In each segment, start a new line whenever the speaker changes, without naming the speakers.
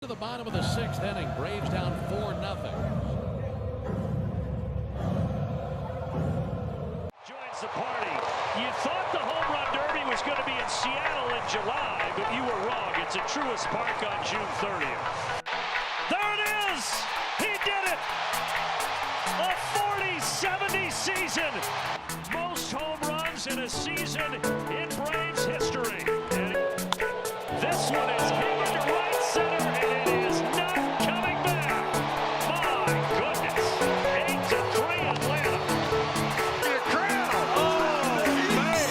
To the bottom of the sixth inning, Braves down 4-0.
Joins the party. You thought the home run derby was going to be in Seattle in July, but you were wrong. It's at Truist Park on June 30th. There it is! He did it! A 40-70 season! Most home runs in a season in Braves history. And this one is hit into right center, and it is not coming back. My goodness. 8-3 Atlanta. The crowd. Oh, man.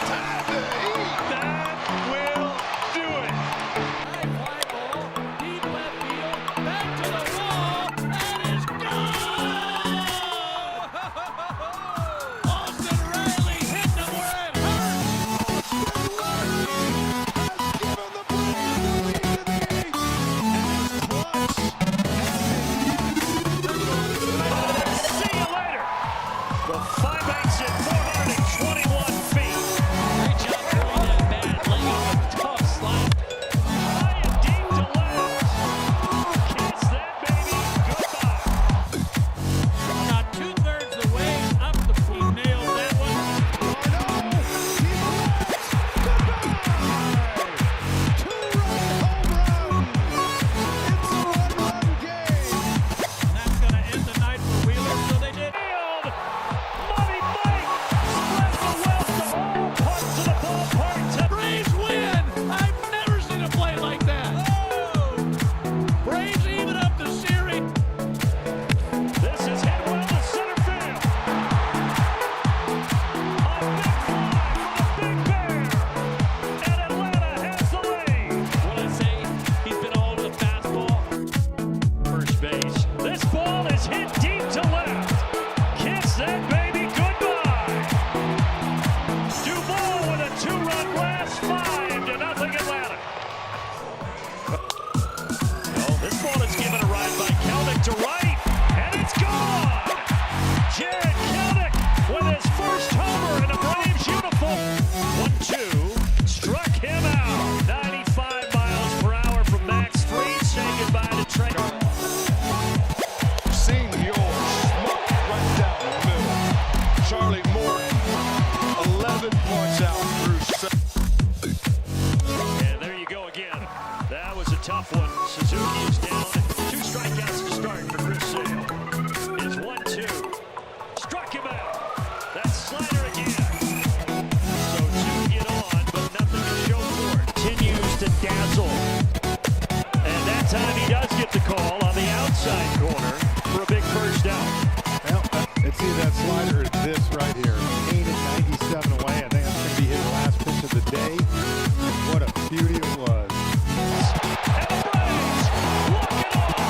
Time to eat. That will do it.
High fly ball, deep left field, back to the wall, and it's gone! Austin Riley hitting him where it
See you later. The 5/8 at 421 feet.
Great job throwing that bat, laying off a tough slide.
High and deep to left. Kiss that baby goodbye.
About 2/3 the way up the pool, nailed that one. And that's going to end the night for Wheeler, so they did.
Field. Money Mike spread the wealth to all parts of the ballpark.
Braves win! I've never seen a play like that. Braves even up the series.
This is hit well to center field. A big fly for the Big Bear. And Atlanta has the lead.
What I say, he's been all over the fastball.
First base. This ball is hit deep to left. Kiss that baby goodbye. Duvall with a two-run blast, 5-0 Atlanta. Oh, this ball is given a ride by Kelnick to right, and it's gone. Jared Kelnick with his first homer in a Braves uniform. 1-2, struck him out. 95 miles per hour from Max Fried. Say goodbye to Trent.
Senior smoke right down the middle. Charlie Morton, 11 points out through 7.
And there you go again. That was a tough one. Suzuki is down. 2 strikeouts to start for Chris Sale. Is 1-2. Struck him out. That slider again. So 2 get on, but nothing to show for it. Continues to dazzle. And that time he does get the call on the outside corner for a big first down.
Well, let's see that slider is this right here. 8 and 97 away. I think that's going to be his last pitch of the day. And what a beauty it was.
And the Braves walk it off.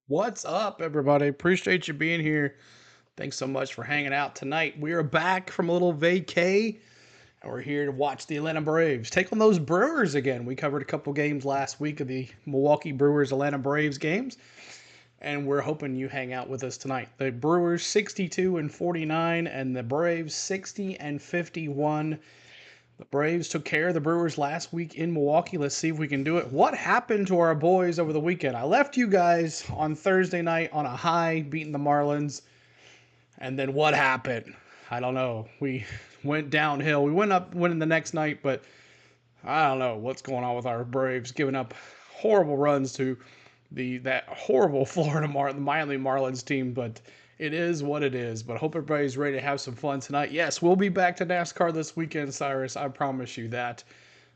What's up, everybody? Appreciate you being here. Thanks so much for hanging out tonight. We are back from a little vacay, and we're here to watch the Atlanta Braves take on those Brewers again. We covered a couple games last week of the Milwaukee Brewers Atlanta Braves games, and we're hoping you hang out with us tonight. The Brewers 62-49, and the Braves 60-51. The Braves took care of the Brewers last week in Milwaukee. Let's see if we can do it. What happened to our boys over the weekend? I left you guys on Thursday night on a high, beating the Marlins. And then what happened? I don't know. We went downhill. We went up winning the next night, but I don't know what's going on with our Braves, giving up horrible runs to that horrible Miami Marlins team. But it is what it is. But I hope everybody's ready to have some fun tonight. Yes, we'll be back to NASCAR this weekend, Cyrus. I promise you that.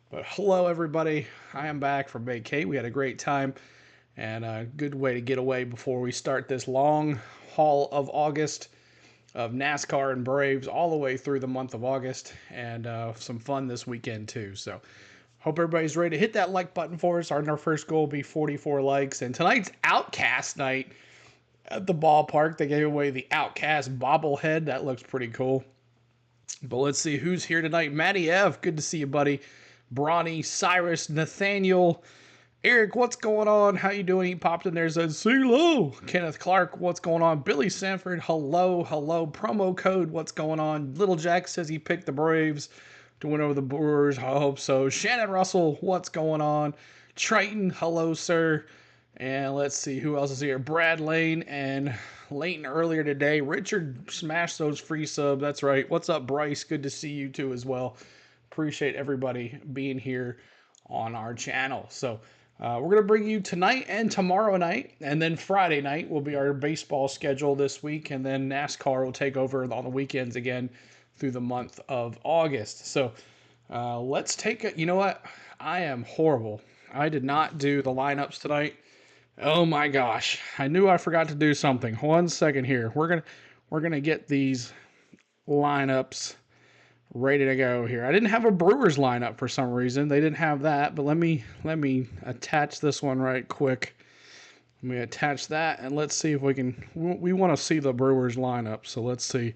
But hello, everybody. I am back from vacay. We had a great time and a good way to get away before we start this long haul of August of NASCAR and Braves all the way through the month of August, and some fun this weekend too. So hope everybody's ready to hit that like button for us. Our first goal will be 44 likes. And tonight's Outcast night at the ballpark. They gave away the Outcast bobblehead. That looks pretty cool. But let's see who's here tonight. Matty F, good to see you, buddy. Bronny, Cyrus, Nathaniel, Eric, what's going on? How you doing? He popped in there and said, "See-lo." Kenneth Clark, what's going on? Billy Sanford, hello. Promo code, what's going on? Little Jack says he picked the Braves to win over the Brewers. I hope so. Shannon Russell, what's going on? Triton, hello, sir. And let's see who else is here. Brad Lane and Leighton earlier today. Richard smashed those free subs. That's right. What's up, Bryce? Good to see you too as well. Appreciate everybody being here on our channel. So we're going to bring you tonight and tomorrow night, and then Friday night will be our baseball schedule this week, and then NASCAR will take over on the weekends again through the month of August. So let's take it. You know what? I am horrible. I did not do the lineups tonight. Oh my gosh. I knew I forgot to do something. 1 second here. We're gonna get these lineups ready to go here. I didn't have a Brewers lineup for some reason. They didn't have that, but let me attach this one right quick. Let me attach that, and let's see if we can. We want to see the Brewers lineup, so let's see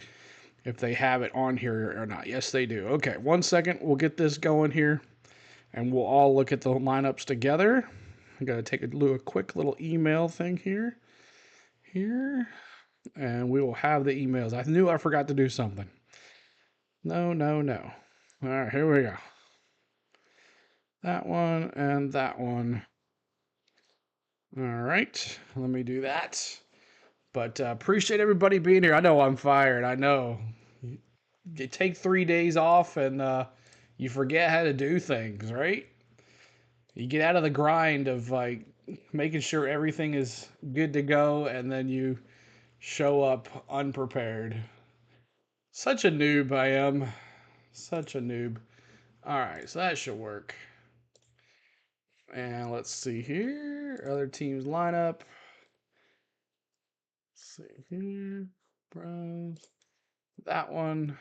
if they have it on here or not. Yes, they do. Okay, 1 second. We'll get this going here, and we'll all look at the lineups together. I'm gonna take a quick little email thing here, and we will have the emails. I knew I forgot to do something. No. All right, here we go. That one and that one. All right, let me do that. But appreciate everybody being here. I know I'm fired. I know. You take 3 days off and you forget how to do things, right? You get out of the grind of like making sure everything is good to go, and then you show up unprepared. Such a noob I am. Such a noob. All right, so that should work. And let's see here. Other teams lineup. Let's see here. Bros. That one.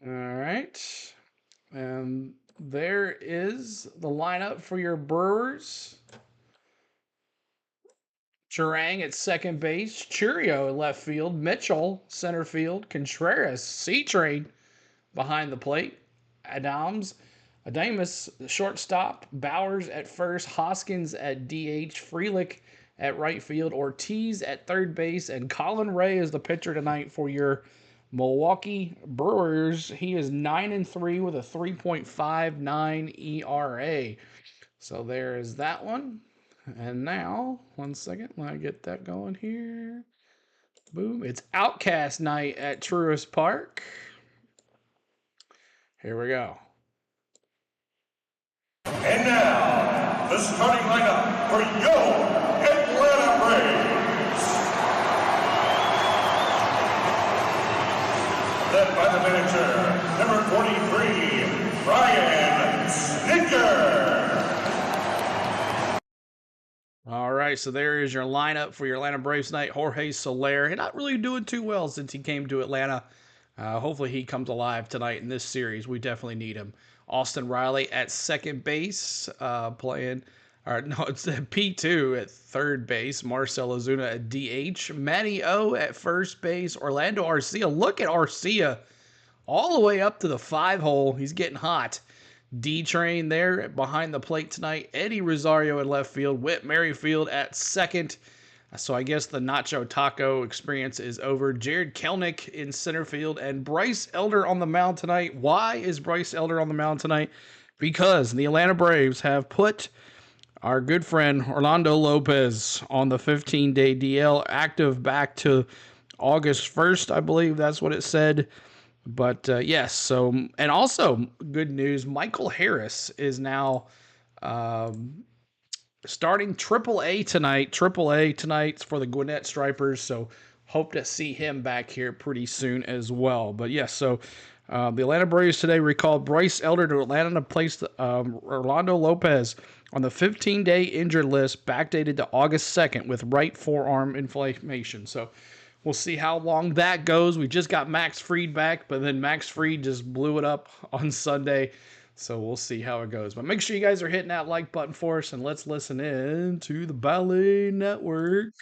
All right. And there is the lineup for your Brewers. Jurang at second base, Churio at left field, Mitchell center field, Contreras, C-Train behind the plate, Adames, the shortstop, Bowers at first, Hoskins at DH, Frelick at right field, Ortiz at third base, and Collin Rae is the pitcher tonight for your Milwaukee Brewers. He is 9-3 with a 3.59 ERA. So there is that one. And now, 1 second, let me get that going here. Boom. It's Outcast night at Truist Park. Here we go.
And now, the starting lineup for your Atlanta Braves. Led by the manager, number 43, Brian Snitker.
All right, so there is your lineup for your Atlanta Braves tonight. Jorge Soler, not really doing too well since he came to Atlanta. Hopefully he comes alive tonight in this series. We definitely need him. Austin Riley at second base, playing. Or no, it's P2 at third base. Marcell Ozuna at DH. Matty O at first base. Orlando Arcia. Look at Arcia all the way up to the 5-hole. He's getting hot. D-Train there behind the plate tonight. Eddie Rosario at left field. Whit Merrifield at second. So I guess the Nacho Taco experience is over. Jared Kelenic in center field and Bryce Elder on the mound tonight. Why is Bryce Elder on the mound tonight? Because the Atlanta Braves have put our good friend Orlando Lopez on the 15-day DL, active back to August 1st, I believe that's what it said. But yes, so, and also good news, Michael Harris is now starting AAA tonight. AAA tonight for the Gwinnett Stripers, so hope to see him back here pretty soon as well. But yes, so the Atlanta Braves today recalled Bryce Elder to Atlanta to place Orlando Lopez on the 15-day injured list, backdated to August 2nd with right forearm inflammation. So we'll see how long that goes. We just got Max Fried back, but then Max Fried just blew it up on Sunday. So we'll see how it goes. But make sure you guys are hitting that like button for us, and let's listen in to the Ballet Network.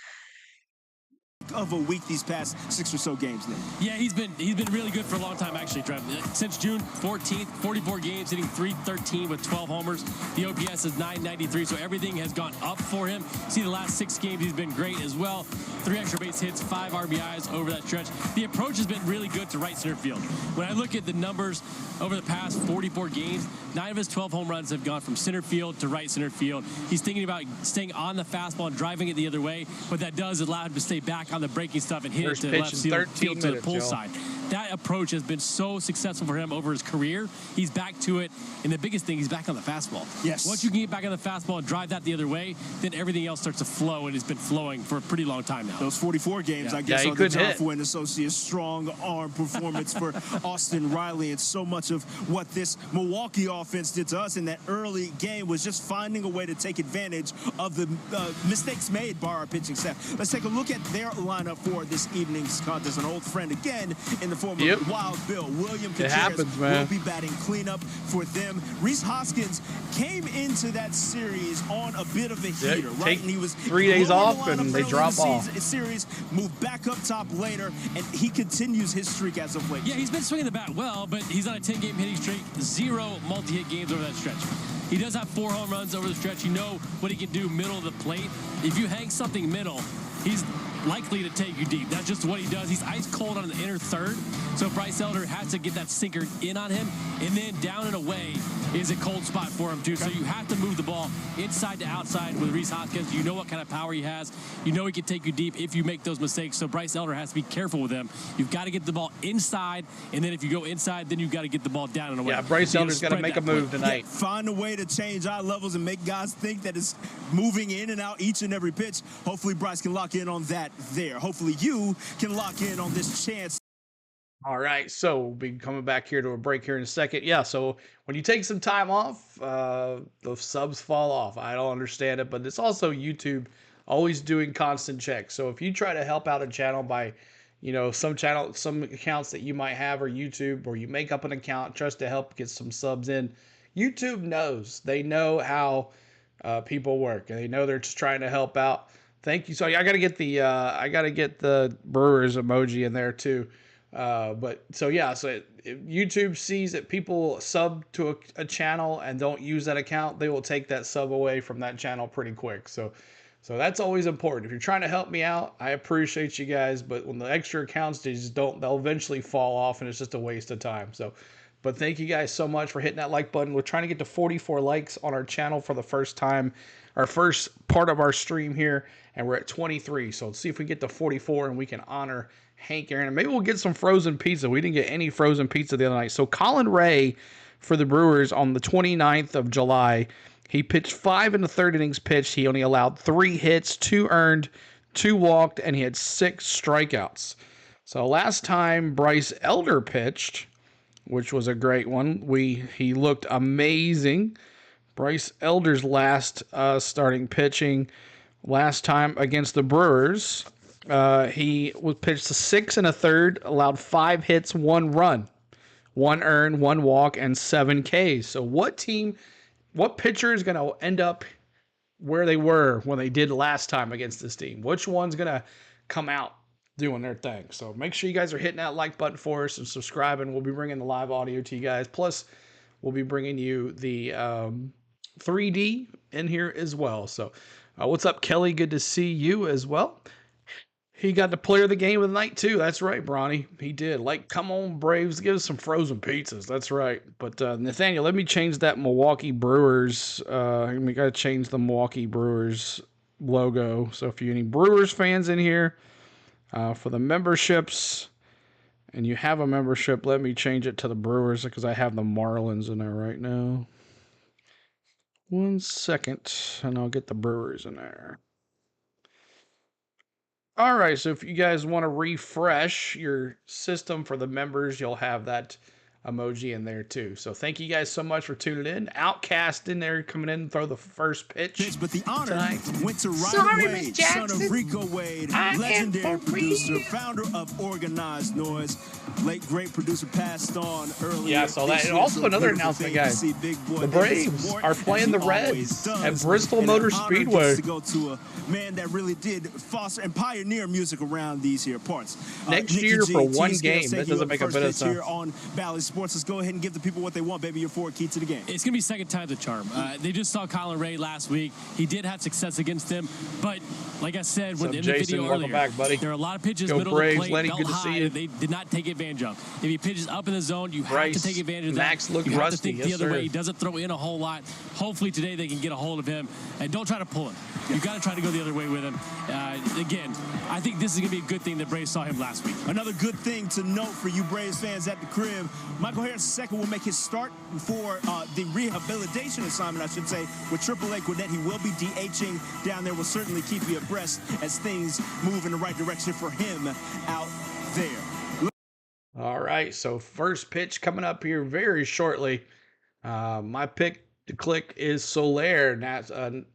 Of a week these past 6 or so games now.
Yeah, he's been really good for a long time, actually, Trev. Since June 14th, 44 games, hitting .313 with 12 homers. The OPS is .993, so everything has gone up for him. See, the last 6 games, he's been great as well. 3 extra base hits, 5 RBIs over that stretch. The approach has been really good to right center field. When I look at the numbers over the past 44 games, 9 of his 12 home runs have gone from center field to right center field. He's thinking about staying on the fastball and driving it the other way. What that does is allow him to stay back on the breaking stuff and hit
First
it to the
pitch
left
in
field
13
to the
minutes,
pull
Joe.
side. That approach has been so successful for him over his career. He's back to it, and the biggest thing, he's back on the fastball.
Yes.
Once you can get back on the fastball and drive that the other way, then everything else starts to flow, and it's been flowing for a pretty long time now.
Those 44 games,
Yeah.
I guess,
Yeah, he
are the
could
John
hit.
Fouin Associates' strong arm performance for Austin Riley. And so much of what this Milwaukee offense did to us in that early game was just finding a way to take advantage of the mistakes made by our pitching staff. Let's take a look at their lineup for this evening's contest. An old friend again in the form of Wild Bill. William Contreras
happens, man.
will be batting cleanup for them. Rhys Hoskins came into that series on a bit of a heater, right?
Take
And he was
3 days
low in
off
the
and
lineup
they
early
drop
in the
off.
series, moved back up top later, and he continues his streak as of late.
Yeah, he's been swinging the bat well, but he's on a 10-game hitting streak, 0 multi-hit games over that stretch. He does have 4 home runs over the stretch. You know what he can do middle of the plate. If you hang something middle, he's likely to take you deep. That's just what he does. He's ice cold on the inner third, so Bryce Elder has to get that sinker in on him, and then down and away is a cold spot for him too. So you have to move the ball inside to outside with Rhys Hoskins. You know what kind of power he has. You know he can take you deep if you make those mistakes. So Bryce Elder has to be careful with him. You've got to get the ball inside, and then if you go inside, then you've got to get the ball down and away.
Yeah, Bryce
You
Elder's got to
spread
make a
that
move
play.
tonight.
Find a way to change eye levels and make guys think that it's moving in and out each and every pitch. Hopefully Bryce can lock in on that there. Hopefully you can lock in on this chance.
All right, so we'll be coming back here to a break here in a second. Yeah, so when you take some time off, the subs fall off. I don't understand it, but it's also YouTube always doing constant checks. So if you try to help out a channel by, some accounts that you might have or YouTube, or you make up an account just to help get some subs in, YouTube knows. They know how people work, and they know they're just trying to help out. Thank you. So I gotta get the Brewers emoji in there too. But so if YouTube sees that people sub to a channel and don't use that account, they will take that sub away from that channel pretty quick. So that's always important. If you're trying to help me out, I appreciate you guys, but when the extra accounts, they'll eventually fall off, and it's just a waste of time. But thank you guys so much for hitting that like button. We're trying to get to 44 likes on our channel for the first time, our first part of our stream here, and we're at 23. So let's see if we get to 44 and we can honor Hank Aaron. And maybe we'll get some frozen pizza. We didn't get any frozen pizza the other night. So Collin Rae for the Brewers on the 29th of July, he pitched 5 1/3 innings pitched. He only allowed 3 hits, 2 earned, 2 walked, and he had 6 strikeouts. So last time Bryce Elder pitched, which was a great one, he looked amazing. Bryce Elder's last starting pitching last time against the Brewers, he was pitched to 6 1/3, allowed 5 hits, 1 run, 1 earned, 1 walk, and 7 Ks. So what pitcher is going to end up where they were when they did last time against this team? Which one's going to come out doing their thing? So make sure you guys are hitting that like button for us and subscribing. We'll be bringing the live audio to you guys. Plus, we'll be bringing you the 3D in here as well. So what's up, Kelly? Good to see you as well. He got the player of the game of the night, too. That's right, Bronny. He did. Like, come on, Braves. Give us some frozen pizzas. That's right. But, Nathaniel, let me change that Milwaukee Brewers. We got to change the Milwaukee Brewers logo. So if you any Brewers fans in here for the memberships, and you have a membership, let me change it to the Brewers because I have the Marlins in there right now. 1 second, and I'll get the Brewers in there. All right, so if you guys want to refresh your system for the members, you'll have that emoji in there too. So thank you guys so much for tuning in. Outcast in there coming in and throw the first pitch.
But the honor
tonight.
went to
Sorry,
Ryder
Miss
Wade,
Jackson.
son of Rico Wade,
I
legendary
am for
producer,
real.
founder of Organized Noise. Late great producer passed on earlier.
Yeah, I saw that.
this
And
year,
also
so
another
beautiful
announcement,
thing to
guys.
see Big Boy
The
give his
Braves
support,
are
as
playing
he
the
always
Reds
does.
at Bristol
And an
Motor
honor
Speedway.
gets to go to a man that really did foster and pioneer music around these here parts.
Next
Nikki
year
G,
for one
T's gonna
game.
take
That
you
doesn't
up
make a
first
bit of
pitch
sense.
here on Valley Sports. Let's go ahead and give the people what they want, baby. Your forward key to the game.
It's going to be second time the charm. They just saw Collin Rae last week. He did have success against them, but like I said in the
Jason?
video
Welcome
earlier,
back, buddy.
there are a lot of pitches
Go
middle
Braves.
of the plate,
Lenny,
felt
good to see
high,
you.
that they did not take advantage of. If he pitches up in the zone, you have
Bryce,
to take advantage of that.
Max looked
you have
rusty.
to think
Yes,
the other
sir.
way. He doesn't throw in a whole lot. Hopefully today they can get a hold of him, and don't try to pull him. You got to try to go the other way with him. Again, I think this is going to be a good thing that Braves saw him last week.
Another good thing to note for you Braves fans at the crib, Michael Harris II will make his start for the rehabilitation assignment, I should say, with AAA Gwinnett. He will be DHing down there. We'll certainly keep you abreast as things move in the right direction for him out there.
All right, so first pitch coming up here very shortly. My pick to click is Soler.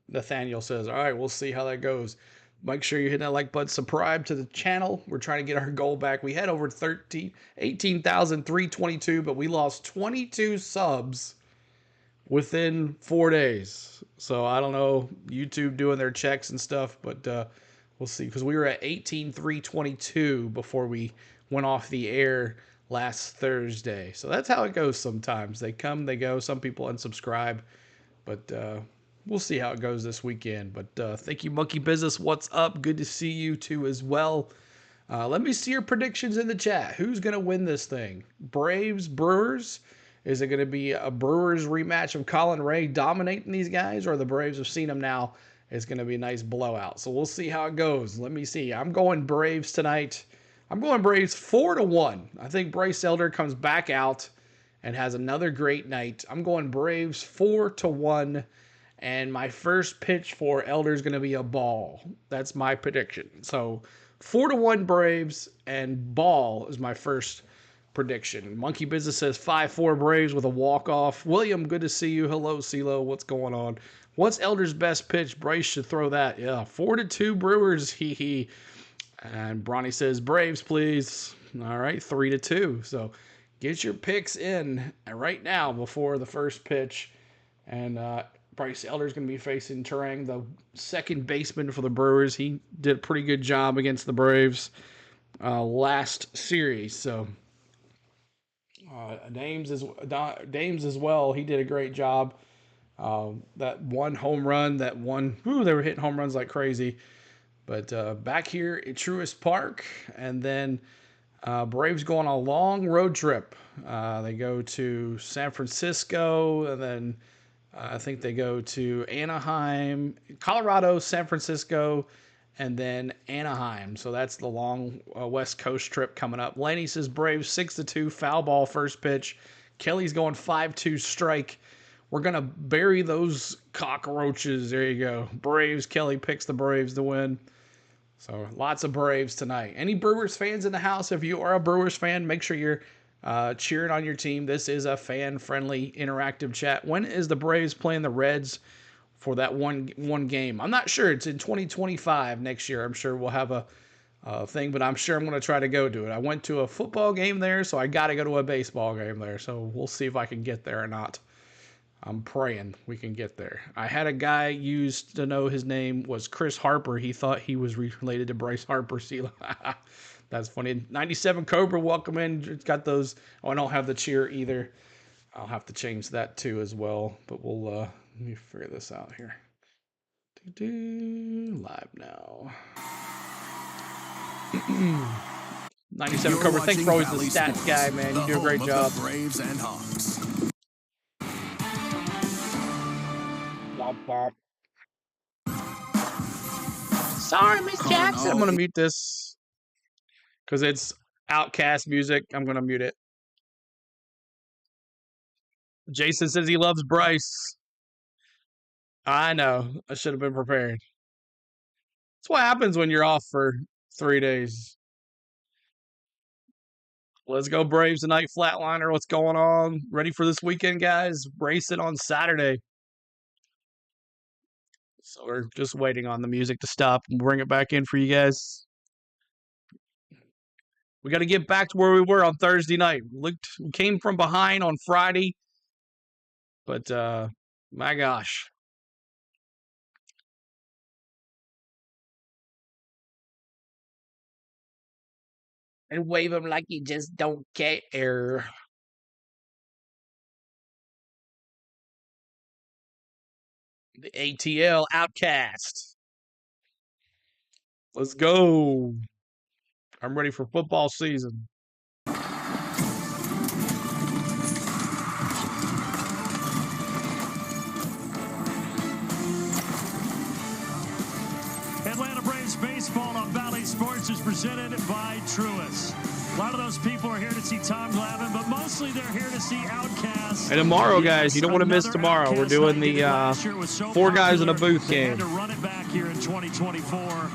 Nathaniel says, all right, we'll see how that goes. Make sure you hit that like button, subscribe to the channel. We're trying to get our goal back. We had over 18,322, but we lost 22 subs within 4 days. So I don't know, YouTube doing their checks and stuff, but we'll see. Because we were at 18,322 before we went off the air last Thursday. So that's how it goes sometimes. They come, they go. Some people unsubscribe, but we'll see how it goes this weekend. But thank you, Monkey Business. What's up? Good to see you too as well. Let me see your predictions in the chat. Who's going to win this thing? Braves, Brewers? Is it going to be a Brewers rematch of Collin Rae dominating these guys, or the Braves have seen them now? It's going to be a nice blowout. So we'll see how it goes. Let me see. I'm going Braves tonight. I'm going Braves 4-1. I think Bryce Elder comes back out and has another great night. I'm going Braves 4-1. And my first pitch for Elder is going to be a ball. That's my prediction. So 4-1 Braves, and ball is my first prediction. Monkey Business says 5-4 Braves with a walk-off. William, good to see you. Hello, CeeLo. What's going on? What's Elder's best pitch? Bryce should throw that. Yeah, 4-2 Brewers. Hee hee. And Bronny says Braves, please. All right, 3-2. So get your picks in right now before the first pitch. And Bryce Elder is going to be facing Turang, the second baseman for the Brewers. He did a pretty good job against the Braves last series. So Dames as well. He did a great job. That one home run, they were hitting home runs like crazy. But back here at Truist Park, and then Braves go on a long road trip. They go to San Francisco, and then I think they go to Anaheim, Colorado, San Francisco, and then Anaheim. So that's the long West Coast trip coming up. Laney says Braves 6-2, foul ball first pitch. Kelly's going 5-2 strike. We're going to bury those cockroaches. There you go. Braves. Kelly picks the Braves to win. So lots of Braves tonight. Any Brewers fans in the house? If you are a Brewers fan, make sure you're cheering on your team. This is a fan-friendly, interactive chat. When is the Braves playing the Reds for that one game? I'm not sure. It's in 2025 next year. I'm sure we'll have a thing, but I'm sure I'm going to try to go to it. I went to a football game there, so I got to go to a baseball game there. So we'll see if I can get there or not. I'm praying we can get there. I had a guy used to know his name was Chris Harper. He thought he was related to Bryce Harper. That's funny. 97 Cobra, welcome in. It's got those. Oh, I don't have the cheer either. I'll have to change that too as well. But we'll me figure this out here. Live now. 97 cover. Thanks for always the stats guy, man. You do a great job.
Braves and Hawks.
Womp womp. Sorry, Miss Jackson. I'm gonna mute this because it's Outcast music. I'm gonna mute it. Jason says he loves Bryce. I know. I should have been prepared. That's what happens when you're off for 3 days. Let's go Braves tonight, Flatliner. What's going on? Ready for this weekend, guys? Racing on Saturday. So we're just waiting on the music to stop and bring it back in for you guys. We got to get back to where we were on Thursday night. We came from behind on Friday, but my gosh. And wave them like you just don't care. The ATL Outcast. Let's go. I'm ready for football season.
Atlanta Braves baseball on Valley Sports is presented by Truist. A lot of those people are here to see Tom Glavine, but mostly they're here to see Outcast.
And tomorrow, guys, you don't want to miss tomorrow. We're doing the 4 guys in a booth game.
They had to run it back here in 2024.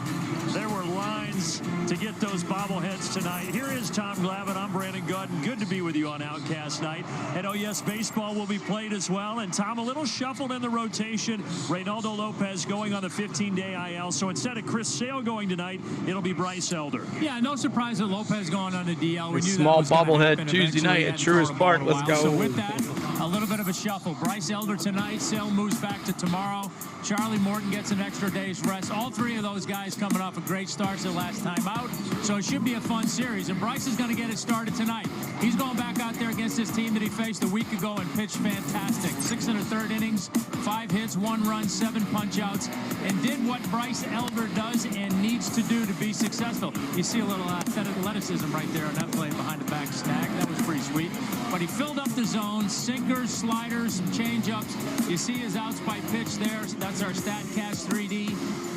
There were lines to get those bobbleheads tonight. Here is Tom Glavine. I'm Brandon Gudden. Good to be with you on Outcast Night. And oh yes, baseball will be played as well. And Tom, a little shuffled in the rotation. Reynaldo Lopez going on the 15-day IL. So instead of Chris Sale going tonight, it'll be Bryce Elder.
Yeah, no surprise that Lopez going on the DL. We knew
small
that was
bobblehead
happen.
Tuesday night at Truist Park. Let's go.
So with that, a little bit of a shuffle. Bryce Elder tonight. Sale moves back to tomorrow. Charlie Morton gets an extra day's rest. All 3 of those guys coming off a great start their last time out. So it should be a fun series. And Bryce is going to get it started tonight. He's going back out there against his team that he faced a week ago and pitched fantastic. 6 1/3 innings, 5 hits, 1 run, 7 punch-outs, and did what Bryce Elder does and needs to do to be successful. You see a little athleticism right there on that play behind the back snag. That was pretty sweet. But he filled up the zone, sinkers, sliders, some change-ups. You see his outs by pitch there. That's our StatCast 3D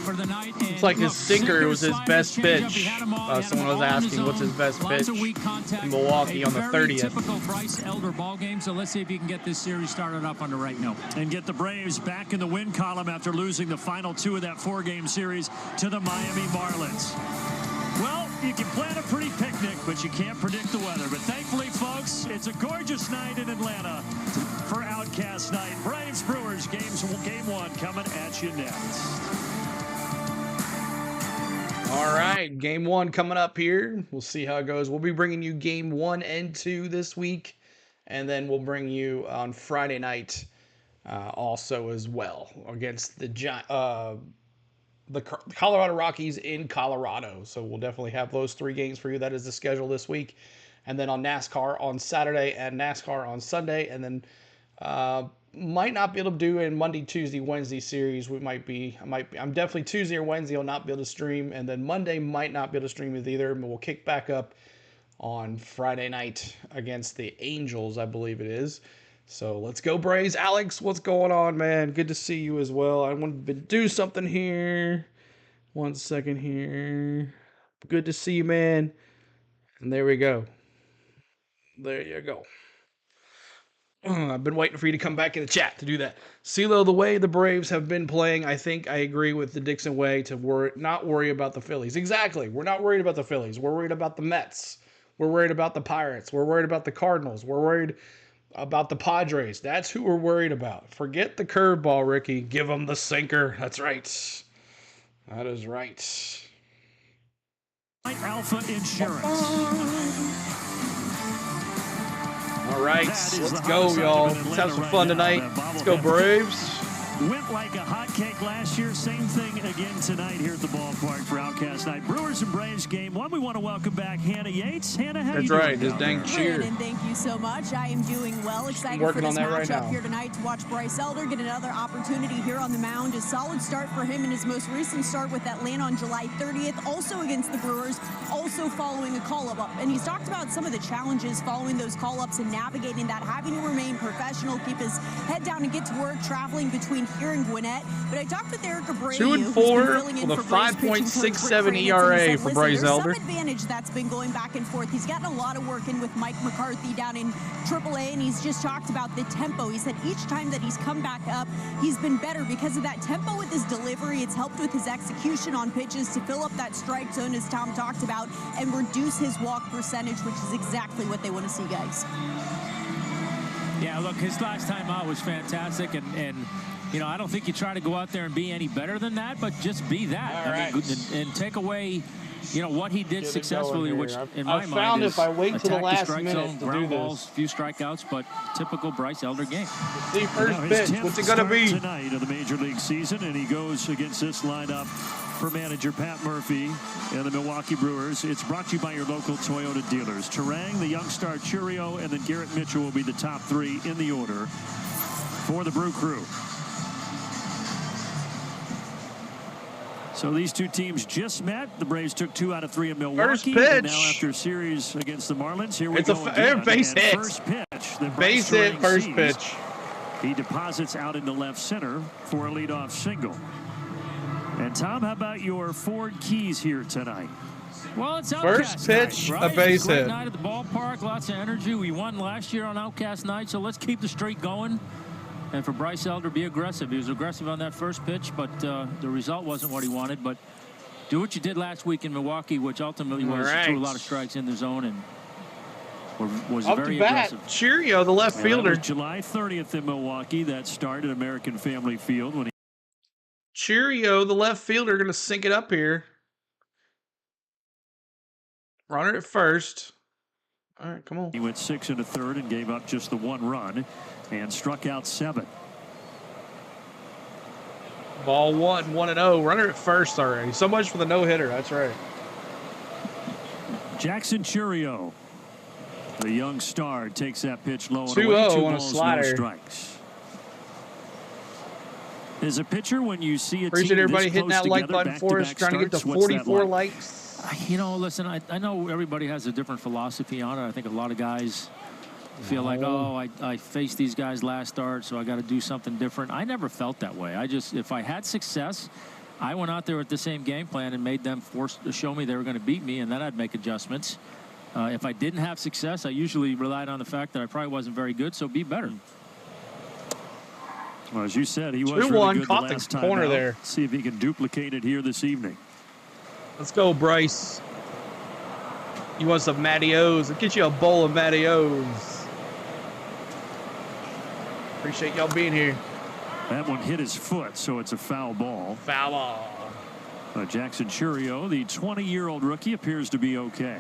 for the night. And
it's like his sinker was his best pitch. Someone was asking what's his best pitch in Milwaukee on the 30th.
Typical Bryce Elder ball game. So let's see if he can get this series started up on the right note.
And get the Braves back in the win column after losing the final 2 of that 4-game series to the Miami Marlins. Well, you can plan a pretty picnic, but you can't predict the weather. But thankfully, folks, it's a gorgeous night in Atlanta for Outcast Night. Braves Brewers game 1 coming at you next.
All right, game 1 coming up here. We'll see how it goes. We'll be bringing you game 1 and 2 this week, and then we'll bring you on Friday night also as well against the Colorado Rockies in Colorado. So we'll definitely have those 3 games for you. That is the schedule this week. And then on NASCAR on Saturday and NASCAR on Sunday. And then might not be able to do in Monday, Tuesday, Wednesday series. I'm definitely Tuesday or Wednesday I'll not be able to stream. And then Monday might not be able to stream with either. But we'll kick back up on Friday night against the Angels, I believe it is. So let's go Braves. Alex, what's going on, man? Good to see you as well. I want to do something here. 1 second here. Good to see you, man. And there we go. There you go. I've been waiting for you to come back in the chat to do that. CeeLo, the way the Braves have been playing, I think I agree with the Dixon way to not worry about the Phillies. Exactly. We're not worried about the Phillies. We're worried about the Mets. We're worried about the Pirates. We're worried about the Cardinals. We're worried about the Padres. That's who we're worried about. Forget the curveball, Ricky. Give them the sinker. That's right. That is right.
Alpha Insurance.
All right, let's go, y'all. Let's have some fun tonight. Let's go, Braves.
Went like a hotcake last year. Same thing again tonight here at the ballpark for Outcast Night. Brewers and Braves game one. We want to welcome back Hannah Yates. Hannah, how you doing?
That's right. His dang cheer.
Brandon, thank you so much. I am doing well. Excited for this matchup here tonight to watch Bryce Elder get another opportunity here on the mound. A solid start for him in his most recent start with Atlanta on July 30th. Also against the Brewers. Also following a call-up. And he's talked about some of the challenges following those call-ups and navigating that, having to remain professional, keep his head down and get to work, traveling between here and Gwinnett. But I talked with Eric Abreu,
2-4 with a 5.67 ERA for Bryce Elder.
Some advantage that's been going back and forth. He's gotten a lot of work in with Mike McCarthy down in AAA, and he's just talked about the tempo. He said each time that he's come back up, he's been better because of that tempo with his delivery. It's helped with his execution on pitches to fill up that strike zone, as Tom talked about, and reduce his walk percentage, which is exactly what they want to see, guys.
Yeah, look, his last time out was fantastic, and you know, I don't think you try to go out there and be any better than that, but just be that. I mean, and take away, you know, what he did successfully, which in my mind is
if I wait till the last
strike
minute
zone,
to
ground
do
balls,
this.
few strikeouts, but typical Bryce Elder game.
See first pitch. What's it gonna be
tonight of the Major League season? And he goes against this lineup for manager Pat Murphy and the Milwaukee Brewers. It's brought to you by your local Toyota dealers. Terang, the young star Churio, and then Garrett Mitchell will be the top three in the order for the Brew Crew. So these two teams just met. The Braves took 2 out of 3 in Milwaukee.
First pitch.
And now after a series against the Marlins, here we go
again. Base hit.
First pitch.
Base hit, first pitch.
He deposits out into left center for a leadoff single. And Tom, how about your Ford Keys here tonight?
Well, it's
Outcast pitch,
night, right?
a base
Great
hit.
night at the ballpark, lots of energy. We won last year on Outcast Night, so let's keep the streak going. And for Bryce Elder, be aggressive. He was aggressive on that first pitch, but the result wasn't what he wanted. But do what you did last week in Milwaukee, which ultimately was threw a lot of strikes in the zone and was very aggressive.
Churio, the left fielder.
July 30th in Milwaukee. That started American Family Field when he
Churio, the left fielder, going to sink it up here. Runner at first. All right, come on.
He went 6 1/3 and gave up just the 1 run and struck out 7.
Ball 1-0. Runner at first already. So much for the no-hitter. That's right.
Jackson Churio, the young star, takes that pitch low and
2-0
away. 2
on a
balls,
slider.
no strikes. As a pitcher, when you see a
Appreciate
team
everybody
this
hitting
close
that like
together,
button for us.
back-to-back
Trying to get to
starts, what's that
44
like?
likes.
You know, listen, I know everybody has a different philosophy on it. I think a lot of guys feel like, oh, I faced these guys last start, so I got to do something different. I never felt that way. If I had success, I went out there with the same game plan and made them forced to show me they were going to beat me, and then I'd make adjustments. If I didn't have success, I usually relied on the fact that I probably wasn't very good, so be better.
Well, as you said, he was
2-1,
really good
caught
the last
the
time
corner
out.
there.
See if he can duplicate it here this evening.
Let's go, Bryce. You want some Matty O's? I'll get you a bowl of Matty O's. Appreciate y'all being here.
That one hit his foot, so it's a foul ball.
Foul ball.
Jackson Churio, the 20-year-old rookie, appears to be okay.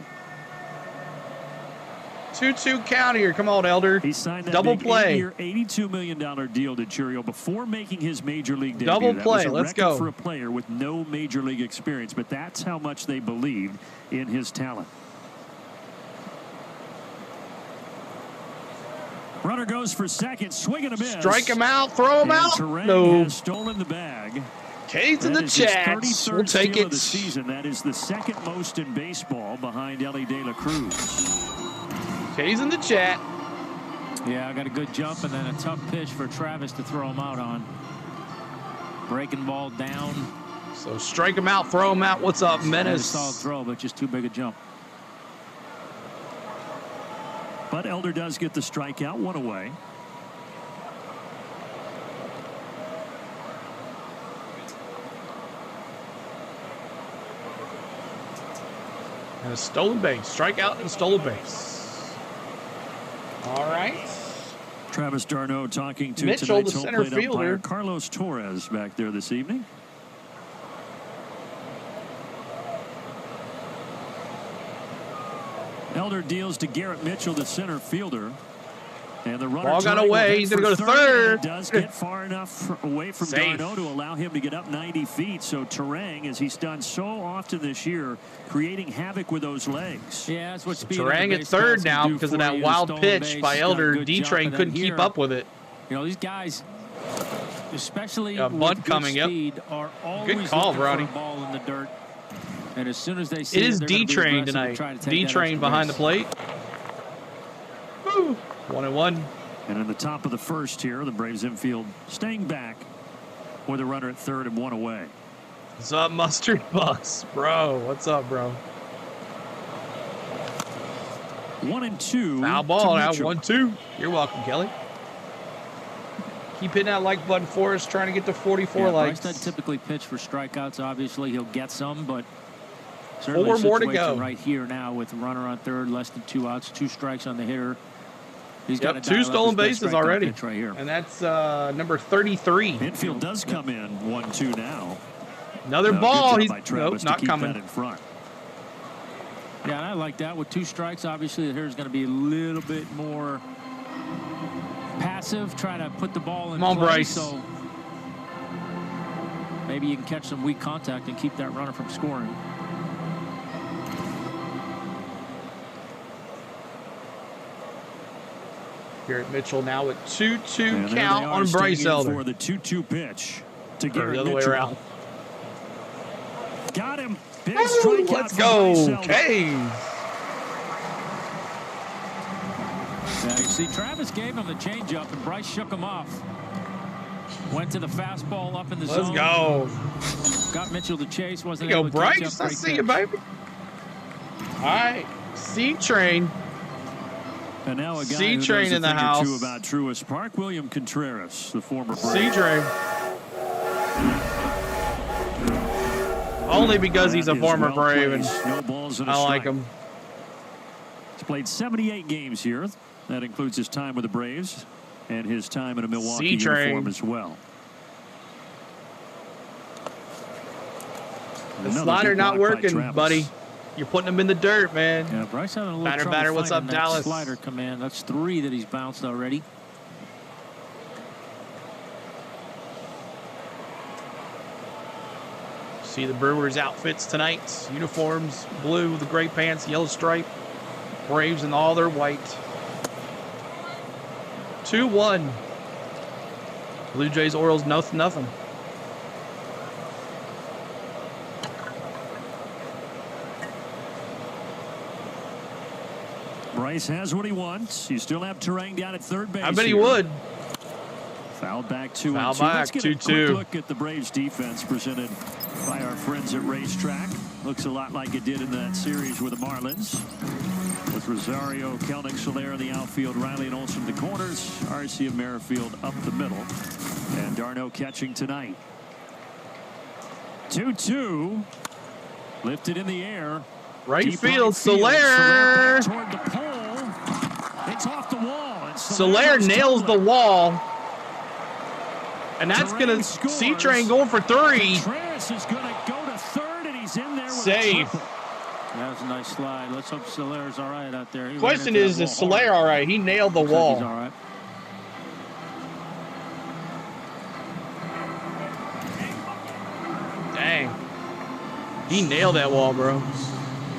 2-2 count here. Come on, Elder.
He signed that
double
big
play.
8-year, $82 million deal to Churio before making his major league debut.
Double
That
play.
was a
Let's
record
go.
for a player with no major league experience, but that's how much they believed in his talent. Runner goes for second, swing and a miss.
Strike him out, throw him out.
Terang
No.
has stolen the bag.
K's in the
That is his
chat.
33rd
We'll take
steal
it.
of the season. That is the second most in baseball behind Ellie De La Cruz.
K's in the chat.
Yeah, I got a good jump and then a tough pitch for Travis to throw him out on. Breaking ball down.
So strike him out, throw him out. What's up, Menace?
Solid throw, but just too big a jump.
But Elder does get the strikeout, 1 away.
And a stolen base. Strikeout and stolen base. All right.
Travis d'Arnaud talking to
Mitchell,
tonight's
the
home
center
plate
fielder.
umpire Carlos Torres back there this evening. Elder deals to Garrett Mitchell, the center fielder. And the runner
ball got away. He's going to go to third.
He does get far enough away from d'Arnaud to allow him to get up 90 feet. So Turang, as he's done so often this year, creating havoc with those legs.
Yeah, that's what speed.
Turang at third now because of that wild pitch by Elder. D-Train couldn't keep up with it.
You know, these guys, especially
a bunt coming
speed, are always
good call, Brody.
for a ball in the dirt. And as soon as they see
it is D-Train tonight. D-Train behind the plate. Woo. 1-1.
And in the top of the first here, the Braves infield staying back with a runner at third and one away.
What's up, Mustard Bucks? Bro, what's up, bro?
1-2.
Foul ball now, 1-2. You're welcome, Kelly. Keep hitting that like button for us, trying to get to 44 likes.
Bryce doesn't typically pitch for strikeouts. Obviously, he'll get some, but
certainly 4 more to go.
Right here now with a runner on third, less than 2 outs, 2 strikes on the hitter. He's got
2 stolen bases already,
right here.
And that's number 33.
Infield does come in 1-2 now.
Another ball. He's nope, not coming.
In front.
Yeah, and I like that. With 2 strikes, obviously the hitter's going to be a little bit more passive, try to put the ball in
play. Come on, Bryce.
So maybe you can catch some weak contact and keep that runner from scoring.
Garrett Mitchell now with 2-2 count on Bryce Elder.
For the 2-2 pitch to
Garrett the other way around.
Got him. Big strikeout.
Let's go, Caves.
Yeah, you see, Travis gave him the changeup, and Bryce shook him off. Went to the fastball up in the zone.
Let's go.
Got Mitchell to chase. Wasn't
able
to
Bryce.
catch up.
I see you, baby. All right, C-Train.
And now a guy
C-Train
who knows
in the
a thing
house.
or two about Truist Park, William Contreras, the former Brave.
C-Train. Only because he's a former Brave, and
no balls and a
I like
strike.
him.
He's played 78 games here. That includes his time with the Braves and his time in a Milwaukee uniform as well.
The slider not working, buddy. You're putting him in the dirt, man.
Yeah, Bryce having a little
batter. What's up, Dallas?
Slider command. That's 3 that he's bounced already.
See the Brewers outfits tonight. Uniforms, blue, the gray pants, yellow stripe. Braves in all their white. 2-1. Blue Jays, Orioles, nothing.
Bryce has what he wants. You still have Turang down at third base.
I bet he would.
Foul back 2-2.
Let's
get
2-2.
a quick look at the Braves defense presented by our friends at Racetrack. Looks a lot like it did in that series with the Marlins. With Rosario, Kelnick, Soler in the outfield, Riley and Olsen the corners, RC and Merrifield up the middle, and d'Arnaud catching tonight.
2-2. Lifted in the air.
Right field, Soler.
Toward the pole. It's off the wall.
Soler nails the wall. And that's going to C-Train going for 3.
Contreras is going to go to third, and he's in there with
safe.
That was a nice slide. Let's hope Soler's all right out there.
Question is Soler all right? He nailed the wall.
He's all right.
Dang. He nailed that wall, bro.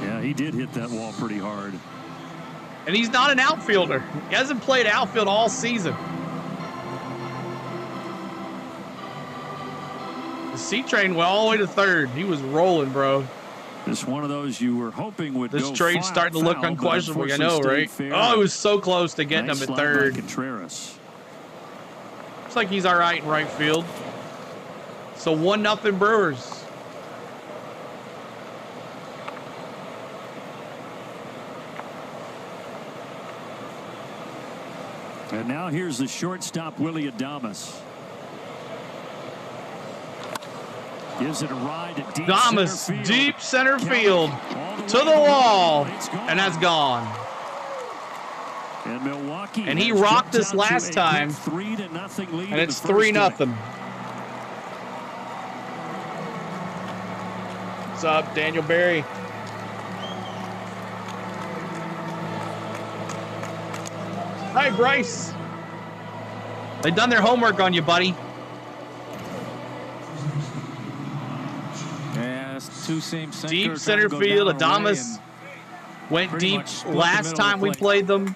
Yeah, he did hit that wall pretty hard.
And he's not an outfielder. He hasn't played outfield all season. The C-Train went all the way to third. He was rolling, bro.
Just one of those you were hoping would
This
go
trade's starting to look unquestionable. I know, right? Oh, it was so close to getting him at third.
Contreras.
Looks like he's all right in right field. So 1-0 Brewers.
And now here's the shortstop, Willie Adames. Gives it a ride at deep center field.
Deep center field to the wall, and that's gone.
And Milwaukee.
And he rocked us last time.
3-0 lead.
And it's 3-0. What's up, Daniel Berry? Hi, Bryce. They've done their homework on you, buddy.
Yeah, it's two seam center.
Deep center field. Adames went deep last time we played them.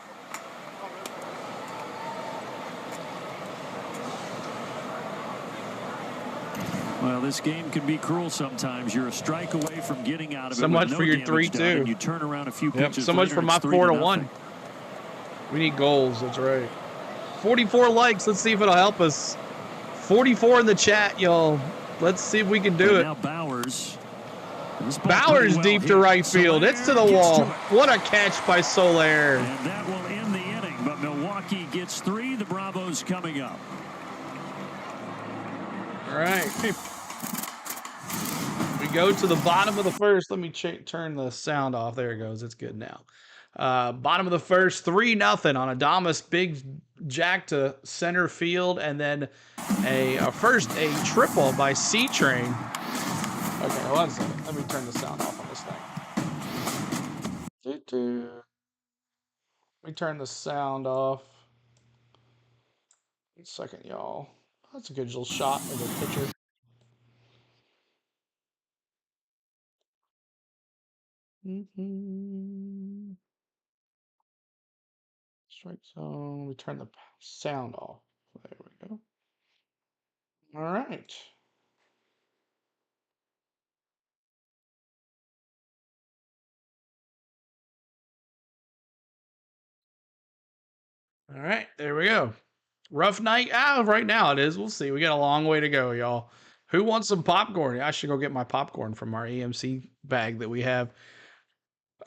Well, this game can be cruel sometimes. You're a strike away from getting out of it.
So much for your 3-2.
You turn around a few pitches.
So much for my 4-1. We need goals. That's right. 44 likes. Let's see if it'll help us. 44 in the chat, y'all. Let's see if we can do it.
Now Bowers.
Bowers deep to right field. It's to the wall. What a catch by Soler.
And that will end the inning. But Milwaukee gets 3. The Bravos coming up.
All right. We go to the bottom of the first. Let me turn the sound off. There it goes. It's good now. Bottom of the first, 3-0 on Adames. Big jack to center field, and then a triple by C-Train. Okay, one second. Let me turn the sound off on this thing. Let me turn the sound off. 1 second, y'all. That's a good little shot of the pitcher. Strike zone. Let me turn the sound off. There we go. All right. All right, there we go. Rough night. Right now it is. We'll see. We got a long way to go, y'all. Who wants some popcorn? I should go get my popcorn from our EMC bag that we have.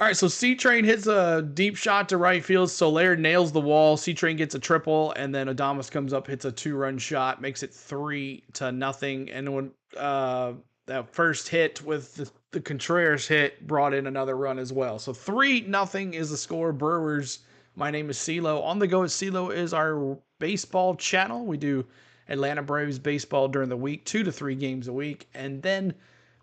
All right, so C-Train hits a deep shot to right field. Soler nails the wall. C-Train gets a triple, and then Adames comes up, hits a 2-run shot, makes it 3-0. And when that first hit with the Contreras hit brought in another run as well. So 3-0 is the score. Brewers. My name is CeeLo. On the Go at CeeLo is our baseball channel. We do Atlanta Braves baseball during the week, 2 to 3 games a week, and then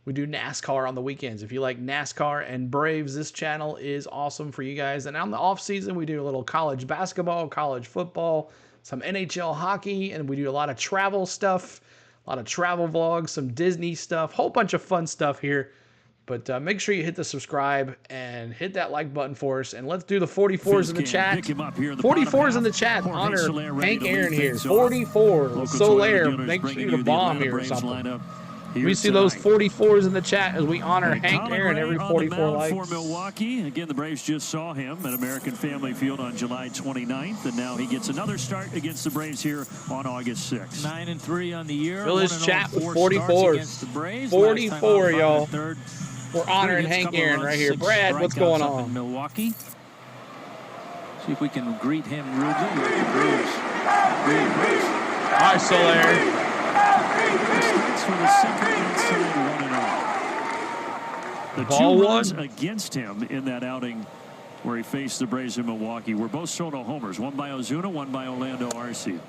we do NASCAR on the weekends. If you like NASCAR and Braves, this channel is awesome for you guys. And on the off season, we do a little college basketball, college football, some NHL hockey, and we do a lot of travel stuff, a lot of travel vlogs, some Disney stuff, whole bunch of fun stuff here. But make sure you hit the subscribe and hit that like button for us. And let's do the 44s in the chat. 44s in the chat. Honor Hank Aaron here. 44. Soler. Make sure you bomb here or something. We see those 44s in the chat as we honor Hank Aaron every 44 likes.
For Milwaukee. Again, the Braves just saw him at American Family Field on July 29th, and now he gets another start against the Braves here on August 6th.
9-3 on the year.
Fill his chat with 44s. 44, y'all. We're honoring Hank Aaron right here. Brad, what's going on?
In Milwaukee. See if we can greet him rudely with the Brewers.
All right, Soler.
For the second inside 1-0. The
Ball
2 runs against him in that outing where he faced the Braves in Milwaukee were both solo homers, one by Ozuna, one by Orlando Arcia.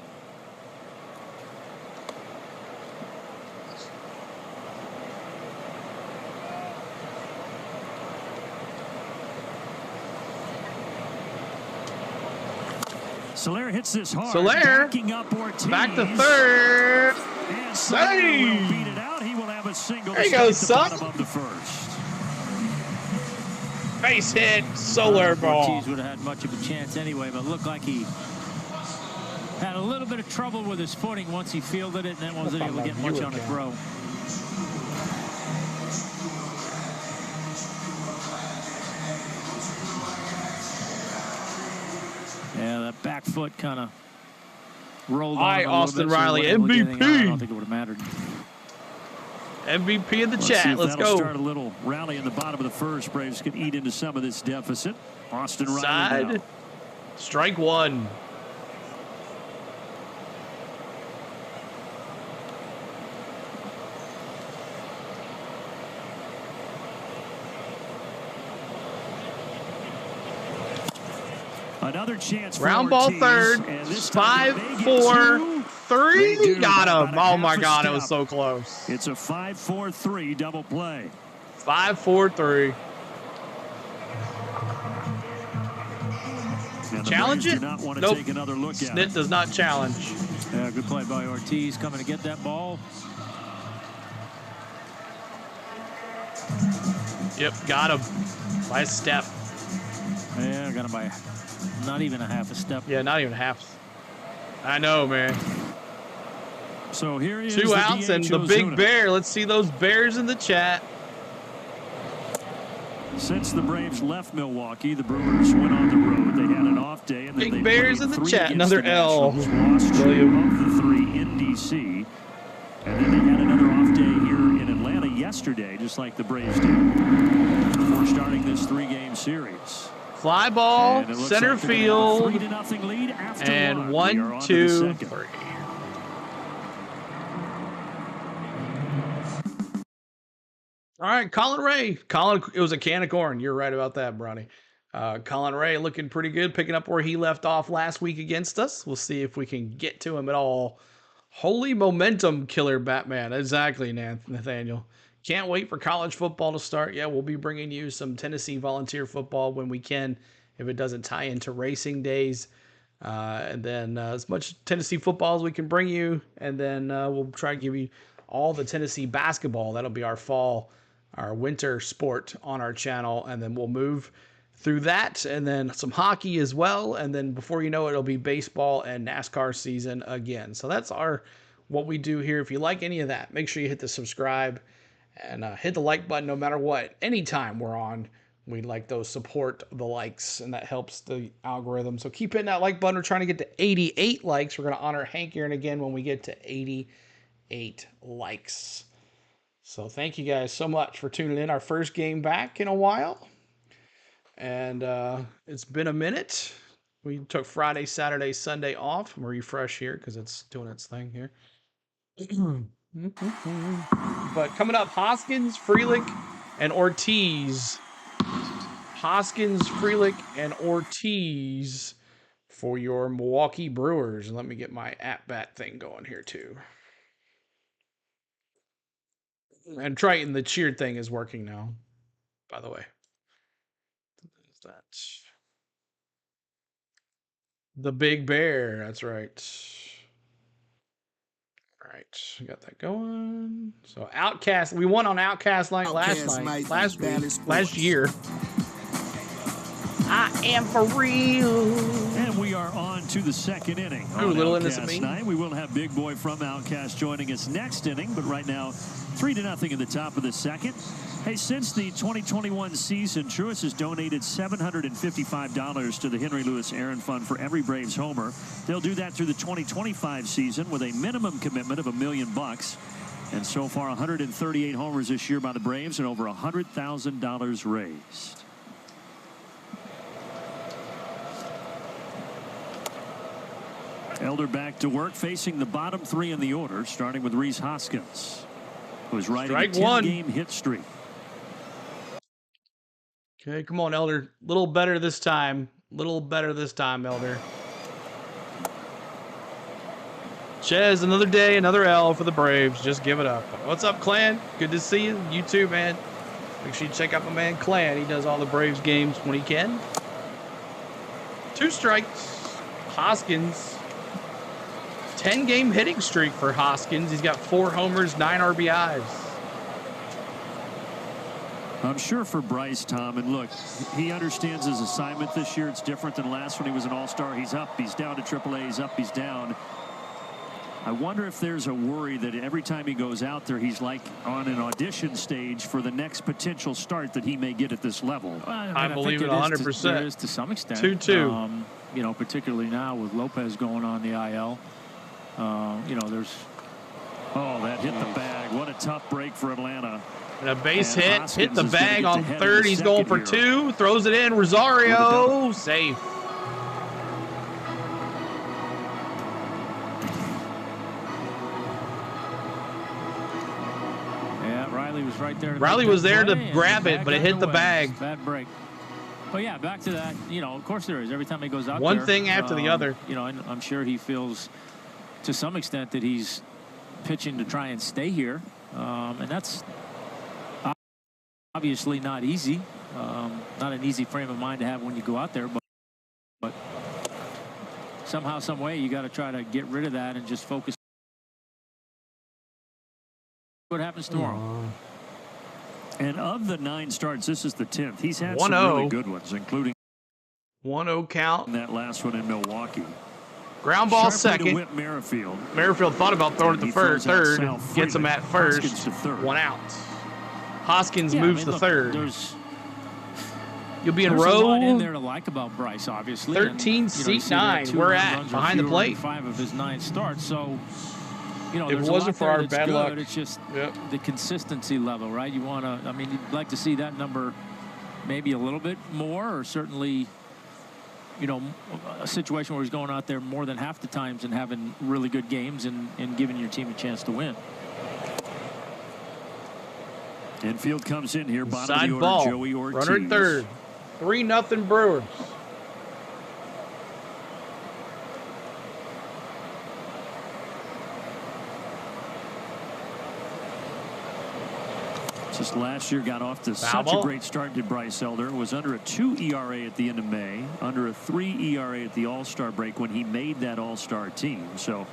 Soler hits this hard.
Soler back to third.
Hey! Beat it out. He will have a single.
There you go, son.
Of the first.
Base hit, Soler ball.
Ortiz would have had much of a chance anyway, but looked like he had a little bit of trouble with his footing once he fielded it, and then wasn't able to get much on the throw. Yeah, that back foot kind of rolled on.
Hi, Austin Riley, MVP.
I don't think it would have mattered.
MVP in the chat. Let's go.
Start a little rally in the bottom of the first. Braves can eat into some of this deficit. Austin Riley.
Side. Strike one.
Another chance.
Round ball third. 5-4-3. Got him. Oh my God, it was so close.
It's a 5-4-3 double play.
5-4-3. Challenge it? Nope. Snit does not challenge.
Yeah, good play by Ortiz coming to get that ball.
Yep, got him by a step.
Yeah, got him by not even a half a step.
Yeah, not even half. I know, man.
So here is
2 outs and the Big Bear. Let's see those Bears in the chat.
Since the Braves left Milwaukee, the Brewers went on the road. They had an off day, and then
Big
they
Bears in the chat. Another L.
Lost 2 of the 3 in D.C. And then they had another off day here in Atlanta yesterday, just like the Braves did, before starting this 3-game series.
Fly ball, center
like
field,
3-0 lead after
and
one.
1, 2, 3. All right, Collin Rae. It was a can of corn. You're right about that, Bronny. Collin Rae looking pretty good, picking up where he left off last week against us. We'll see if we can get to him at all. Holy momentum killer, Batman. Exactly, Nathaniel. Can't wait for college football to start. Yeah, we'll be bringing you some Tennessee Volunteer football when we can, if it doesn't tie into racing days. And then as much Tennessee football as we can bring you. And then we'll try to give you all the Tennessee basketball. That'll be our winter sport on our channel. And then we'll move through that, and then some hockey as well. And then before you know it, it'll be baseball and NASCAR season again. So that's what we do here. If you like any of that, make sure you hit the subscribe and hit the like button no matter what. Anytime we're on, we like those support the likes, and that helps the algorithm. So keep hitting that like button. We're trying to get to 88 likes. We're going to honor Hank Aaron again when we get to 88 likes. So thank you guys so much for tuning in. Our first game back in a while. And it's been a minute. We took Friday, Saturday, Sunday off. I'm going to refresh here because it's doing its thing here. But coming up, Hoskins, Frelick, and Ortiz. Hoskins, Frelick, and Ortiz for your Milwaukee Brewers. And let me get my at-bat thing going here too. And Triton, the cheer thing is working now, by the way. That the Big Bear, that's right. All right, we got that going. So Outcast, we won on Outcast last year. I am for real.
And we are on to the second inning.
Ooh, little innocent me.
We will have Big Boy from Outcast joining us next inning, but right now 3-0 in the top of the second. Hey, since the 2021 season, Truist has donated $755 to the Henry Louis Aaron Fund for every Braves homer. They'll do that through the 2025 season with a minimum commitment of $1 million. And so far, 138 homers this year by the Braves and over $100,000 raised. Elder back to work, facing the bottom 3 in the order, starting with Rhys Hoskins, who's riding a 10-game hit streak.
Okay, come on, Elder. Little better this time. Elder. Chez, another day, another L for the Braves. Just give it up. What's up, Clan? Good to see you. You too, man. Make sure you check out my man, Clan. He does all the Braves games when he can. 2 strikes. Hoskins. 10-game hitting streak for Hoskins. He's got 4 homers, 9 RBIs.
I'm sure for Bryce, Tom, and look, he understands his assignment this year. It's different than last when he was an all-star. He's up, he's down to AAA, he's up, he's down. I wonder if there's a worry that every time he goes out there, he's like on an audition stage for the next potential start that he may get at this level.
I believe it 100%.
There is to some extent.
2-2.
You know, particularly now with Lopez going on the IL. You know, there's...
Oh, that hit the bag. What a tough break for Atlanta.
And a base hit, hit the bag on third. He's going for 2, throws it in. Rosario, safe.
Yeah, Riley was right there.
Riley was there to grab it, but it hit the bag.
Bad break. But yeah, back to that. You know, of course there is. Every time he goes out there.
One thing after the other.
You know, I'm sure he feels to some extent that he's pitching to try and stay here. And that's obviously not easy. Not an easy frame of mind to have when you go out there. But somehow, some way, you got to try to get rid of that and just focus. What happens tomorrow?
And of the 9 starts, this is the 10th. He's had some really good ones, including
1-0 count.
That last one in Milwaukee.
Ground ball second.
Whip Merrifield.
Merrifield thought about throwing it to third. Gets him at first. 1 out. Hoskins moves to third. You'll be in row.
There's a lot in there to like about Bryce, obviously.
13, seat 9. We're at behind the plate.
5 of his 9 starts. So, you know,
if it wasn't for our bad luck,
it's just the consistency level, right? You want to. I mean, you'd like to see that number maybe a little bit more, or certainly, you know, a situation where he's going out there more than half the times and having really good games and giving your team a chance to win.
Infield comes in here, bottom
Side
of the order,
ball.
Joey Ortiz.
Runner at third. 3-0 Brewers.
Just last year got off to such a great start, did Bryce Elder. Was under a 2 ERA at the end of May, under a 3 ERA at the All-Star break when he made that All-Star team. So,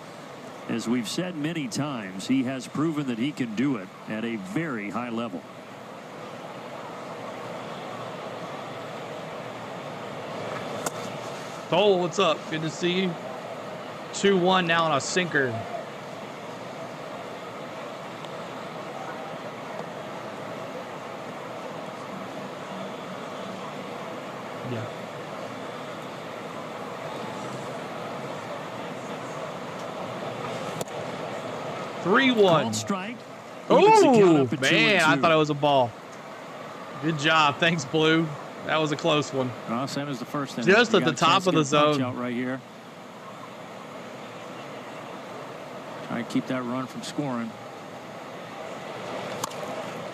as we've said many times, he has proven that he can do it at a very high level.
Cole, what's up? Good to see you. 2-1 now on a sinker. Yeah.
Called strike.
Oh, man, I thought it was a ball. Good job. Thanks, Blue. That was a close one.
Same as the first inning.
Just at the top of the zone.
Out right here. Try to keep that run from scoring.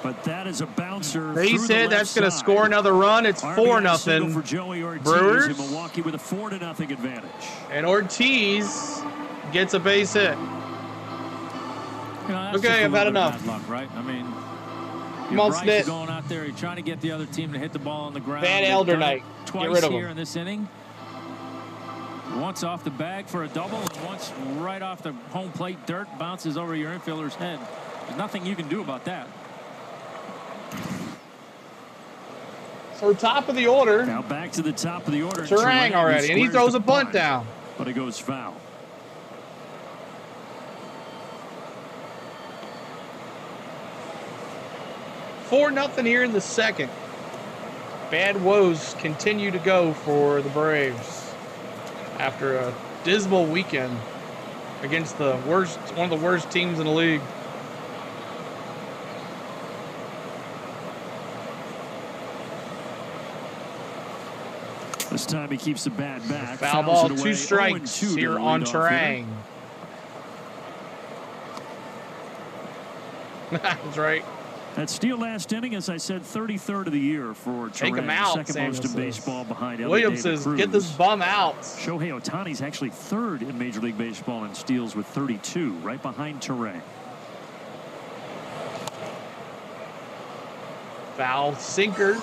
But that is a bouncer.
They said that's going to score another run. It's 4-0.
For Joey Ortiz
Brewers.
in Milwaukee with a 4-0 advantage.
And Ortiz gets a base hit.
You know,
okay, I've had enough.
Bad luck, right? I mean,
Bryce
is going out there, he's trying to get the other team to hit the ball on the ground.
Bad Elder night.
Twice here in this inning. Once off the bag for a double, and once right off the home plate. Dirt bounces over your infielder's head. There's nothing you can do about that.
So top of the order.
Now back to the top of the order.
Turang already, and he throws a bunt down.
But it goes foul.
Four nothing here in the second. Bad woes continue to go for the Braves after a dismal weekend against the worst, one of the worst teams in the league.
This time he keeps the bat back.
Foul ball, 2 strikes here on Turang. That's right.
That steal last inning, as I said, 33rd of the year for
Take
Turang,
him out,
second most in baseball behind
Williams says, get this bum out.
Shohei Ohtani's actually 3rd in Major League Baseball in steals with 32, right behind Turang.
Foul, sinker,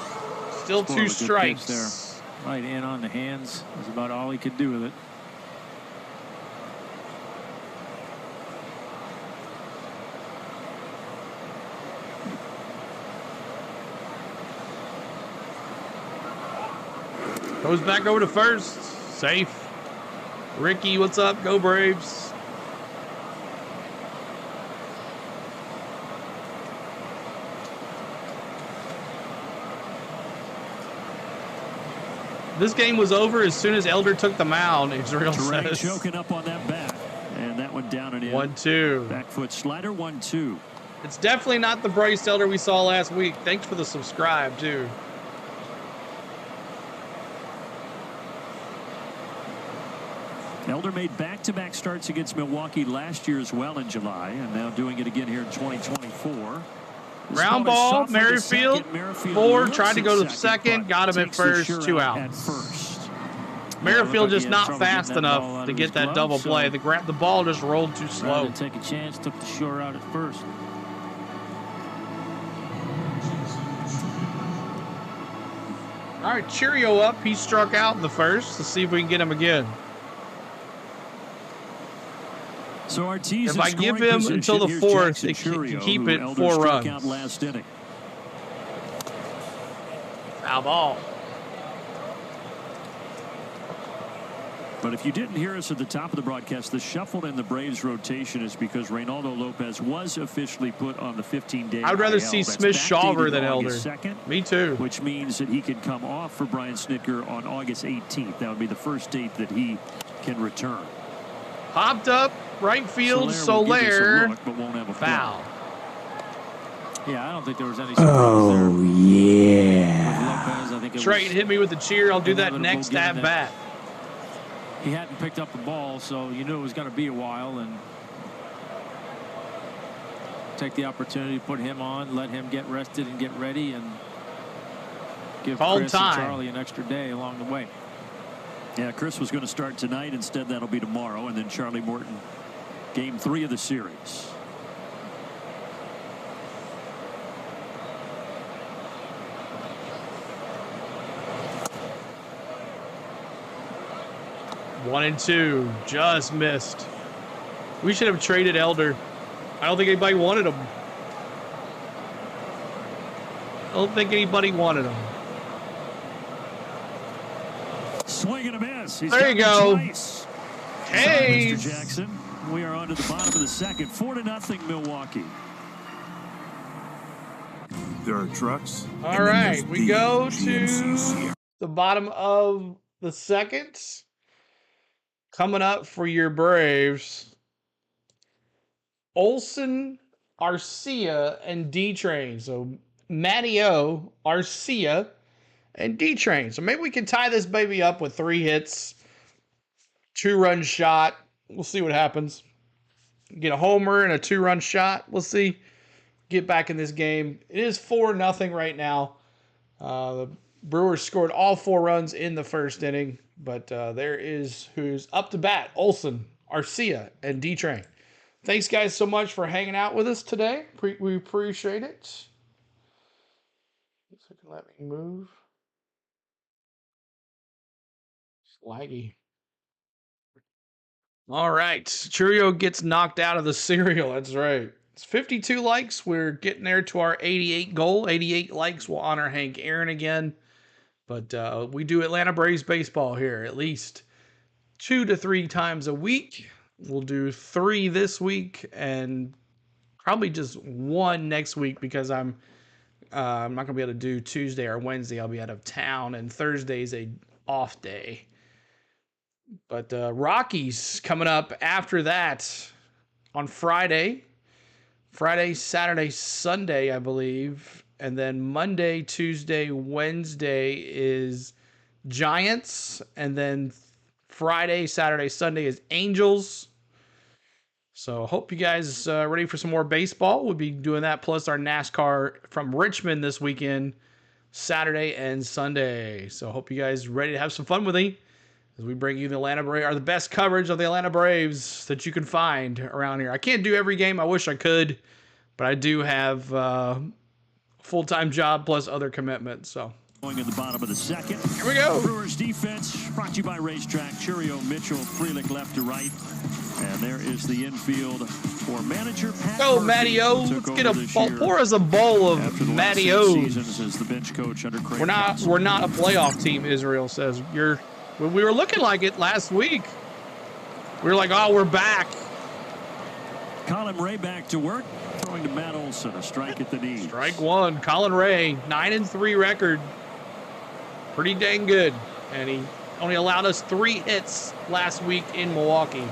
still 2 strikes.
There. Right in on the hands is about all he could do with it.
Goes back over to first. Safe. Ricky, what's up? Go Braves. This game was over as soon as Elder took the mound, Israel says.
Choking up on that bat. And that went down and in.
1-2.
Back foot slider, 1-2.
It's definitely not the Bryce Elder we saw last week. Thanks for the subscribe, too.
Elder made back-to-back starts against Milwaukee last year as well in July, and now doing it again here in 2024.
Ground ball, Merrifield, 4, tried to go to second, got him at first, 2 outs. Merrifield just not fast enough to get that double play. The ball just rolled too slow.
Take a chance, took the shore out at first.
All right, Cheerio up. He struck out in the first. Let's see if we can get him again.
So
if I give him until the 4th, it can keep it 4 runs.
Last inning.
Foul ball.
But if you didn't hear us at the top of the broadcast, the shuffle in the Braves rotation is because Reynaldo Lopez was officially put on the 15-day
I would rather
IL.
see
That's
Smith-Shawver than
backdated
Elder.
August 2nd,
Me too.
which means that he could come off for Brian Snitker on August 18th. That would be the first date that he can return.
Popped up, right field,
Soler.
Soler.
But won't have a
Foul.
Yeah, I don't think there was any surprise there.
Yeah.
Lopez, I think it
Trey
was
hit me with the cheer. I'll do that
inevitable
next
given
at
that
bat.
He hadn't picked up the ball, so you knew it was going to be a while, and take the opportunity to put him on, let him get rested and get ready, and give Chris and Charlie an extra day along the way.
Yeah, Chris was going to start tonight. Instead, that'll be tomorrow. And then Charlie Morton, game 3 of the series.
One and two, just missed. We should have traded Elder. I don't think anybody wanted him. I don't think anybody wanted him.
Swing and a miss. He's
there you go.
Twice.
Hey,
Mr. Jackson. We are on to the bottom of the second. 4-0 Milwaukee.
There are trucks.
All right, we go to the bottom of the second. Coming up for your Braves, Olson, Arcia, and D-Train. So Matty O, Arcia, and D-Train. So maybe we can tie this baby up with 3 hits, 2-run shot. We'll see what happens. Get a homer and a 2-run shot. We'll see. Get back in this game. It is 4-0 right now. The Brewers scored all 4 runs in the first inning. But there is who's up to bat. Olson, Arcia, and D-Train. Thanks, guys, so much for hanging out with us today. We appreciate it. So you can let me move. It's laggy. All right. Churio gets knocked out of the cereal. That's right. It's 52 likes. We're getting there to our 88 goal. 88 likes will honor Hank Aaron again. But we do Atlanta Braves baseball here at least 2 to 3 times a week. We'll do 3 this week and probably just 1 next week because I'm not going to be able to do Tuesday or Wednesday. I'll be out of town, and Thursday is a off day. But Rockies coming up after that on Friday, Saturday, Sunday, I believe. And then Monday, Tuesday, Wednesday is Giants. And then Friday, Saturday, Sunday is Angels. So hope you guys are ready for some more baseball. We'll be doing that plus our NASCAR from Richmond this weekend, Saturday and Sunday. So hope you guys are ready to have some fun with me as we bring you the Atlanta Braves, or the best coverage of the Atlanta Braves that you can find around here. I can't do every game. I wish I could, but I do have full-time job plus other commitments. So
going at the bottom of the second.
Here we go.
Brewers defense brought to you by Racetrack. Churio, Mitchell, Frelick left to right. And there is the infield for manager Pat
Go,
Murphy,
Matty O.
who took
Let's get
over
a
this
bowl.
year
Pour us a bowl of
after the last
Matty
6
O.
seasons as the bench coach under Craig
We're not a playoff team, Israel says. We were looking like it last week. We were like, oh, we're back.
Collin Rae back to work, throwing to Matt Olson, a strike at the knee.
Strike one. Collin Rae, 9-3 record. Pretty dang good. And he only allowed us 3 hits last week in Milwaukee.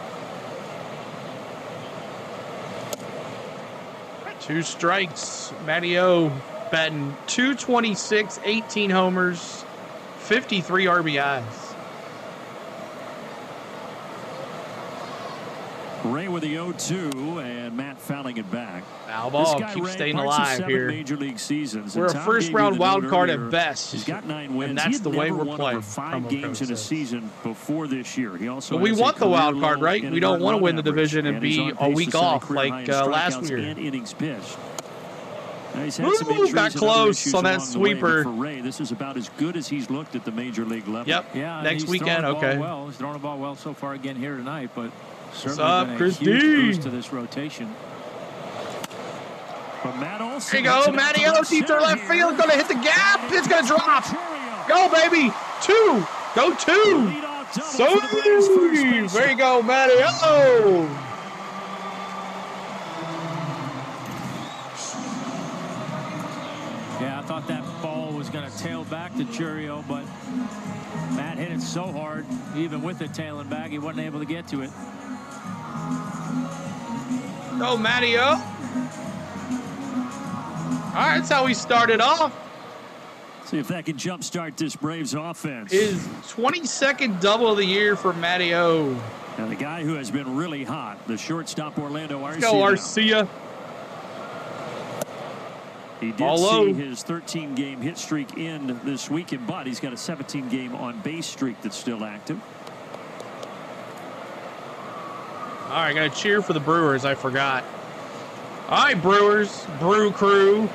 2 strikes. Matty O batting .226, 18 homers, 53 RBIs.
Rae with the 0-2, and Matt fouling it back.
Foul ball, keep staying alive here.
Major league seasons.
We're a first-round wild card at best.
He's got 9 wins.
And that's the way we're playing.
5 games in a season before this year. He also.
But we want the wild card, right? We don't want to win the division and be a week off like last year.
And innings pitched.
Ooh, got close on that sweeper.
For Rae, this is about as good as he's looked at the major league level.
Yep.
Yeah.
Next weekend, okay.
He's throwing the ball well so far again here tonight, but Certainly
up,
been a
Chris
huge
D?
boost to this rotation.
From Matt Olson.
There you go, Matty O, deep to left field, gonna hit the gap, it's gonna drop. Go, baby, 2, go 2. So, there you go, Matty O.
Yeah, I thought that ball was going to tail back to Churio, but Matt hit it so hard, even with it tailing back, he wasn't able to get to it.
Go, Matty O. All right, that's how we started off.
See if that can jumpstart this Braves offense.
His 22nd double of the year for Matty O.
And the guy who has been really hot, the shortstop Orlando Arcia.
Let's go, Arcia.
He did see his 13-game hit streak end this weekend, but he's got a 17-game on-base streak that's still active.
All right, got to cheer for the Brewers. I forgot. All right, Brewers, Brew Crew.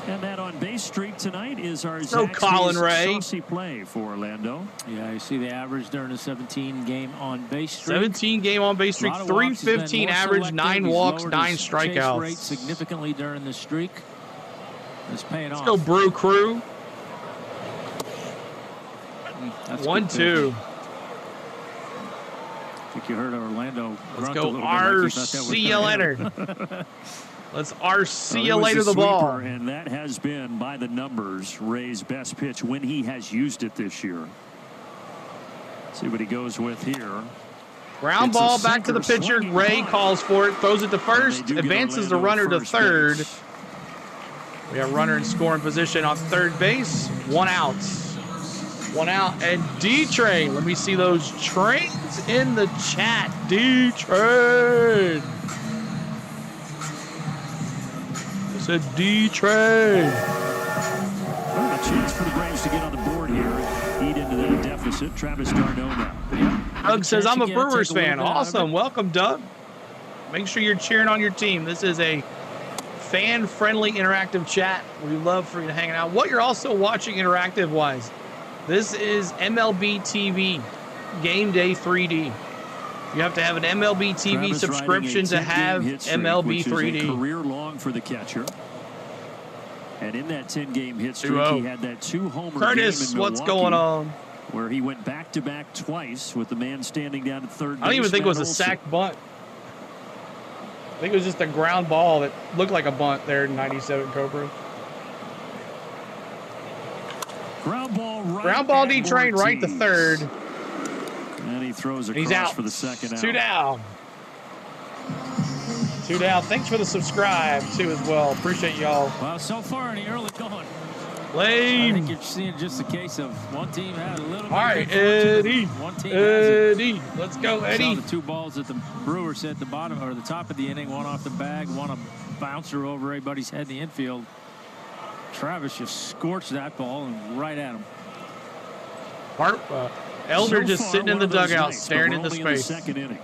And that on-base streak tonight is our
Collin Rae.
saucy play for Orlando.
Yeah, you see the average during a 17-game on-base streak.
17-game on-base streak, 315 average, 9 walks, 9 strikeouts.
Rate significantly during the streak. It's paying off.
Let's go, Brew Crew. 1-2.
I think you heard Orlando.
Let's go, see you later. Let's see you later the ball.
And that has been, by the numbers, Ray's best pitch when he has used it this year. See what he goes with here.
Ground ball back to the pitcher. Rae calls for it, throws it to first, advances the runner to third. Base. We have runner in scoring position on third base. 1 out. 1 out. And D-Train. Let me see those trains in the chat. D-Train. It's a D-Train.
Well, a chance for the Braves to get on the board here and eat into that deficit. Travis d'Arnaud now.
Doug says, I'm a Brewers fan. Awesome. Welcome, Doug. Make sure you're cheering on your team. This is a fan-friendly interactive chat. We love for you to hang out. What you're also watching interactive-wise, this is MLB TV Game Day 3D. You have to have an MLB TV subscription to have MLB 3D.
Career long for the catcher. And in that 10-game hit streak, he had that 2-homer
Curtis,
game in
what's
Milwaukee,
going on?
where he went back-to-back twice with the man standing down at third base.
I don't even think it was a sack bunt. I think it was just a ground ball that looked like a bunt there in 97 Cobra.
Ground
ball D-Train right to third.
And he throws across
He's out
for the second out.
2 down. 2 down. Thanks for the subscribe, too, as well. Appreciate y'all.
Well, so far in the early going,
Lane.
I think you're seeing just a case of one team had a little bit
All right,
of good fortune,
Eddie.
one team
Eddie. Let's go,
Saw
Eddie.
the 2 balls that the Brewers hit at the bottom or the top of the inning, one off the bag, one a bouncer over everybody's head in the infield. Travis just scorched that ball and right at him.
Elder just sitting in the dugout,
nights,
staring into space.
In the second inning.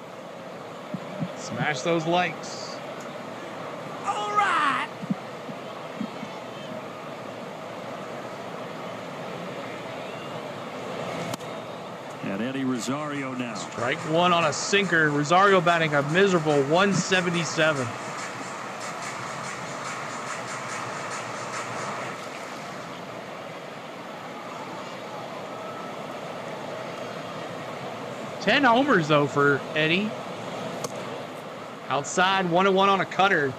Smash those likes.
All right.
And Eddie Rosario now.
Strike 1 on a sinker. Rosario batting a miserable 177. Ten homers, though, for Eddie. Outside, 1-1 on a cutter.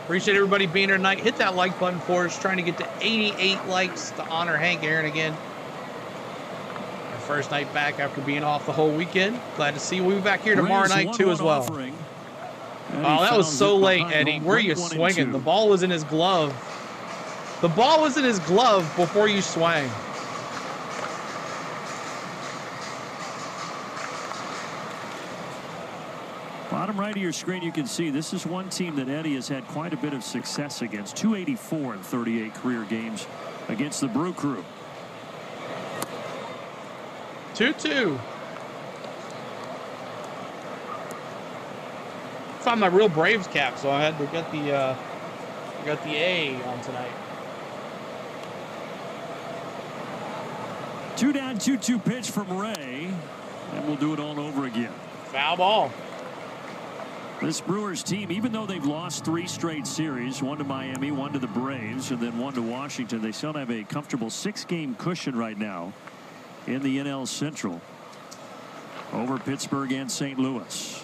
Appreciate everybody being here tonight. Hit that like button for us. Trying to get to 88 likes to honor Hank Aaron again. Our first night back after being off the whole weekend. Glad to see you. We'll be back here tomorrow night, too, as well. Oh, that was so late, Eddie. Where are you swinging? The ball was in his glove. The ball was in his glove before you swang.
Bottom right of your screen, you can see this is one team that Eddie has had quite a bit of success against. 284 in 38 career games against the Brew Crew.
2-2. Found my real Braves cap, so I had to get the A on tonight.
2 down, 2-2 pitch from Rae. And we'll do it all over again.
Foul ball.
This Brewers team, even though they've lost 3 straight series, 1 to Miami, 1 to the Braves, and then 1 to Washington, they still have a comfortable 6-game cushion right now in the NL Central over Pittsburgh and St. Louis.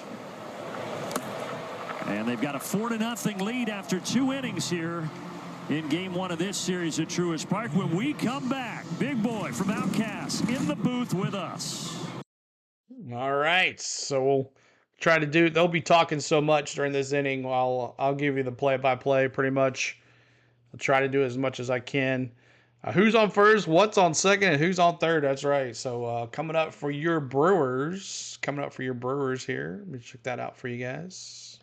And they've got a 4-0 lead after 2 innings here in game 1 of this series at Truist Park. When we come back, Big Boy from Outcast in the booth with us.
All right, so we'll try to do, they'll be talking so much during this inning while I'll give you the play-by-play pretty much. I'll try to do as much as I can. Who's on first, what's on second, and who's on third? That's right. So coming up for your Brewers here. Let me check that out for you guys.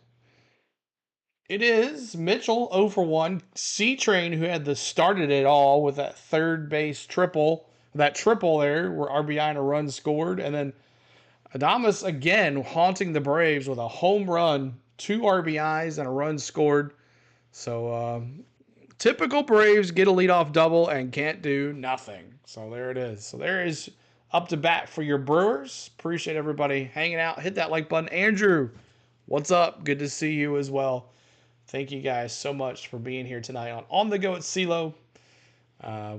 It is Mitchell 0 for 1. C-Train, who had started it all with that third base triple. That triple there where RBI and a run scored. And then Adames again haunting the Braves with a home run, 2 RBIs, and a run scored. So typical Braves get a leadoff double and can't do nothing. So there it is. So there is up to bat for your Brewers. Appreciate everybody hanging out. Hit that like button. Andrew, what's up? Good to see you as well. Thank you guys so much for being here tonight on the Go at CeeLo.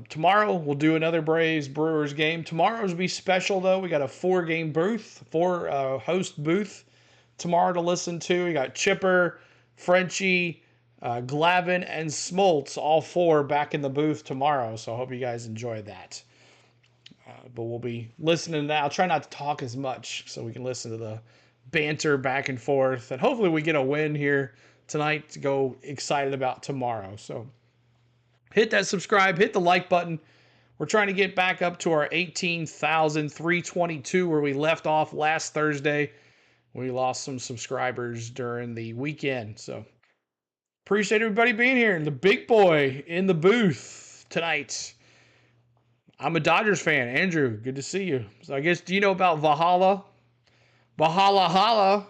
Tomorrow we'll do another Braves-Brewers game. Tomorrow's will be special though. We got a 4-game booth, 4 host booth tomorrow to listen to. We got Chipper, Frenchie, Glavin, and Smoltz, all 4 back in the booth tomorrow. So I hope you guys enjoy that. But we'll be listening to that. I'll try not to talk as much so we can listen to the banter back and forth. And hopefully we get a win here tonight to go excited about tomorrow. So hit that subscribe, hit the like button. We're trying to get back up to our 18,322 where we left off last Thursday. We lost some subscribers during the weekend. So appreciate everybody being here. And the big boy in the booth tonight. I'm a Dodgers fan. Andrew, good to see you. So I guess, do you know about Valhalla? Valhalla Holla.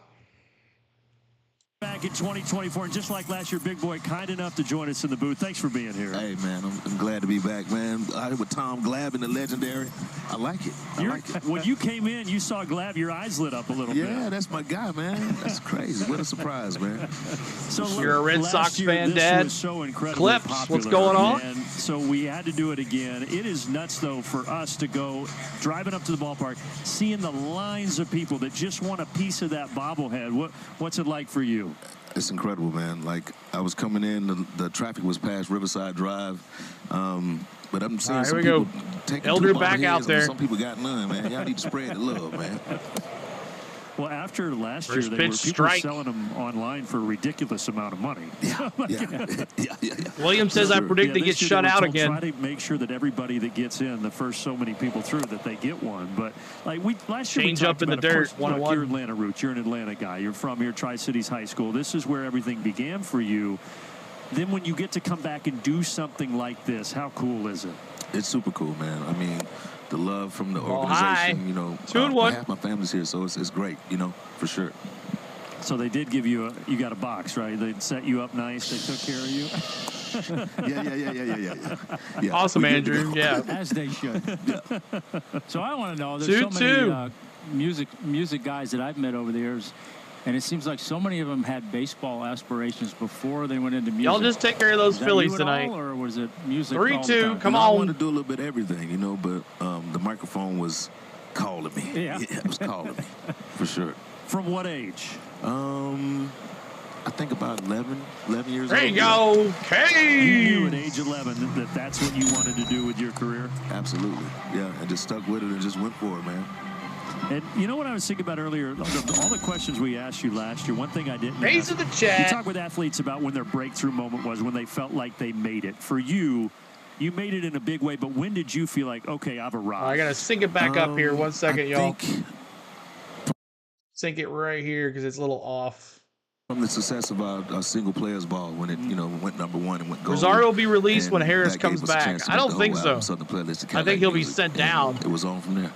Back in 2024, and just like last year, Big Boy, kind enough to join us in the booth. Thanks for being here.
Hey, man, I'm glad to be back, man. Out here with Tom Glavin, the legendary. I like it. I like it.
When you came in, you saw Glav, your eyes lit up a little bit.
Yeah, that's my guy, man. That's crazy. What a surprise, man.
So you're a Red Sox fan, Dad.
So
Clips,
popular,
what's going on?
And so we had to do it again. It is nuts, though, for us to go driving up to the ballpark, seeing the lines of people that just want a piece of that bobblehead. What's it like for you?
It's incredible, man. Like, I was coming in, the traffic was past Riverside Drive, but I'm seeing some people taking
Elder back out there.
Some people got none, man. Y'all need to spread the love, man.
Well, after last year, people were selling them online for a ridiculous amount of money.
Yeah.
William says, I predict they get shut out again.
Try to make sure that everybody that gets in, the first so many people through, that they get one. But like last year,
change up in the dirt.
Your Atlanta roots. You're an Atlanta guy. You're from here, Tri-Cities High School. This is where everything began for you. Then when you get to come back and do something like this, how cool is it?
It's super cool, man. I mean, the love from the organization, you know, half my family's here, so it's great, you know, for sure.
So they did give you you got a box, right? They set you up nice. They took care of
you. Yeah.
Awesome, Andrew. Yeah,
as they should.
Yeah.
So I want to know. There's so many music guys that I've met over the years. And it seems like so many of them had baseball aspirations before they went into music.
Y'all just take care of those Phillies tonight.
Or was it music?
3-2, come on.
I wanted to do a little bit of everything, you know, but the microphone was calling me.
Yeah,
it was calling me, for sure.
From what age?
I think about 11 years old.
There you go, Kane.
You knew at age 11 that that's what you wanted to do with your career?
Absolutely, yeah. I just stuck with it and just went for it, man.
And you know what I was thinking about earlier? All the questions we asked you last year, one thing I didn't ask.
In the chat.
You talk with athletes about when their breakthrough moment was, when they felt like they made it. For you, you made it in a big way, but when did you feel like, okay, I've arrived?
I got to sync it back up here. 1 second, y'all. Sync it right here because it's a little off.
From the success of our single players ball when it, you know, went #1 and went gold.
Rosario will be released when Harris comes back. I don't think so. I think he'll be sent down.
It was on from there.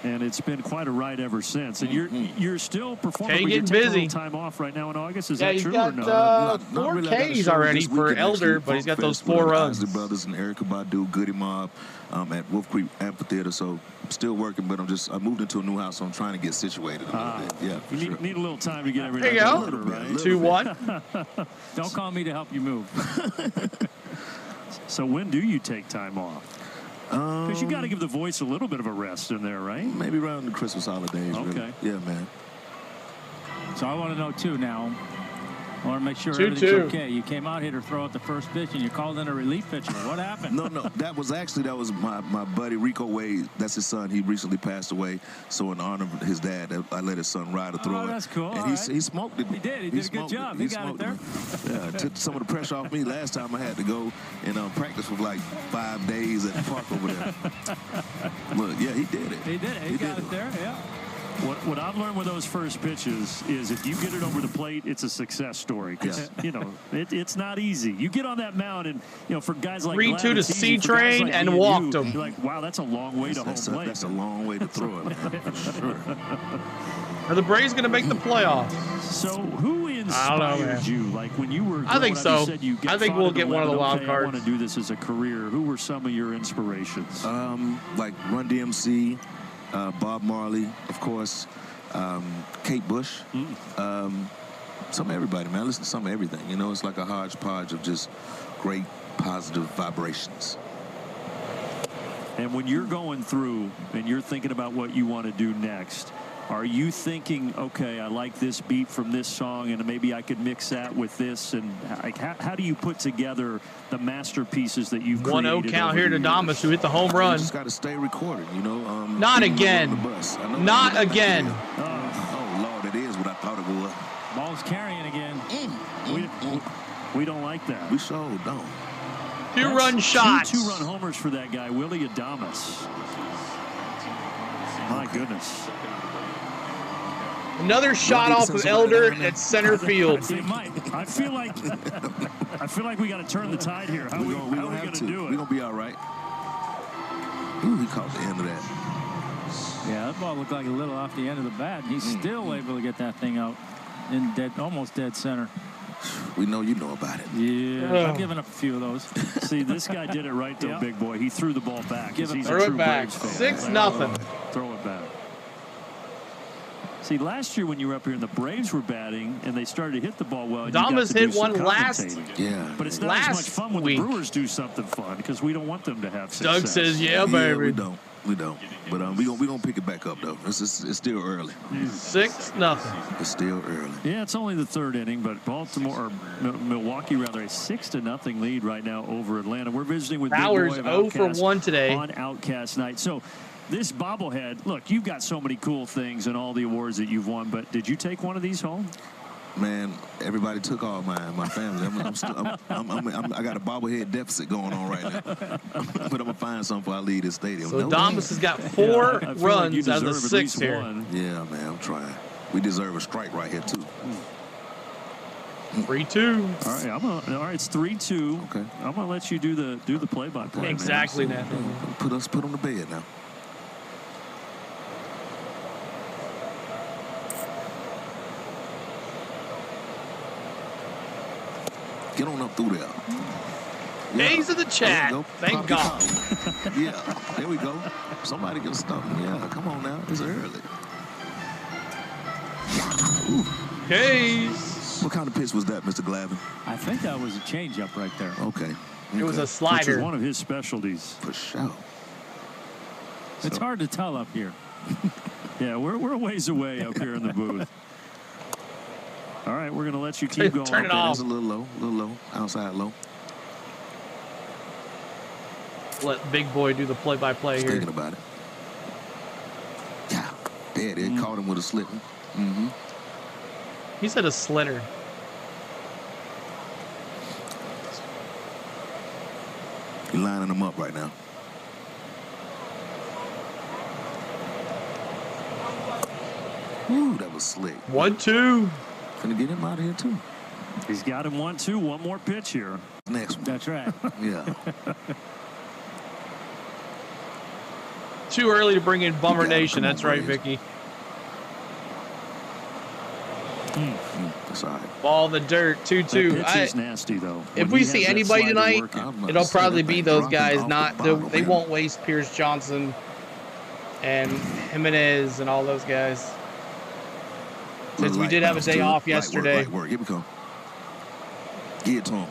And it's been quite a ride ever since. And you're still performing.
You're
getting
busy.
A little time off right now in August. Is
yeah,
that true
got,
or no?
Four
really.
Ks already for Elder, but he's got those 4 runs.
The brothers and Erica Badu, Goody Mob at Wolf Creek Amphitheater. So still working, but I moved into a new house, so I'm trying to get situated a little bit. Yeah,
you need a little time to get everything.
There you go.
Order, right?
2-1.
Don't call me to help you move.
So when do you take time off? Because you got to give the voice a little bit of a rest in there, right?
Maybe around the Christmas holidays.
Okay.
Really. Yeah, man.
So I want to know, too, now. I want to make sure
2-2.
everything's okay. You came out here to throw out the first pitch, and you called in a relief pitcher. What happened?
No. That was my buddy Rico Wade. That's his son. He recently passed away. So in honor of his dad, I let his son ride a throw.
Oh, that's cool.
And he smoked it.
He did. He did a good job. He got it there.
Yeah, took some of the pressure off me. Last time I had to go and practice for like 5 days at the park over there. Look, yeah, he did it.
He did it. He got it there, yeah.
What I've learned with those first pitches is if you get it over the plate, it's a success story. Because, it's not easy. You get on that mound, and, for guys like
3-2 to C-Train
like
and walked him.
You're like, wow, that's a long way to home plate.
That's a long way to throw it, man, for sure.
Are the Braves going to make the playoffs?
So who inspired you? Like when you were growing
I think so.
Up, you said
I think we'll get one of the wild cards.
I want to do this as a career. Who were some of your inspirations?
Like Run DMC, Bob Marley, of course, Kate Bush, some of everybody, man. I listen to some of everything. It's like a hodgepodge of just great positive vibrations.
And when you're going through and you're thinking about what you want to do next, are you thinking, okay, I like this beat from this song, and maybe I could mix that with this? And like, how do you put together the masterpieces that you've created?
1-0 count here to Damas, who hit the home run.
You just got to stay recorded,
Not again. Not again.
Oh, Lord, it is what I thought it was.
Ball's carrying again.
We don't like that.
We sure don't.
2-run shots.
2-run homers for that guy, Willie Adames. My goodness.
Another shot off of Elder at center field.
It might. I feel like we got to turn the tide here. How are we going to do it?
We're going to be all right. Ooh, he caught the end of that.
Yeah, that ball looked like a little off the end of the bat. And he's still able to get that thing out in almost dead center.
We know you know about it.
Yeah, I'm giving up a few of those.
See, this guy did it right, though, big boy. He threw the ball back.
Throw it back. 6-0.
Throw it back. See, last year when you were up here and the Braves were batting and they started to hit the ball well,
Damas hit one last.
Yeah,
but it's not as much fun when the Brewers do something fun because we don't want them to have success.
Doug says, "Yeah, baby."
We don't. But we gonna pick it back up though. It's still early.
6-0.
It's still early.
Yeah, it's only the third inning, but Milwaukee rather a 6-0 lead right now over Atlanta. We're visiting with
Bowers
Big Boy of
0 for 1 today
on Outcast night. So. This bobblehead, look, you've got so many cool things and all the awards that you've won, but did you take one of these home?
Man, everybody took all mine. My family. I got a bobblehead deficit going on right now. But I'm gonna find something before I leave this stadium.
So Damas has got 4 runs out of the 6 here.
Yeah, man, I'm trying. We deserve a strike right here too.
3-2.
All right, it's 3-2.
Okay.
I'm gonna let you do the play-by-play.
Exactly, man.
Put on the bed now. Get on up through there.
A's in the chat. Thank God.
Yeah, there we go. Somebody get a stump. Yeah, come on now. It's early.
A's.
What kind of pitch was that, Mr. Glavin?
I think that was a changeup right there.
Okay.
It was a slider.
Which is one of his specialties.
For sure.
It's hard to tell up here.
Yeah, we're a ways away up here in the booth. All right, we're going to let you keep going.
Turn it off.
It's a little low, outside low.
Let Big Boy do the play-by-play here.
Thinking about it. Yeah, there it is. Caught him with a slip. Mm-hmm.
He said a slitter.
You're lining them up right now. Ooh, that was slick.
1-2.
Gonna get him out of here too.
He's got him 1-2. One more pitch here.
Next one.
That's right.
Yeah.
Too early to bring in Bummer Nation. That's right, Vicky.
That's all right.
Ball in the dirt, 2-2.
That pitch is nasty, though.
If we see anybody tonight, it'll probably be those guys. They won't waste Pierce Johnson and Jimenez and all those guys. Since we did have a day off yesterday.
Light work. Here we go. Get it to him.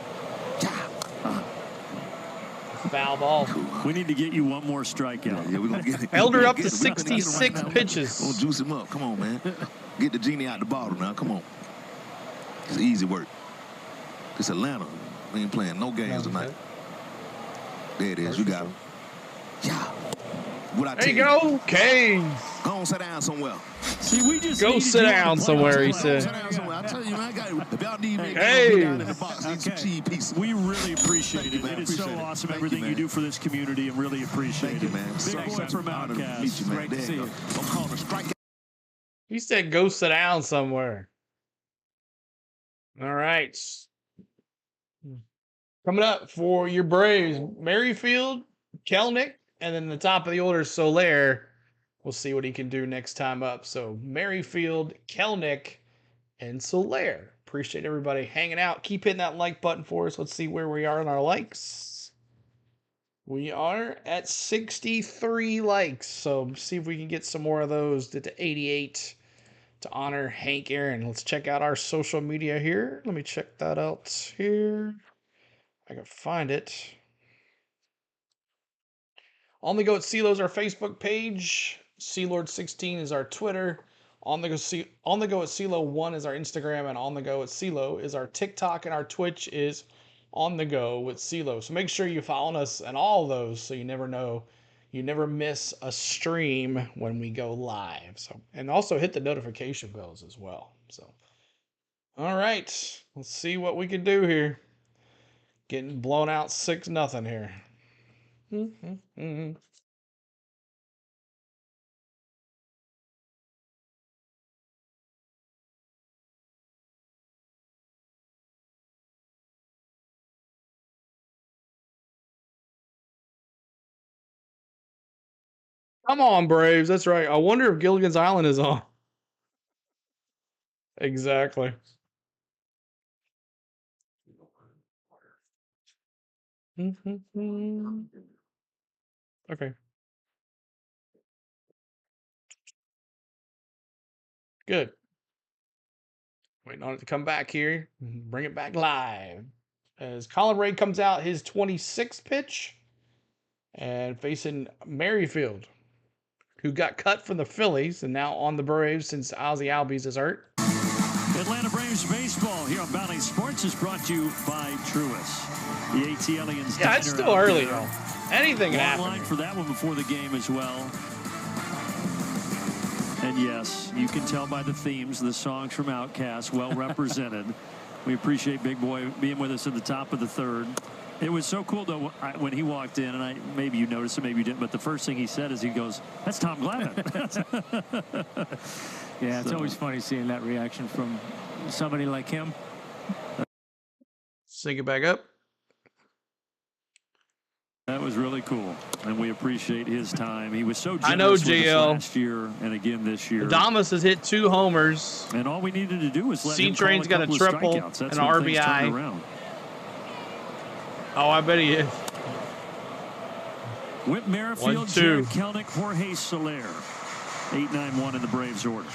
Foul ball.
We need to get you one more strikeout.
Yeah, we're going to get it.
Elder up to 66 pitches.
We're going to juice him up. Come on, man. Get the genie out the bottle now. Come on. It's easy work. It's Atlanta. We ain't playing no games tonight. There it is. You got him. Yeah.
There you go, Canes.
Go on, sit down somewhere.
See, we just
go sit down somewhere, he said.
I tell you, man, I got it. If y'all need me,
hey.
down in the box, need some cheese pieces.
We really appreciate it. It is so awesome, everything you do for this community, and really appreciate it.
Man.
Big boy from Outcast.
Great to see you. Don't call the strike.
He said go sit down somewhere. All right. Coming up for your Braves, Merrifield, Kelnick, and then the top of the order, Soler. We'll see what he can do next time up. So Merrifield, Kelnick, and Soler. Appreciate everybody hanging out. Keep hitting that like button for us. Let's see where we are on our likes. We are at 63 likes. So see if we can get some more of those to 88 to honor Hank Aaron. Let's check out our social media here. Let me check that out here. I can find it. On the Go at CeeLo is our Facebook page. CLord16 is our Twitter. On the Go at CeeLo1 is our Instagram, and On the Go at CeeLo is our TikTok, and our Twitch is On the Go with CeeLo. So make sure you follow us on all those so you never miss a stream when we go live. So, and also hit the notification bells as well. So, all right, let's see what we can do here. Getting blown out 6-0 here. Come on, Braves. That's right. I wonder if Gilligan's Island is on. Exactly. Okay. Good. Waiting on it to come back here. Bring it back live. As Collin Rae comes out his 26th pitch. And facing Merrifield, who got cut from the Phillies and now on the Braves since Ozzie Albies is hurt.
Atlanta Braves baseball here on Valley Sports is brought to you by Truist. The ATLians.
Yeah, it's still early, though. Anything can happen.
Line for that one before the game as well. And yes, you can tell by the themes, the songs from Outkast, well represented. We appreciate Big Boy being with us at the top of the third. It was so cool, though, when he walked in, and maybe you noticed it, maybe you didn't, but the first thing he said is he goes, "That's Tom Glavine."
Yeah, it's always funny seeing that reaction from somebody like him.
Sync it back up.
That was really cool, and we appreciate his time. He was so generous
I know,
with us
JL.
last year and again this year.
Adames has hit 2 homers.
And all we needed to do was let him
C-Train's
call
got a
couple of
triple
strikeouts. That's
and
when
an
things
RBI.
turned around.
Oh, I bet he is.
Whit Merrifield,
1-2.
Jared Kelnick, Jorge Soler. 8-9-1 in the Braves order.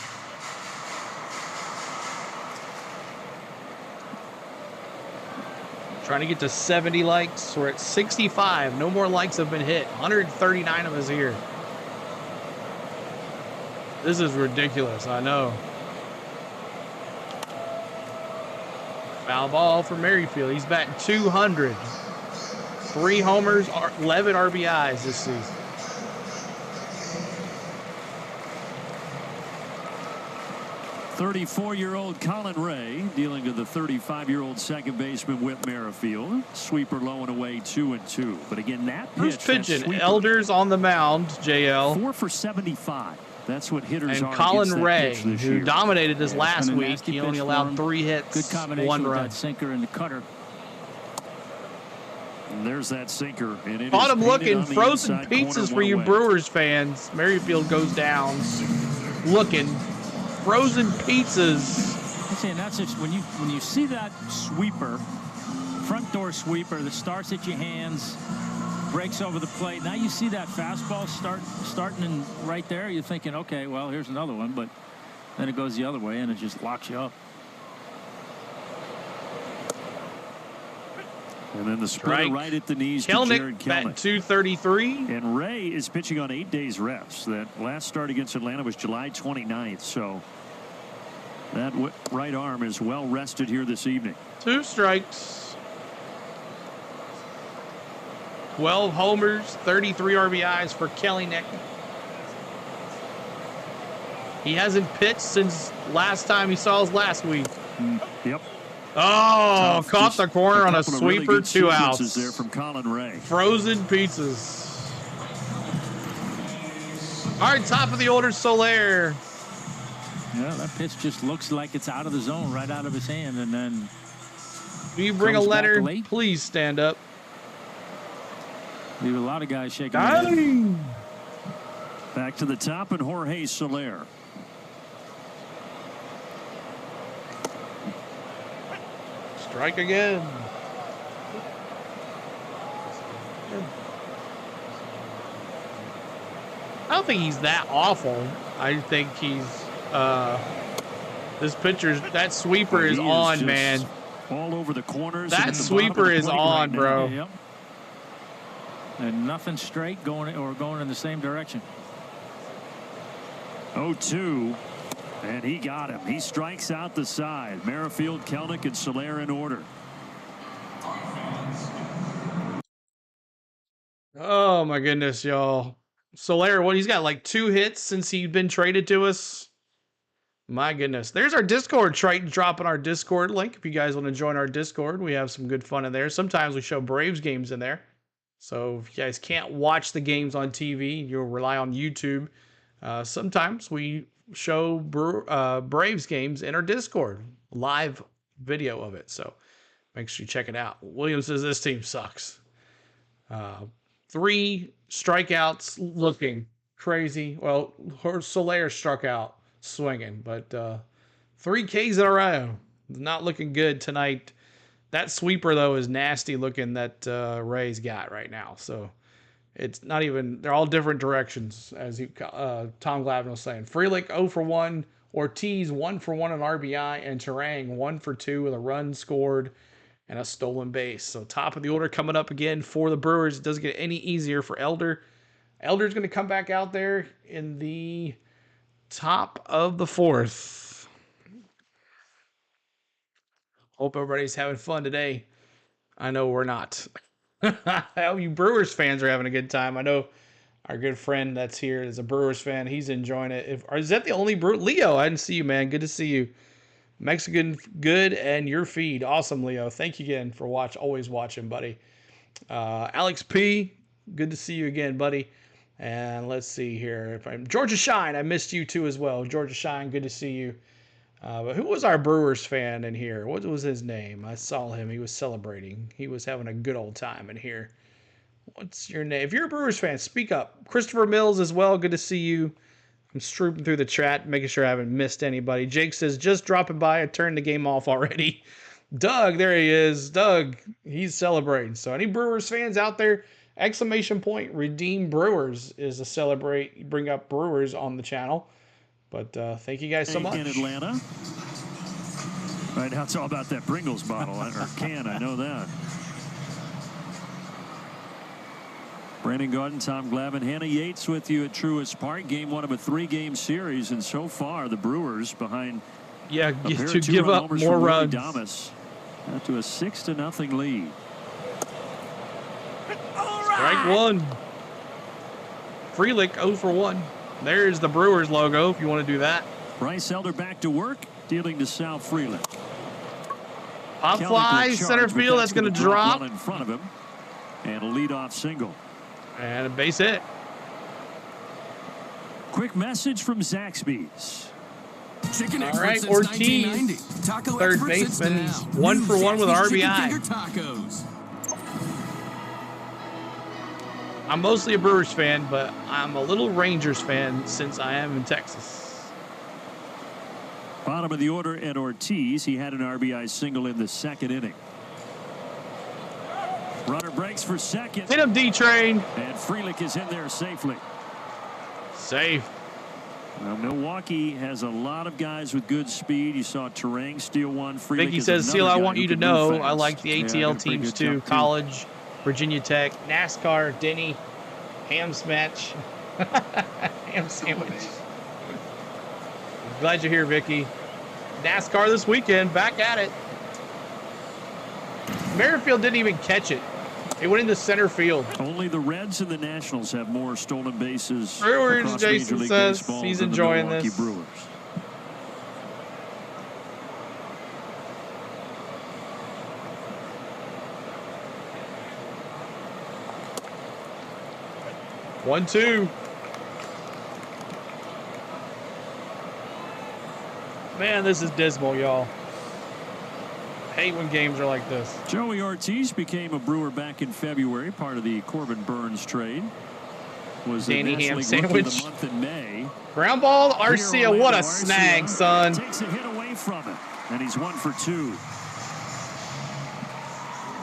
Trying to get to 70 likes. We're at 65. No more likes have been hit. 139 of us here. This is ridiculous. I know. Foul ball for Merrifield. He's batting 200. 3 homers, 11 RBIs this season.
.34-year-old Collin Rae dealing to the 35-year-old second baseman Whit Merrifield. Sweeper low and away, 2-2. But again, that pitch,
First pitching, Elder's on the mound, JL.
4 for 75. That's what hitters
and
are.
Collin Rae,
who
year. Dominated this last week. He only allowed 3 hits,
good combination
1
with
run.
That sinker and the cutter.
And there's that sinker. And it
Caught
is
him
painted
looking.
on the
Frozen
inside corner,
pizzas for
one
you
away.
Brewers fans. Merrifield goes down. Looking. Frozen pizzas.
I'm saying that's just when you see that sweeper, front door sweeper that starts at your hands, breaks over the plate. Now you see that fastball starting in right there. You're thinking, okay, well, here's another one, but then it goes the other way and it just locks you up.
And then the splitter right at the knees to
Kelnick,
Jared
batting
Kelnick.
233.
And Rae is pitching on 8 days rest. That last start against Atlanta was July 29th. So that right arm is well rested here this evening.
2 strikes. 12 homers, 33 RBIs for Kelnick. He hasn't pitched since last time he saw us last week.
Yep.
Oh, caught the corner on a sweeper,
really
2 outs.
There from Collin Rae.
Frozen pizzas. All right, top of the order, Soler.
Yeah, that pitch just looks like it's out of the zone, right out of his hand, and then.
Do you bring a letter? Please stand up.
Leave a lot of guys shaking. Their head.
Back to the top, and Jorge Soler.
Strike again. I don't think he's that awful. I think he's this pitcher's that sweeper is on, man.
All over the corners.
That sweeper is on, bro.
Yep. And nothing straight going in the same direction.
0-2. And he got him. He strikes out the side. Merrifield, Kelnick, and Soler in order.
Oh my goodness, y'all. Soler, he's got like 2 hits since he's been traded to us. My goodness. There's our Discord. Triton dropping our Discord link. If you guys want to join our Discord, we have some good fun in there. Sometimes we show Braves games in there. So if you guys can't watch the games on TV, you'll rely on YouTube. Sometimes we show Braves games in our Discord, live video of it. So make sure you check it out. Williams says this team sucks. 3 strikeouts, looking crazy. Well, Soler struck out swinging, but 3 Ks in a row. Not looking good tonight. That sweeper though is nasty looking that Ray's got right now. So it's not even, they're all different directions, as Tom Glavine was saying. Frelick 0 for 1, Ortiz 1 for 1 on RBI, and Terang 1 for 2 with a run scored and a stolen base. So top of the order coming up again for the Brewers. It doesn't get any easier for Elder. Elder's going to come back out there in the top of the 4th. Hope everybody's having fun today. I know we're not. I hope you Brewers fans are having a good time. I know our good friend that's here is a Brewers fan. He's enjoying it. Is that the only Brewer? Leo, I didn't see you, man. Good to see you. Mexican good and your feed. Awesome, Leo. Thank you again for always watching, buddy. Alex P, good to see you again, buddy. And let's see here. Georgia Shine, I missed you too as well. Georgia Shine, good to see you. But who was our Brewers fan in here? What was his name? I saw him. He was celebrating. He was having a good old time in here. What's your name? If you're a Brewers fan, speak up. Christopher Mills as well. Good to see you. I'm strooping through the chat, making sure I haven't missed anybody. Jake says, just dropping by. I turned the game off already. Doug, there he is. Doug, he's celebrating. So any Brewers fans out there, exclamation point, redeem Brewers is a celebrate. Bring up Brewers on the channel. But thank you guys so much.
In Atlanta. Right now it's all about that Pringles bottle, or can, I know that. Brandon Garden, Tom Glavine, Hannah Yates with you at Truist Park. Game 1 of a 3-game series, and so far the Brewers behind
to give up more runs.
Damas, out to a 6-0 lead.
Strike 1. Frelick 0 for 1. There's the Brewers logo if you want to do that.
Bryce Elder back to work, dealing to Sal Frelick.
Pop fly, center field, that's going to drop.
In front of him, and a leadoff single.
And a base hit.
Quick message from Zaxby's.
Chicken
all right, Ortiz, third baseman, 1 for 1 with RBI.
Tacos.
I'm mostly a Brewers fan, but I'm a little Rangers fan since I am in Texas.
Bottom of the order at Ortiz. He had an RBI single in the second inning. Runner breaks for second.
Hit him, D-Train.
And Frelick is in there safely.
Safe.
Well, Milwaukee has a lot of guys with good speed. You saw Terang steal one.
Vicky says, Seal, I want you to know I like the ATL teams too. College, Virginia Tech, NASCAR, Denny, Ham Smash, Ham Sandwich. Glad you're here, Vicky. NASCAR this weekend, back at it. Merrifield didn't even catch it. It went into center field.
Only the Reds and the Nationals have more stolen bases.
Brewers, Jason says he's enjoying this.
Milwaukee Brewers.
One, two. Man, this is dismal, y'all. Hate when games are like this.
Joey Ortiz became a Brewer back in February, part of the Corbin Burns trade. Was
Danny
the
Ham
National League Rookie of
sandwich.
the month in May.
Ground ball, Arcia. What a snag, son.
Takes a hit away from it, and he's 1 for 2.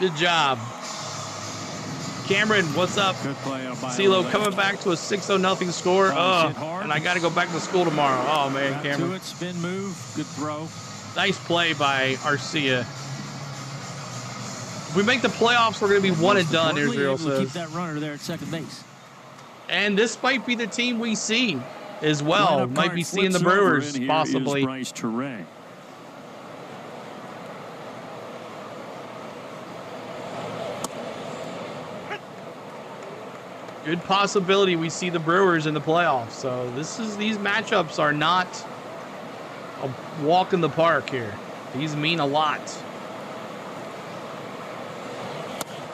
Good job. Cameron, what's up?
Good play on
CeeLo coming back to a 6-0 score. And I got to go back to school tomorrow. Oh, man,
Got
Cameron.
to it, spin move, good throw.
Nice play by Arcia. If we make the playoffs, we're going to be one and done, Israel
Keep
says.
that runner there at second base.
And this might be the team we see as well. Might be seeing the Brewers, possibly.
Bryce Elder.
Good possibility we see the Brewers in the playoffs. So these matchups are not a walk in the park here. These mean a lot.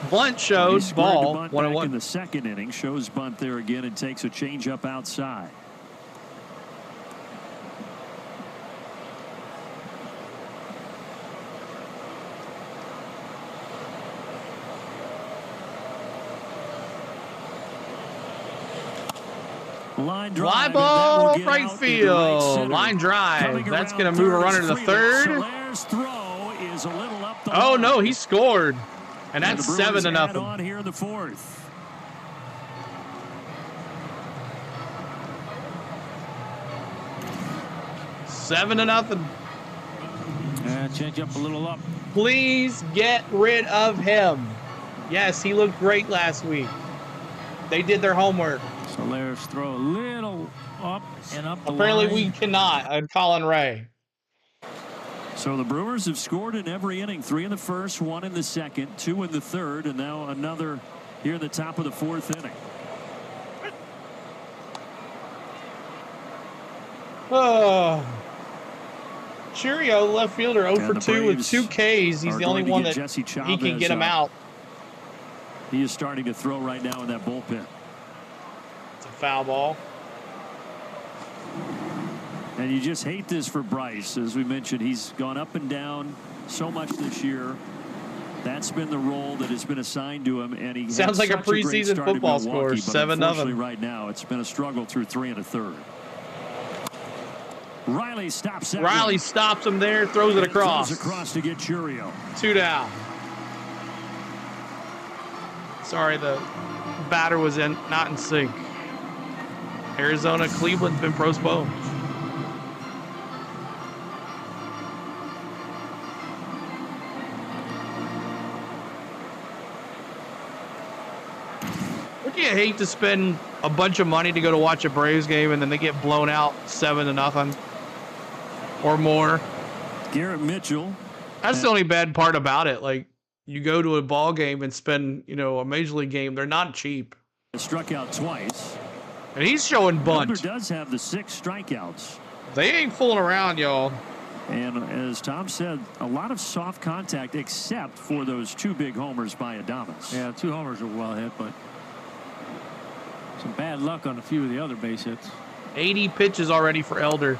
Bunt shows ball.
Bunt back in the second inning. Shows bunt there again and takes a changeup outside. Line drive.
Fly ball, right field. Line drive. That's going to move a runner to the third.
Throw is a little up the
Oh, no, he scored. And that's 7-0.
On here in the fourth.
Seven to nothing.
Change up a little up.
Please get rid of him. Yes, he looked great last week. They did their homework.
Solaris throw a little up and up the
Apparently
line.
we cannot on Collin Rae.
So the Brewers have scored in every inning. 3 in the first, 1 in the second, 2 in the third, and now another here in the top of the fourth inning.
Oh. Cheerio, left fielder, 0 for 2 with 2 Ks. He's the only one that he can get him out.
He is starting to throw right now in that bullpen.
It's a foul ball.
And you just hate this for Bryce. As we mentioned, he's gone up and down so much this year. That's been the role that has been assigned to him. And he
sounds like a preseason football score, 7-0.
Right now, it's been a struggle through 3 1/3. Riley stops that.
Riley stops him there, throws it across.
Throws across to get Churio.
2 down. Sorry, the batter was not in sync. Arizona, Cleveland's been postponed. Wouldn't you hate to spend a bunch of money to go to watch a Braves game and then they get blown out 7-0 or more?
Garrett Mitchell.
That's the only bad part about it. Like, you go to a ball game and spend, a major league game. They're not cheap.
Struck out twice.
And he's showing bunt.
Elder does have the 6 strikeouts.
They ain't fooling around, y'all.
And as Tom said, a lot of soft contact except for those 2 big homers by Adames.
Yeah, 2 homers are well hit, but some bad luck on a few of the other base hits.
80 pitches already for Elder.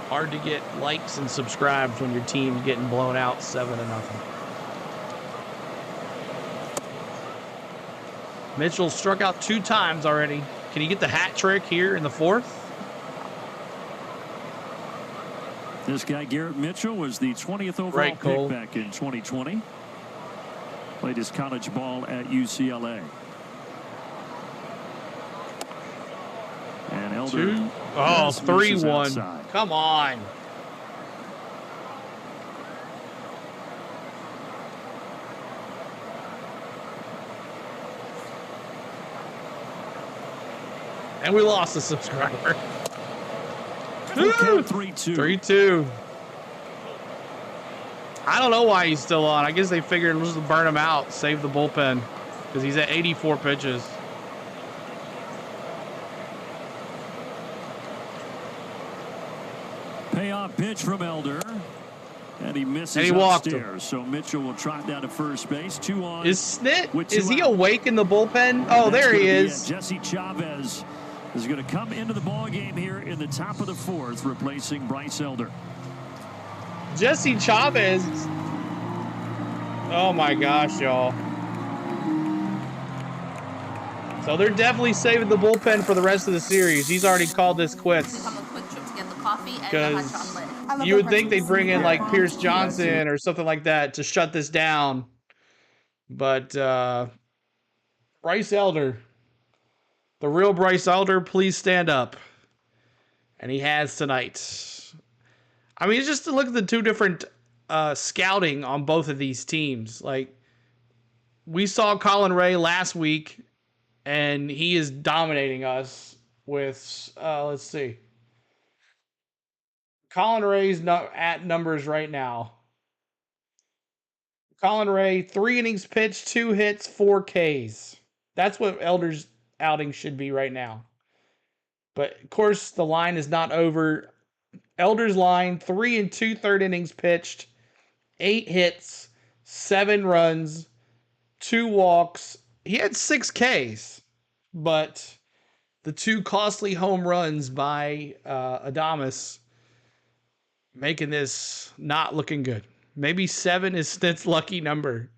Hard to get likes and subscribes when your team's getting blown out 7-0. Mitchell struck out 2 times already. Can he get the hat trick here in the 4th?
This guy, Garrett Mitchell, was the 20th overall pick back in 2020. Played his college ball at UCLA. And Elder.
Oh, 3-1. Come on. And we lost a subscriber.
3-2.
3-2. I don't know why he's still on. I guess they figured let's just burn him out, save the bullpen, because he's at 84 pitches.
Payoff pitch from Elder. And he misses
and he walked
upstairs. So Mitchell will trot down to first base. 2 on.
Is Snit? Is he awake in the bullpen? Oh, there he is.
Jesse Chavez is going to come into the ball game here in the top of the 4th, replacing Bryce Elder.
Jesse Chavez. Oh my gosh, y'all. So they're definitely saving the bullpen for the rest of the series. He's already called this quits. Because you would think they'd bring in like Pierce Johnson or something like that to shut this down. But Bryce Elder, the real Bryce Elder, please stand up. And he has tonight. I mean, just to look at the 2 different scouting on both of these teams. Like, we saw Collin Rae last week, and he is dominating us with, let's see. Collin Rae's at numbers right now. Collin Rae, 3 innings pitched, 2 hits, 4 Ks. That's what Elder's outing should be right now. But, of course, the line is not over. Elder's line, 3 2/3 innings pitched, 8 hits, 7 runs, 2 walks. He had 6 Ks, but the 2 costly home runs by Adames making this not looking good. Maybe 7 is Snit's lucky number.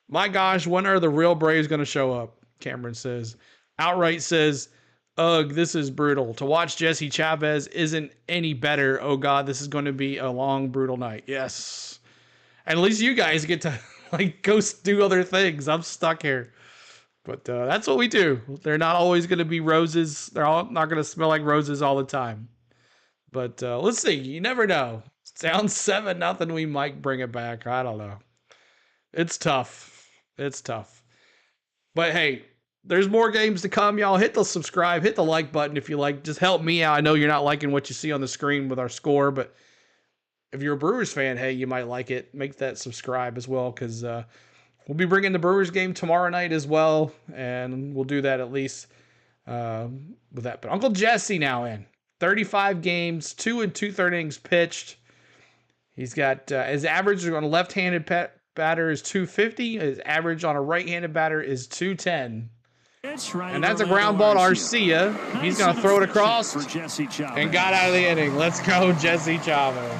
My gosh, when are the real Braves going to show up? Cameron says. Outright says, ugh, this is brutal. To watch Jesse Chavez isn't any better. Oh, God, this is going to be a long, brutal night. Yes. And at least you guys get to like go do other things. I'm stuck here. But that's what we do. They're not always going to be roses. They're all not going to smell like roses all the time. But let's see. You never know. Down 7-0, we might bring it back. I don't know. It's tough. It's tough. But hey, there's more games to come, y'all. Hit the subscribe, hit the like button if you like. Just help me out. I know you're not liking what you see on the screen with our score, but if you're a Brewers fan, hey, you might like it. Make that subscribe as well, because we'll be bringing the Brewers game tomorrow night as well, and we'll do that at least with that. But Uncle Jesse now in. 35 games, 2 2/3 innings pitched. He's got his average on a left-handed batter is 250. His average on a right-handed batter is 210. And that's a ground ball to Arcia. He's going to throw it across and got out of the inning. Let's go, Jesse Chavez.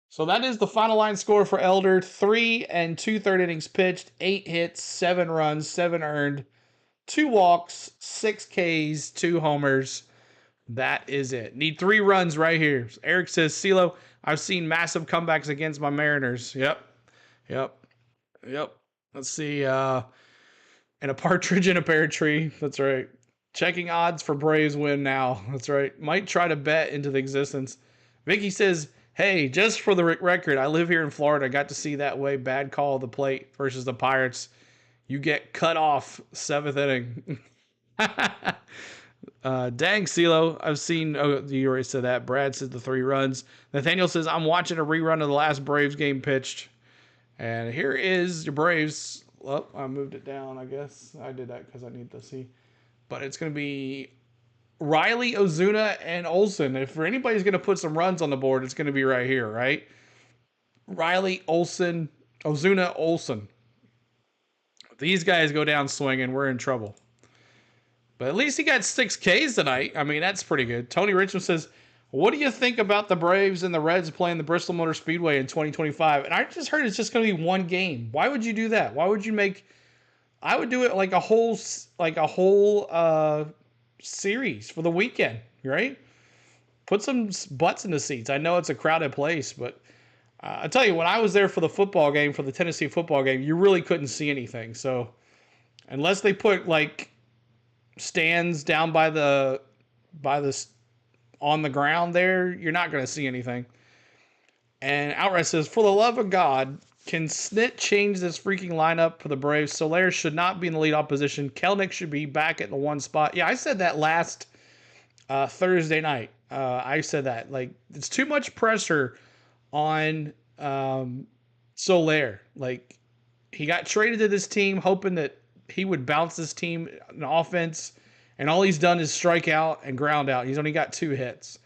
So that is the final line score for Elder. 3 2/3 innings pitched, 8 hits, 7 runs, 7 earned, 2 walks, 6 Ks, 2 homers. That is it. Need 3 runs right here. Eric says, CeeLo, I've seen massive comebacks against my Mariners. Yep. Let's see. And a partridge in a pear tree. That's right. Checking odds for Braves win now. That's right. Might try to bet into the existence. Vicky says, hey, just for the record, I live here in Florida. I got to see that way. Bad call of the plate versus the Pirates. You get cut off 7th inning. Dang, CeeLo. I've seen, oh, you already said that. Brad said the 3 runs. Nathaniel says, I'm watching a rerun of the last Braves game pitched. And here is your Braves. Well, I moved it down, I guess. I did that because I need to see. But it's going to be Riley, Ozuna, and Olsen. If anybody's going to put some runs on the board, it's going to be right here, right? Riley, Olsen, Ozuna, Olsen. If these guys go down swinging, we're in trouble. But at least he got 6 Ks tonight. I mean, that's pretty good. Tony Richmond says, what do you think about the Braves and the Reds playing the Bristol Motor Speedway in 2025? And I just heard it's just going to be one game. Why would you do that? Why would you make... I would do it like a whole series for the weekend, right? Put some butts in the seats. I know it's a crowded place, but I tell you, when I was there for the football game, for the Tennessee football game, you really couldn't see anything. So unless they put like stands down by the on the ground there, you're not going to see anything. And Outright says, for the love of God, can Snit change this freaking lineup for the Braves? Soler should not be in the leadoff position. Kelnick should be back at the 1 spot. Yeah, I said that last Thursday night. I said that. Like, it's too much pressure on Soler. Like, he got traded to this team hoping that he would bounce this team in offense, and all he's done is strike out and ground out. He's only got 2 hits.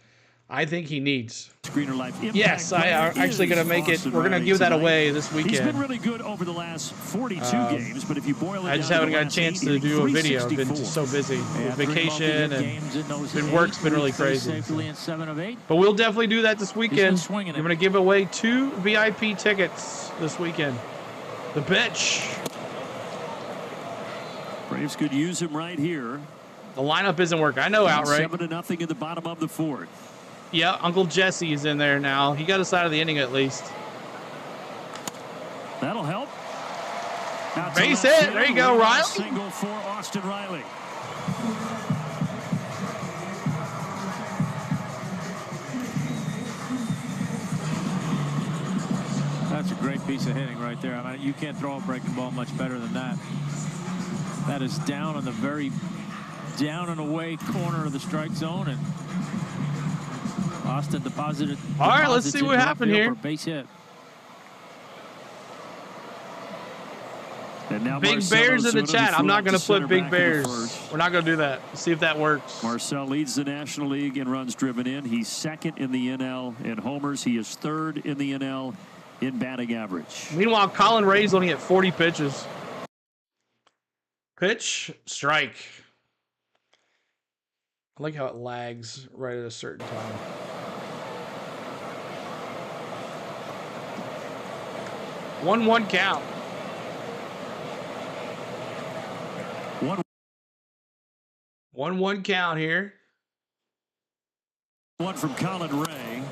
I think he needs.
Screener Life.
Yes, I are actually going to make it. We're going to give that away this weekend.
He's been really good over the last 42 games, but if you boil it down,
I just haven't got a chance to do a video. I've been just so busy with vacation and work's been really crazy. But we'll definitely do that this weekend. We're going to give away 2 VIP tickets this weekend. The pitch.
Braves could use him right here.
The lineup isn't working. I know, Outright.
7-0 in the bottom of the 4th.
Yeah, Uncle Jesse is in there now. He got us out of the inning at least.
That'll help.
Base hit. There you go, Riley.
Single for Austin Riley.
That's a great piece of hitting right there. I mean, you can't throw a breaking ball much better than that. That is down on the very down and away corner of the strike zone, and Austin deposited.
All right, let's see what happened here.
Base hit.
And now
Big Bears in the chat. I'm not going to put Big Bears. We're not going to do that. Let's see if that works.
Marcel leads the National League in runs driven in. He's 2nd in the NL in homers. He is 3rd in the NL in batting average.
Meanwhile, Collin Rae's only at 40 pitches. Pitch, strike. I like how it lags right at a certain time. One count. 1-1 count here.
1 from Collin Rae.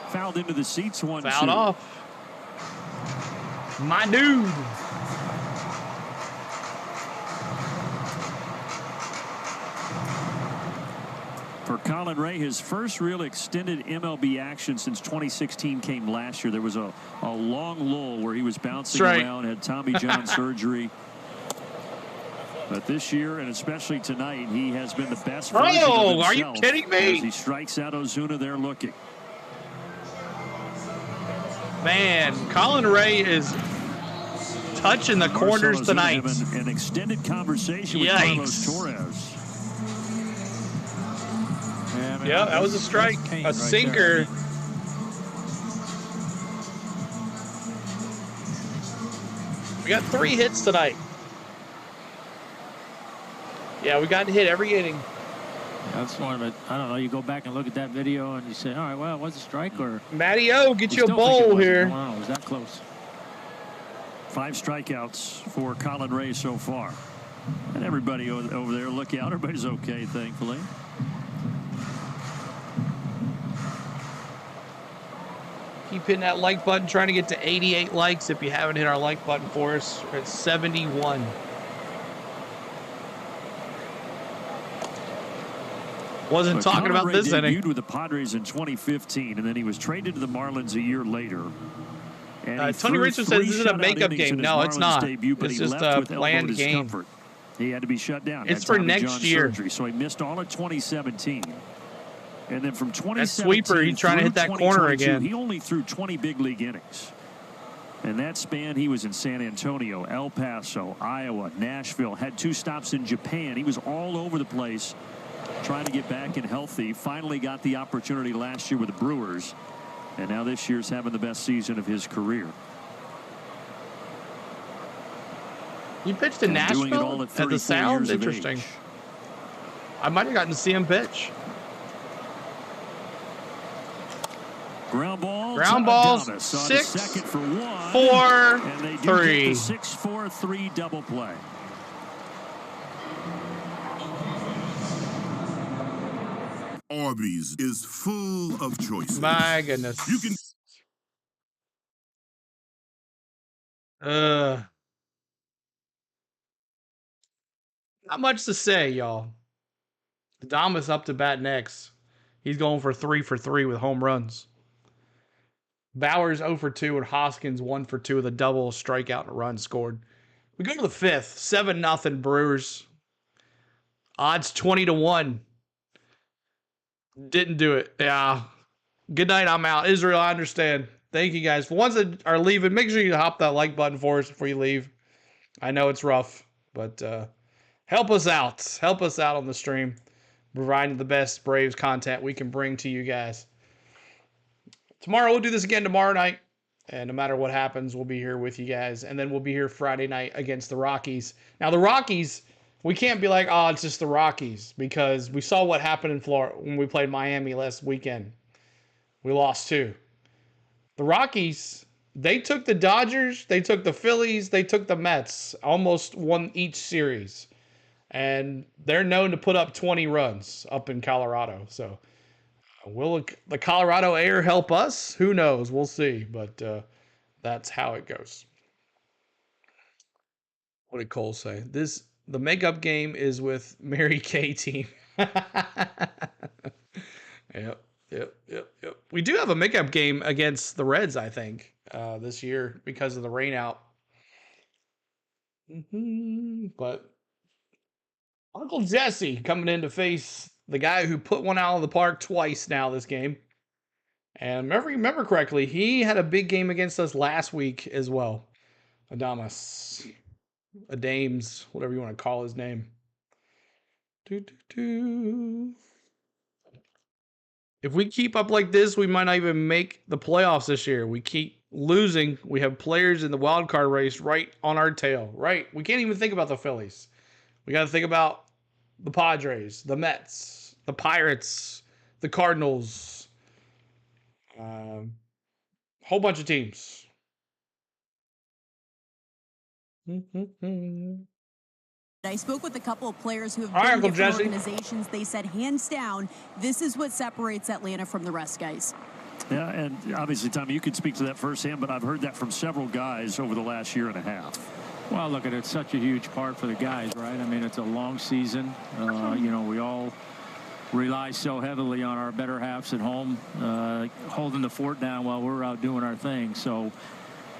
Fouled into the seats. 1-2.
Fouled off. My dude.
For Collin Rae, his first real extended MLB action since 2016 came last year. There was a long lull where he was bouncing around, had Tommy John surgery. But this year, and especially tonight, he has been the best version of himself.
Are you kidding me?
As he strikes out Ozuna there looking.
Man, Collin Rae is touching the corners tonight.
An extended conversation with Carlos Torres.
Yeah, that was a strike, a sinker. We got 3 hits tonight. Yeah, we got hit every inning.
That's one of it. I don't know. You go back and look at that video and you say, all right, well, was it a strike or?
Matty O, get you a bowl here.
Wow, was that close?
5 strikeouts for Collin Rae so far. And everybody over there, look out. Everybody's okay, thankfully.
Keep hitting that like button, trying to get to 88 likes. If you haven't hit our like button for us, we're at 71. Wasn't talking about this inning.
He debuted with the Padres in 2015, and then he was traded to the Marlins a year later.
Tony Richardson says this is a makeup game. No, it's not. It's just a planned game.
He had to be shut down.
It's for next year.
Surgery, so he missed all of 2017. And then from 2017
that sweeper, he's trying to hit that corner again.
He only threw 20 big league innings. And that span, he was in San Antonio, El Paso, Iowa, Nashville, had 2 stops in Japan. He was all over the place trying to get back and healthy. Finally got the opportunity last year with the Brewers. And now this year's having the best season of his career.
You pitched in Nashville at the Sound? Interesting. I might have gotten to see him pitch.
Ground balls.
Ground balls. 6, 4, 3.
6-4-3 double play.
Arby's is full of choices.
My goodness.
You can.
Not much to say, y'all. Adames up to bat next. He's going for 3 for 3 with home runs. Bauer's 0 for 2 and Hoskins 1 for 2 with a double, strikeout, and a run scored. We go to the 5th. 7-0 Brewers. Odds 20-1. Didn't do it. Yeah. Good night. I'm out. Israel, I understand. Thank you guys. For ones that are leaving, make sure you hop that like button for us before you leave. I know it's rough, but help us out. Help us out on the stream. Providing the best Braves content we can bring to you guys. Tomorrow, we'll do this again tomorrow night. And no matter what happens, we'll be here with you guys. And then we'll be here Friday night against the Rockies. Now, the Rockies, we can't be like, oh, it's just the Rockies. Because we saw what happened in Florida when we played Miami last weekend. We lost 2. The Rockies, they took the Dodgers, they took the Phillies, they took the Mets. Almost won each series. And they're known to put up 20 runs up in Colorado. So, will the Colorado air help us? Who knows? We'll see. But that's how it goes. What did Cole say? The makeup game is with Mary Kay team. Yep. We do have a makeup game against the Reds, I think, this year because of the rain out. But Uncle Jesse coming in to face the guy who put one out of the park twice now this game. And remember correctly, he had a big game against us last week as well. Adames, whatever you want to call his name. If we keep up like this, we might not even make the playoffs this year. We keep losing. We have players in the wild card race right on our tail. Right? We can't even think about the Phillies. We got to think about the Padres, the Mets, the Pirates, the Cardinals, whole bunch of teams.
I spoke with a couple of players who have been in different organizations. They said, hands down, this is what separates Atlanta from the rest, guys.
Yeah, and obviously, Tommy, you could speak to that firsthand, but I've heard that from several guys over the last year and a half.
Well, look, it's such a huge part for the guys, right? I mean, it's a long season. We all rely so heavily on our better halves at home, holding the fort down while we're out doing our thing. So,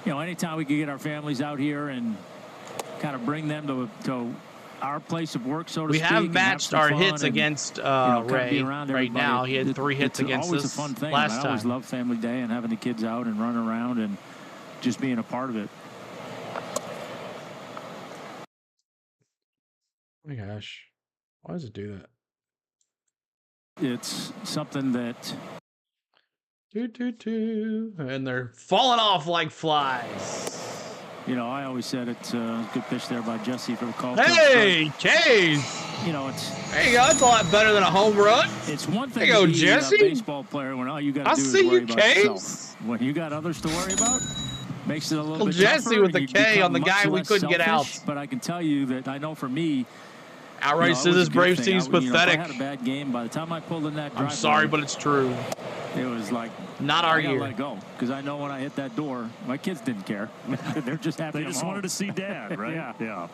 anytime we can get our families out here and kind of bring them to our place of work, so to speak. We have matched our hits against Rae right now. He had 3 hits against us last time. It's always a fun thing. I always love family day and having the kids out and running around and just being a part of it.
Oh my gosh. Why does it do that?
It's something that...
And they're falling off like flies.
I always said it's a good pitch there by Jesse for the call.
Hey, K's.
It's...
There you go. It's a lot better than a home run.
It's one thing
to
be
Jesse.
A baseball player when all you got to do is worry about yourself. When you got others to worry about, makes it a little bit
Jesse
tougher.
With the K on the guy we couldn't get out.
But I can tell you that I know for me,
outright says this Braves team's pathetic.
I had a bad game. By the time I pulled in that drive,
I'm sorry, but it's true.
It was like
not our
year. I gotta
year.
let it go because I know when I hit that door, my kids didn't care. They're just happy.
They just wanted to see Dad, right? Yeah.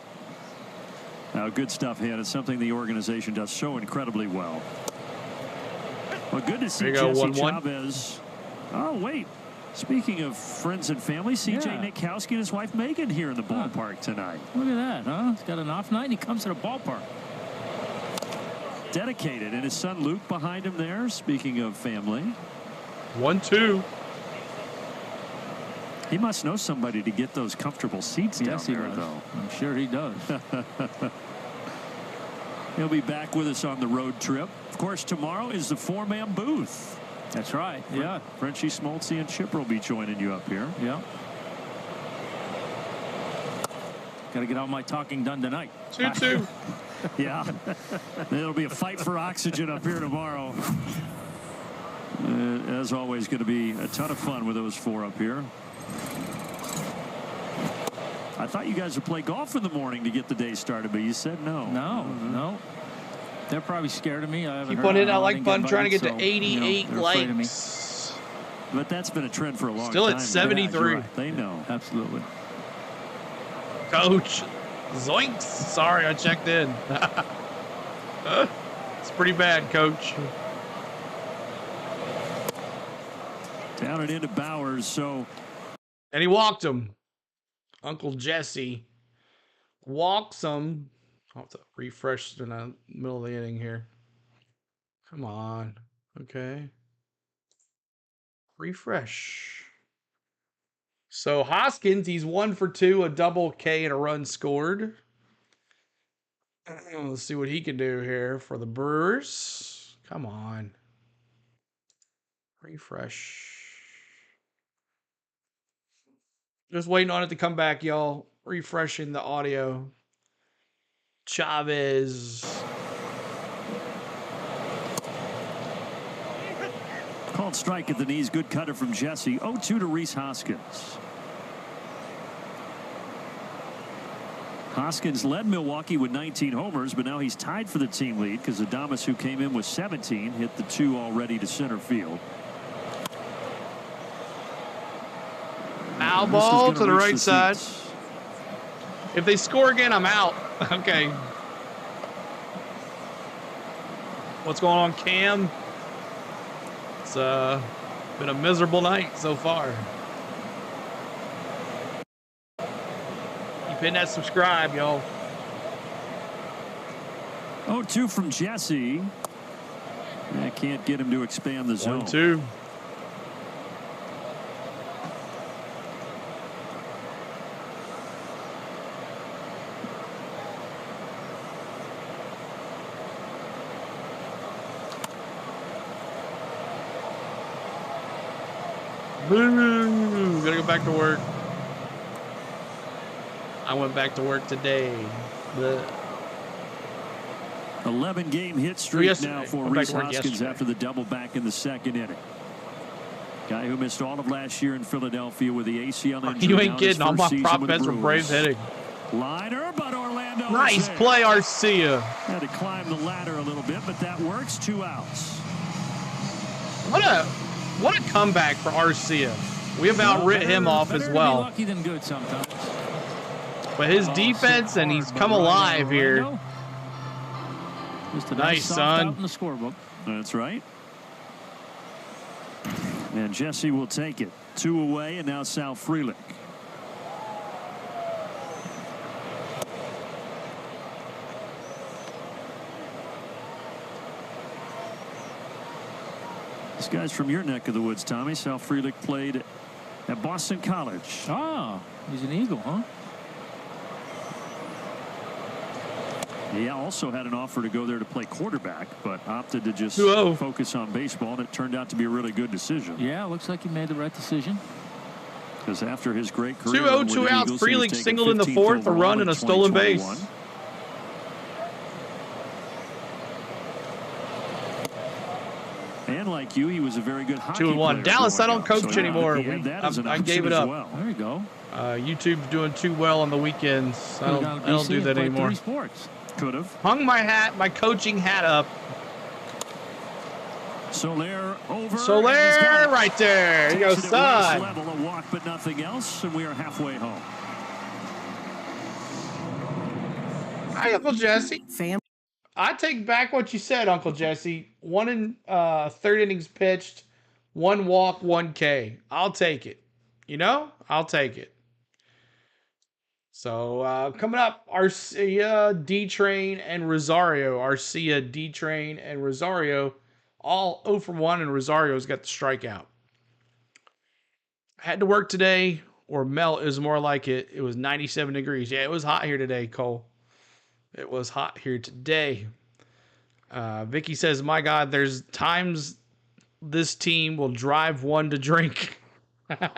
Now, good stuff, Han. It's something the organization does so incredibly well. Well, good to see Jesse Chavez. Oh, wait. Speaking of friends and family, C.J. Nitkowski and his wife Megan here in the ballpark tonight.
Look at that, huh? He's got an off night and he comes to the ballpark.
Dedicated. And his son Luke behind him there. Speaking of family.
1-2.
He must know somebody to get those comfortable seats down there, though.
I'm sure he does.
He'll be back with us on the road trip. Of course, tomorrow is the 4-man booth.
That's right. Yeah.
Frenchie, Smoltzy, and Chipper will be joining you up here.
Yeah. Got to get all my talking done tonight.
2-2.
Yeah. It'll be a fight for oxygen up here tomorrow. As always, going to be a ton of fun with those 4 up here. I thought you guys would play golf in the morning to get the day started, but you said no.
No. They're probably scared of me.
Keep on hitting. I like fun trying to get to 88 likes.
But that's been a trend for a long time.
Still at 73.
Right. They know.
Absolutely.
Coach. Zoinks. Sorry, I checked in. It's pretty bad, Coach.
Down and into Bowers, so.
And he walked him. Uncle Jesse walks him. I'll have to refresh in the middle of the inning here. Come on. Okay. Refresh. So Hoskins, he's 1 for 2, a double K and a run scored. Let's see what he can do here for the Brewers. Come on. Refresh. Just waiting on it to come back, y'all. Refreshing the audio. Chavez.
Called strike at the knees. Good cutter from Jesse. 0-2 to Rhys Hoskins. Hoskins led Milwaukee with 19 homers, but now he's tied for the team lead because Adames, who came in with 17, hit the 2 already to center field.
Foul ball to the right side. If they score again, I'm out. Okay. What's going on, Cam? It's been a miserable night so far. Keep hitting that subscribe, y'all.
0-2 from Jesse. I can't get him to expand the zone.
1-2. Boo! Gotta go back to work. I went back to work today.
11-game hit streak now for Rhys Hoskins after the double back in the second inning. Guy who missed all of last year in Philadelphia with the ACL injury.
You ain't kidding. All my prop bets were Braves hitting.
Liner, but Orlando.
Nice play, Arcia.
Had to climb the ladder a little bit, but that works. 2 outs.
What a comeback for Arcia. We have outwrit him off as well.
Lucky than good sometimes.
But his defense, and he's come alive here.
Just a
nice, son.
Out in the scorebook.
That's right. And Jesse will take it. 2 away, and now Sal Frelick. This guy's from your neck of the woods, Tommy. Sal Frelick played at Boston College.
Oh, he's an Eagle, huh?
He also had an offer to go there to play quarterback, but opted to just focus on baseball, and it turned out to be a really good decision.
Yeah, looks like he made the right decision.
Because after his great career,
2-0, 2 outs. Frelick singled in the 4th, a run and a stolen base.
And like you, he was a very good hockey player.
2-1. Dallas, I don't coach anymore. I gave it up.
Well.
There you go.
YouTube's doing too well on the weekends. I don't do that anymore.
Could have.
Hung my coaching hat up.
Soler over.
Soler right there. You go, son.
Level, a walk, but nothing else, and we are halfway home.
Hi, Uncle Jesse. I take back what you said, Uncle Jesse. 1 in 3rd innings pitched, 1 walk, 1 K. I'll take it. You know, I'll take it. So coming up, Arcia, D-Train, and Rosario. Arcia, D-Train, and Rosario. All 0 for 1, and Rosario's got the strikeout. I had to work today, or melt is more like it. It was 97 degrees. Yeah, it was hot here today, Cole. It was hot here today. Vicky says, my God, there's times this team will drive one to drink. I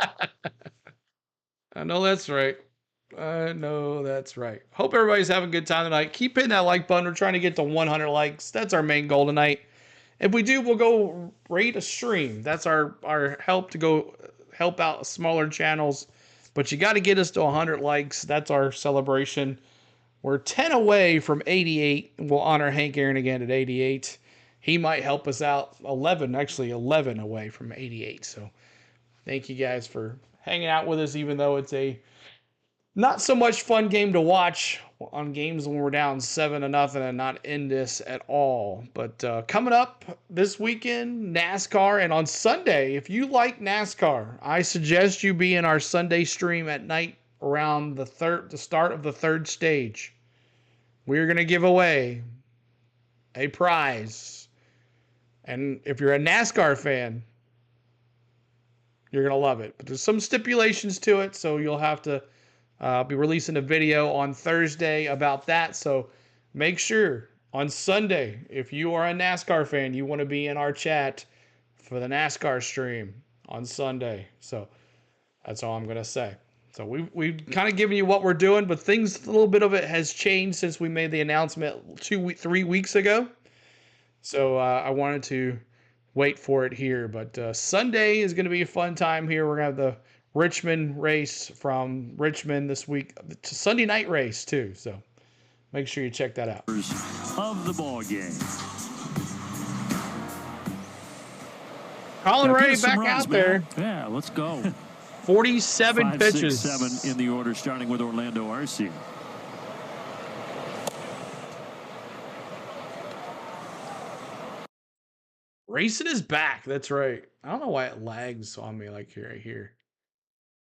know that's right. No, that's right. Hope everybody's having a good time tonight. Keep hitting that like button. We're trying to get to 100 likes. That's our main goal tonight. If we do, we'll go rate a stream. That's our help to go help out smaller channels. But you got to get us to 100 likes. That's our celebration. We're 10 away from 88. We'll honor Hank Aaron again at 88. He might help us out. 11 away from 88. So thank you guys for hanging out with us, even though it's a not so much fun game to watch on games when we're down 7-0 and not in this at all. But coming up this weekend, NASCAR, and on Sunday, if you like NASCAR, I suggest you be in our Sunday stream at night around the start of the third stage. We're going to give away a prize. And if you're a NASCAR fan, you're going to love it. But there's some stipulations to it, so you'll have to I'll be releasing a video on Thursday about that. So make sure on Sunday, if you are a NASCAR fan, you want to be in our chat for the NASCAR stream on Sunday. So that's all I'm going to say. So we've kind of given you what we're doing, but a little bit of it has changed since we made the announcement 3 weeks ago. So I wanted to wait for it here. But Sunday is going to be a fun time here. We're going to have the Richmond race from Richmond this week. It's a Sunday night race too, so make sure you check that out.
Of the ball game.
Collin Rae back out there.
Yeah, let's go.
47 pitches.
5, 6, 7 in the order, starting with Orlando Arcia.
Racing is back. That's right. I don't know why it lags on me like right here.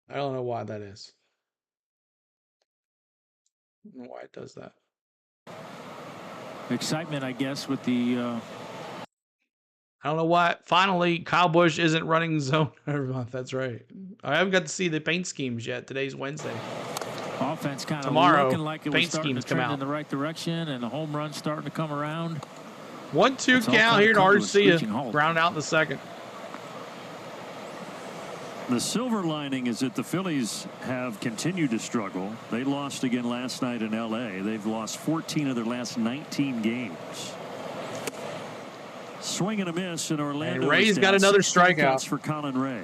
I don't know why that is. I don't know why it does that.
Excitement, I guess, with the...
I don't know why. Finally, Kyle Busch isn't running zone every month. That's right. I haven't got to see the paint schemes yet. Today's Wednesday.
Offense kind of
Tomorrow,
looking like it was
paint
starting
schemes
to
come
trend
out.
in the right direction, and the home run starting to come around.
1-2 count here to Arcia. Ground out in the second.
The silver lining is that the Phillies have continued to struggle. They lost again last night in L.A. They've lost 14 of their last 19 games. Swing and a miss in Orlando.
And Ray's got another strikeout
for Collin Rae.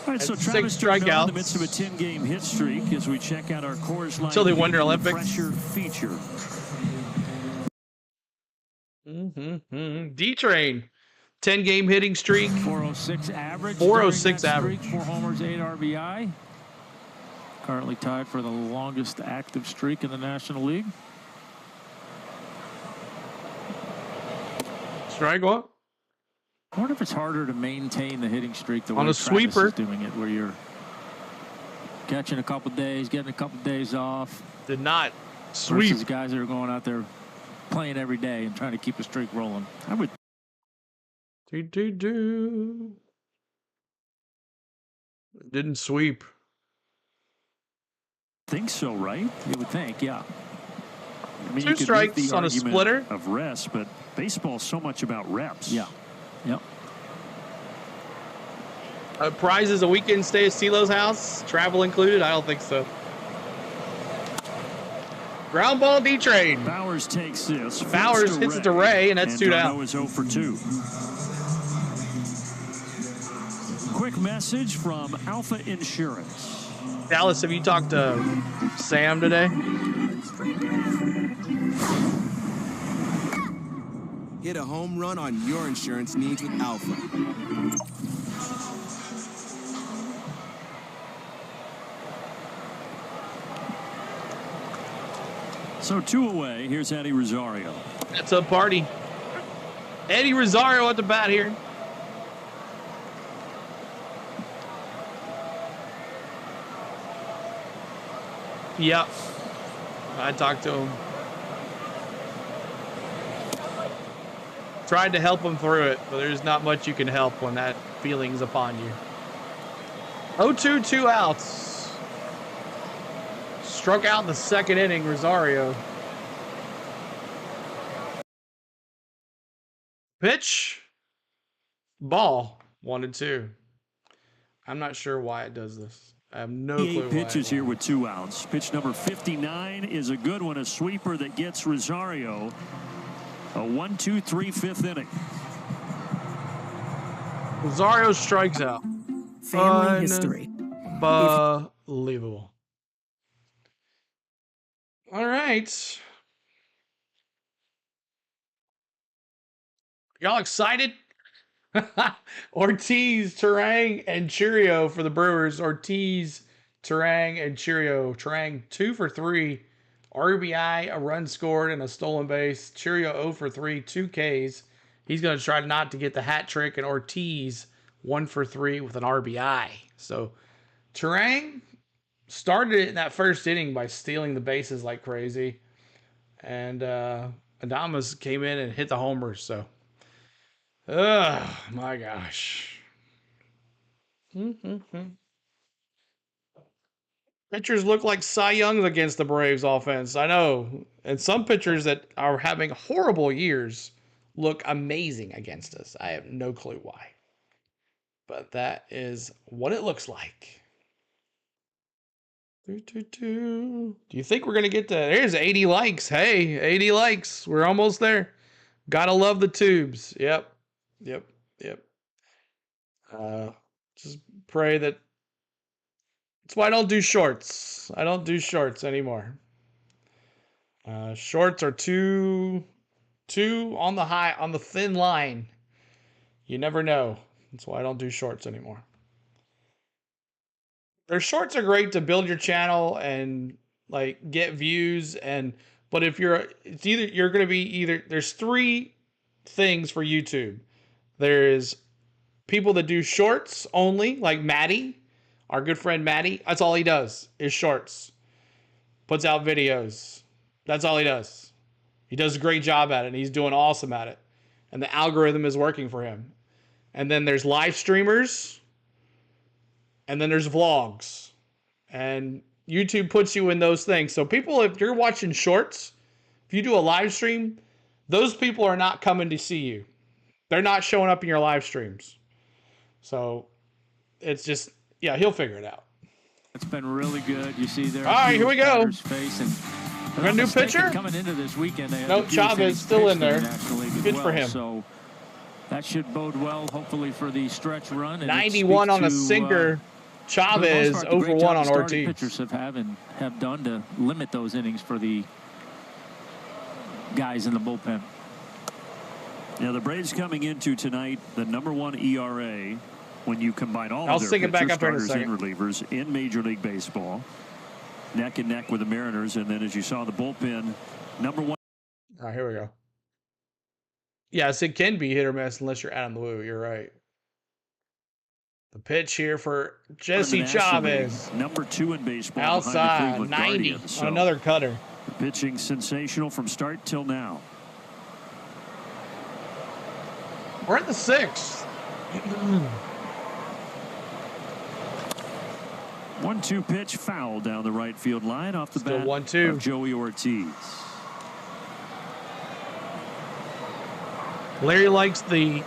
All right, so Travis Turner in the midst of a 10-game hit streak as we check out our Coors Light
until the Winter Olympics
pressure feature.
D-Train. 10-game hitting streak.
406 average.
406 average.
4 homers, 8 RBI. Currently tied for the longest active streak in the National League.
Strike one.
I wonder if it's harder to maintain the hitting streak the way
on a
Travis
sweeper
is doing it, where you're catching a couple days, getting a couple days off.
Did not sweep.
Versus guys that are going out there playing every day and trying to keep a streak rolling. I would.
Didn't sweep.
Think so, right?
You would think, yeah.
I mean,
2 strikes on a splitter
of rest, but baseball's so much about reps.
Yeah. Yep.
Prizes a weekend stay at CeeLo's house, travel included? I don't think so. Ground ball D-Train.
Bowers takes this.
Bowers hits it to Rae, and that's 2 down.
is 0 for 2. Quick message from Alpha Insurance.
Dallas, have you talked to Sam today?
Hit a home run on your insurance needs with Alpha.
So 2 away. Here's Eddie Rosario.
That's a party. Eddie Rosario at the bat here. Yep. I talked to him. Tried to help him through it, but there's not much you can help when that feeling's upon you. 0-2, 2 outs. Struck out in the second inning, Rosario. Pitch. Ball. 1-2. I'm not sure why it does this. I have no clue why.
Pitches here with 2 outs. Pitch number 59 is a good one, a sweeper that gets Rosario. A 1-2-3 5th inning.
Rosario strikes out.
Family history.
Unbelievable. All right. Y'all excited? Ortiz, Turang, and Chourio for the Brewers. Ortiz, Turang, and Chourio. Turang 2 for 3. RBI, a run scored, and a stolen base. Chourio 0 for 3, 2 Ks. He's going to try not to get the hat trick. And Ortiz 1 for 3 with an RBI. So Turang started it in that first inning by stealing the bases like crazy. And Adames came in and hit the homers. So, oh my gosh. Pitchers look like Cy Youngs against the Braves offense. I know. And some pitchers that are having horrible years look amazing against us. I have no clue why. But that is what it looks like. Do you think we're going to get to... There's 80 likes. Hey, 80 likes. We're almost there. Gotta love the tubes. Yep. Just pray that... That's why I don't do shorts. I don't do shorts anymore. Shorts are too on the thin line. You never know. That's why I don't do shorts anymore. Their shorts are great to build your channel and like get views but if you're going to be either there's 3 things for YouTube. There's people that do shorts only, like Maddie, our good friend Maddie. That's all he does is shorts. Puts out videos. That's all he does. He does a great job at it, and he's doing awesome at it. And the algorithm is working for him. And then there's live streamers. And then there's vlogs. And YouTube puts you in those things. So people, if you're watching shorts, if you do a live stream, those people are not coming to see you. They're not showing up in your live streams. So it's just, yeah, he'll figure it out.
It's been really good. You see there.
All right, here we go.
Face and
we're going to do pitcher?
Coming into this weekend.
Nope, Chavez still in there. Good for him.
So that should bode well, hopefully, for the stretch run. And
91 on a sinker. Chavez 0 for 1 on Ortiz.
Pitchers have done to limit those innings for the guys in the bullpen.
Now the Braves coming into tonight the #1 ERA when you combine all
I'll
of their
sing it back up
starters
in a
and relievers in Major League Baseball. Neck and neck with the Mariners, and then as you saw the bullpen, #1.
All right, here we go. Yes, it can be hit or miss unless you're Adam Lou. You're right. The pitch here for Jesse Chavez.
#2 in baseball.
Outside, 90 on another cutter.
The pitching sensational from start till now.
We're at the 6th.
1-2 pitch foul down the right field line off the bat
1-2
of Joey Ortiz.
Larry likes the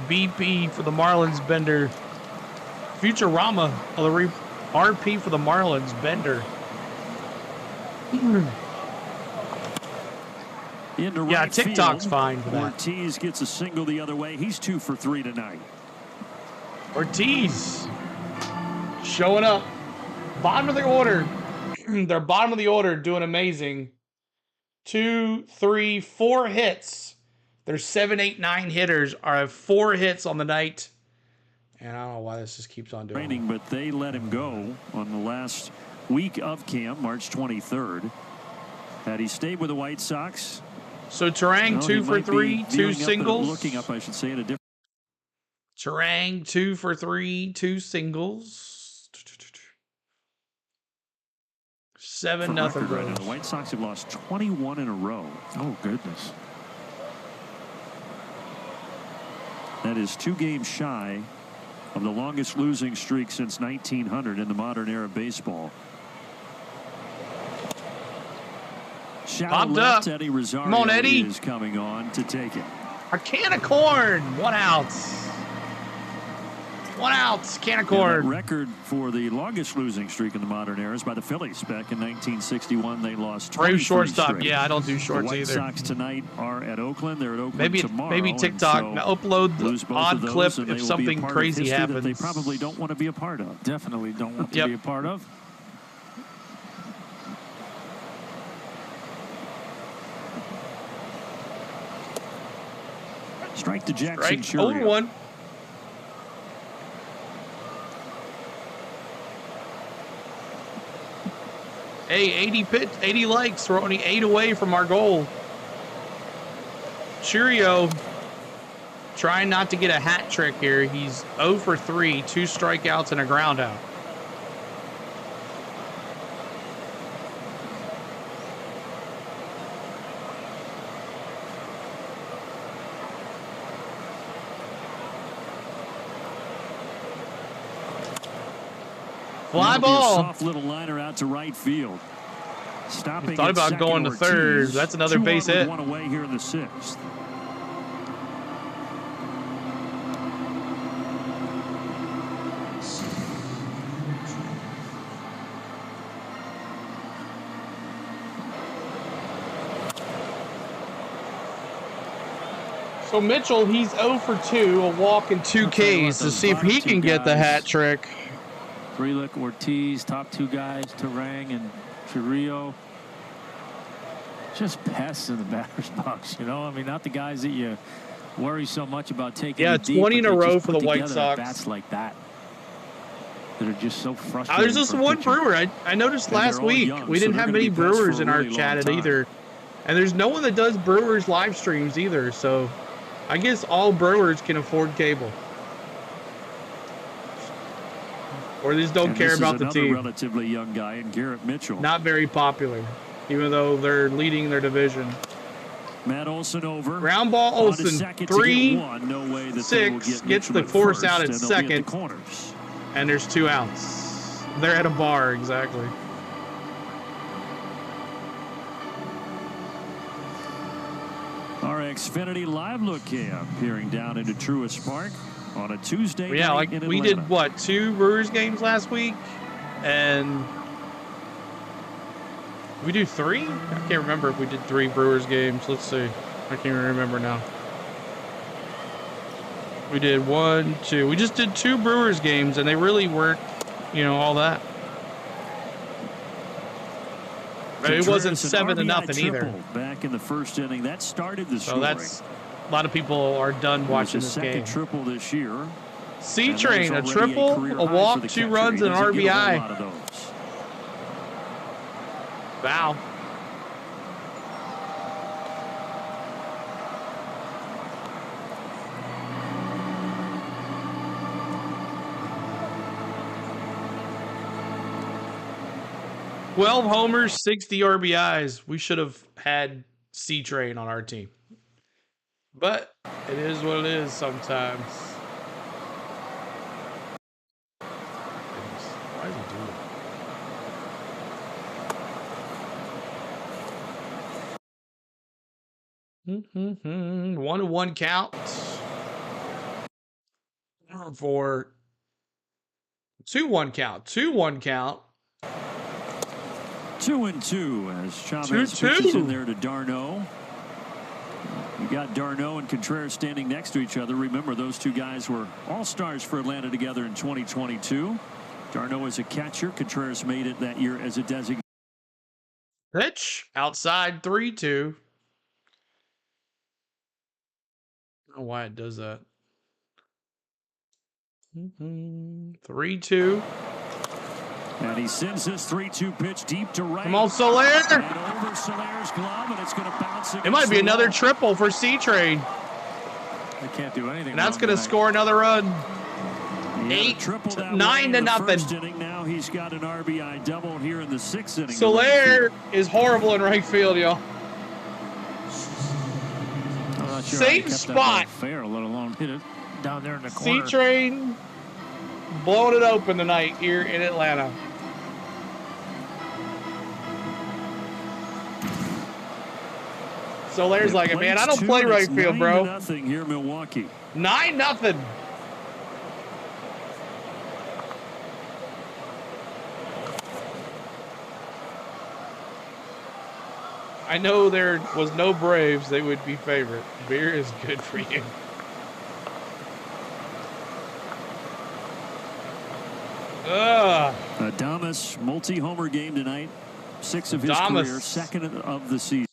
BP for the Marlins Bender. Futurama of the RP for the Marlins Bender.
Into
yeah,
right
TikTok's
field.
fine for that.
Ortiz gets a single the other way. He's 2 for 3 tonight.
Ortiz showing up. Bottom of the order. They're bottom of the order, doing amazing. 2, 3, 4 hits. There's 7, 8, 9 hitters have 4 hits on the night. And I don't know why this just keeps on doing
it. But they let him go on the last week of camp, March 23rd. Had he stayed with the White Sox.
So Turang 2 for 3, 2 singles.
Looking up, I should say, at a different.
Turang 2 for 3, 2 singles. 7-0.
Right now, the White Sox have lost 21 in a row.
Oh goodness.
That is 2 games shy of the longest losing streak since 1900 in the modern era of baseball.
Popped up.
Eddie Rosario
Come on, Eddie.
is coming on to take it.
A can of corn. 1 out. 1 out.
And
Canaccord.
that record for the longest losing streak in the modern era is by the Phillies. Back in 1961, they lost 23
Brave shortstop.
straight.
Yeah, I don't do shorts
the White
either.
Sox tonight are at Oakland. They're at Oakland tomorrow.
Maybe TikTok.
So
Upload the odd clip if something crazy happens.
That they probably don't want to be a part of.
Definitely don't want to be a part of.
Strike to Jackson.
Strike 0-1. Hey, 80 likes. We're only 8 away from our goal. Cheerio. Trying not to get a hat trick here. He's 0 for 3, 2 strikeouts and a ground out. Fly ball.
Soft little liner out to right field. Stopping.
Thought about going to third. That's another base hit.
1 away here in the 6th.
So Mitchell, he's 0 for 2, a walk and 2 Ks to see if he can get the hat trick.
Frelick, Ortiz, top 2 guys, Terang and Chirrillo. Just pests in the batter's box, you know? I mean, not the guys that you worry so much about taking.
Yeah,
deep,
20 in a row for the White
together
Sox.
Bats like that are just so frustrating.
There's just one Brewer. I noticed last week
young,
we didn't
so
have
they're
many
gonna be pressed
Brewers
for a
in our
really long
chat
time.
either. And there's no one that does Brewers live streams either. So I guess all Brewers can afford cable. Or they just don't care about the team.
Relatively young guy in Garrett Mitchell.
Not very popular, even though they're leading their division.
Matt Olson over.
Ground ball Olson, 3-6,
no way that they will get
gets the
Mitchell
force out at
first, and they'll be at
second.
the corners.
And there's 2 outs. They're at a bar, exactly.
Our Xfinity Live Look Cam peering down into Truist Park on a Tuesday
Yeah,
night
like
in
we
Atlanta.
did what, 2 Brewers games last week, and we do 3. I can't remember if we did 3 Brewers games. Let's see. I can't even remember now. We did 1, 2. We just did 2 Brewers games, and they really weren't, you know, all that. But it wasn't 7-0 either.
Back in the first inning, that started the
So that's a lot of people are done watching this game.
Second triple this year.
C-Train, a triple, a walk, 2 runs, and an RBI. Wow. Twelve homers, 60 RBIs. We should have had C-Train on our team. But it is what it is sometimes. Why is he doing that? 1-1 count. For 2-1 count. 2-1 count.
2-2 as Chavez pitches in there to Darno. You got Darno and Contreras standing next to each other. Remember, those 2 guys were all-stars for Atlanta together in 2022. Darno as a catcher. Contreras made it that year as a designated.
Pitch outside 3-2. I don't know why it does that. 3-2.
And he sends this 3-2 pitch deep to right.
Come on, Soler.
And over Soler's glove, and it's going to bounce.
It might be another triple for C-Train.
They can't do anything.
And that's going to score another run. 9-0.
Now he's got an RBI double here in the 6th inning.
Soler is horrible in right field, y'all.
Sure
same spot.
Fair, let alone hit it down there in the corner.
C-Train blowing it open tonight here in Atlanta. Soler's like, man, I don't play right field, bro.
9-0 here, Milwaukee.
9-0. I know there was no Braves, they would be favorite. Beer is good for you.
Adames multi-homer game tonight. 6 of his career, second of the season.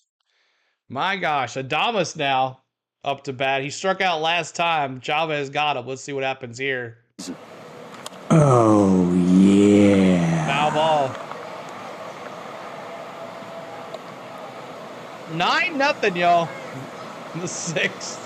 My gosh, Adames now up to bat. He struck out last time. Chavez got him. Let's see what happens here.
Oh, yeah.
Foul ball. 9-0, y'all. In the 6th.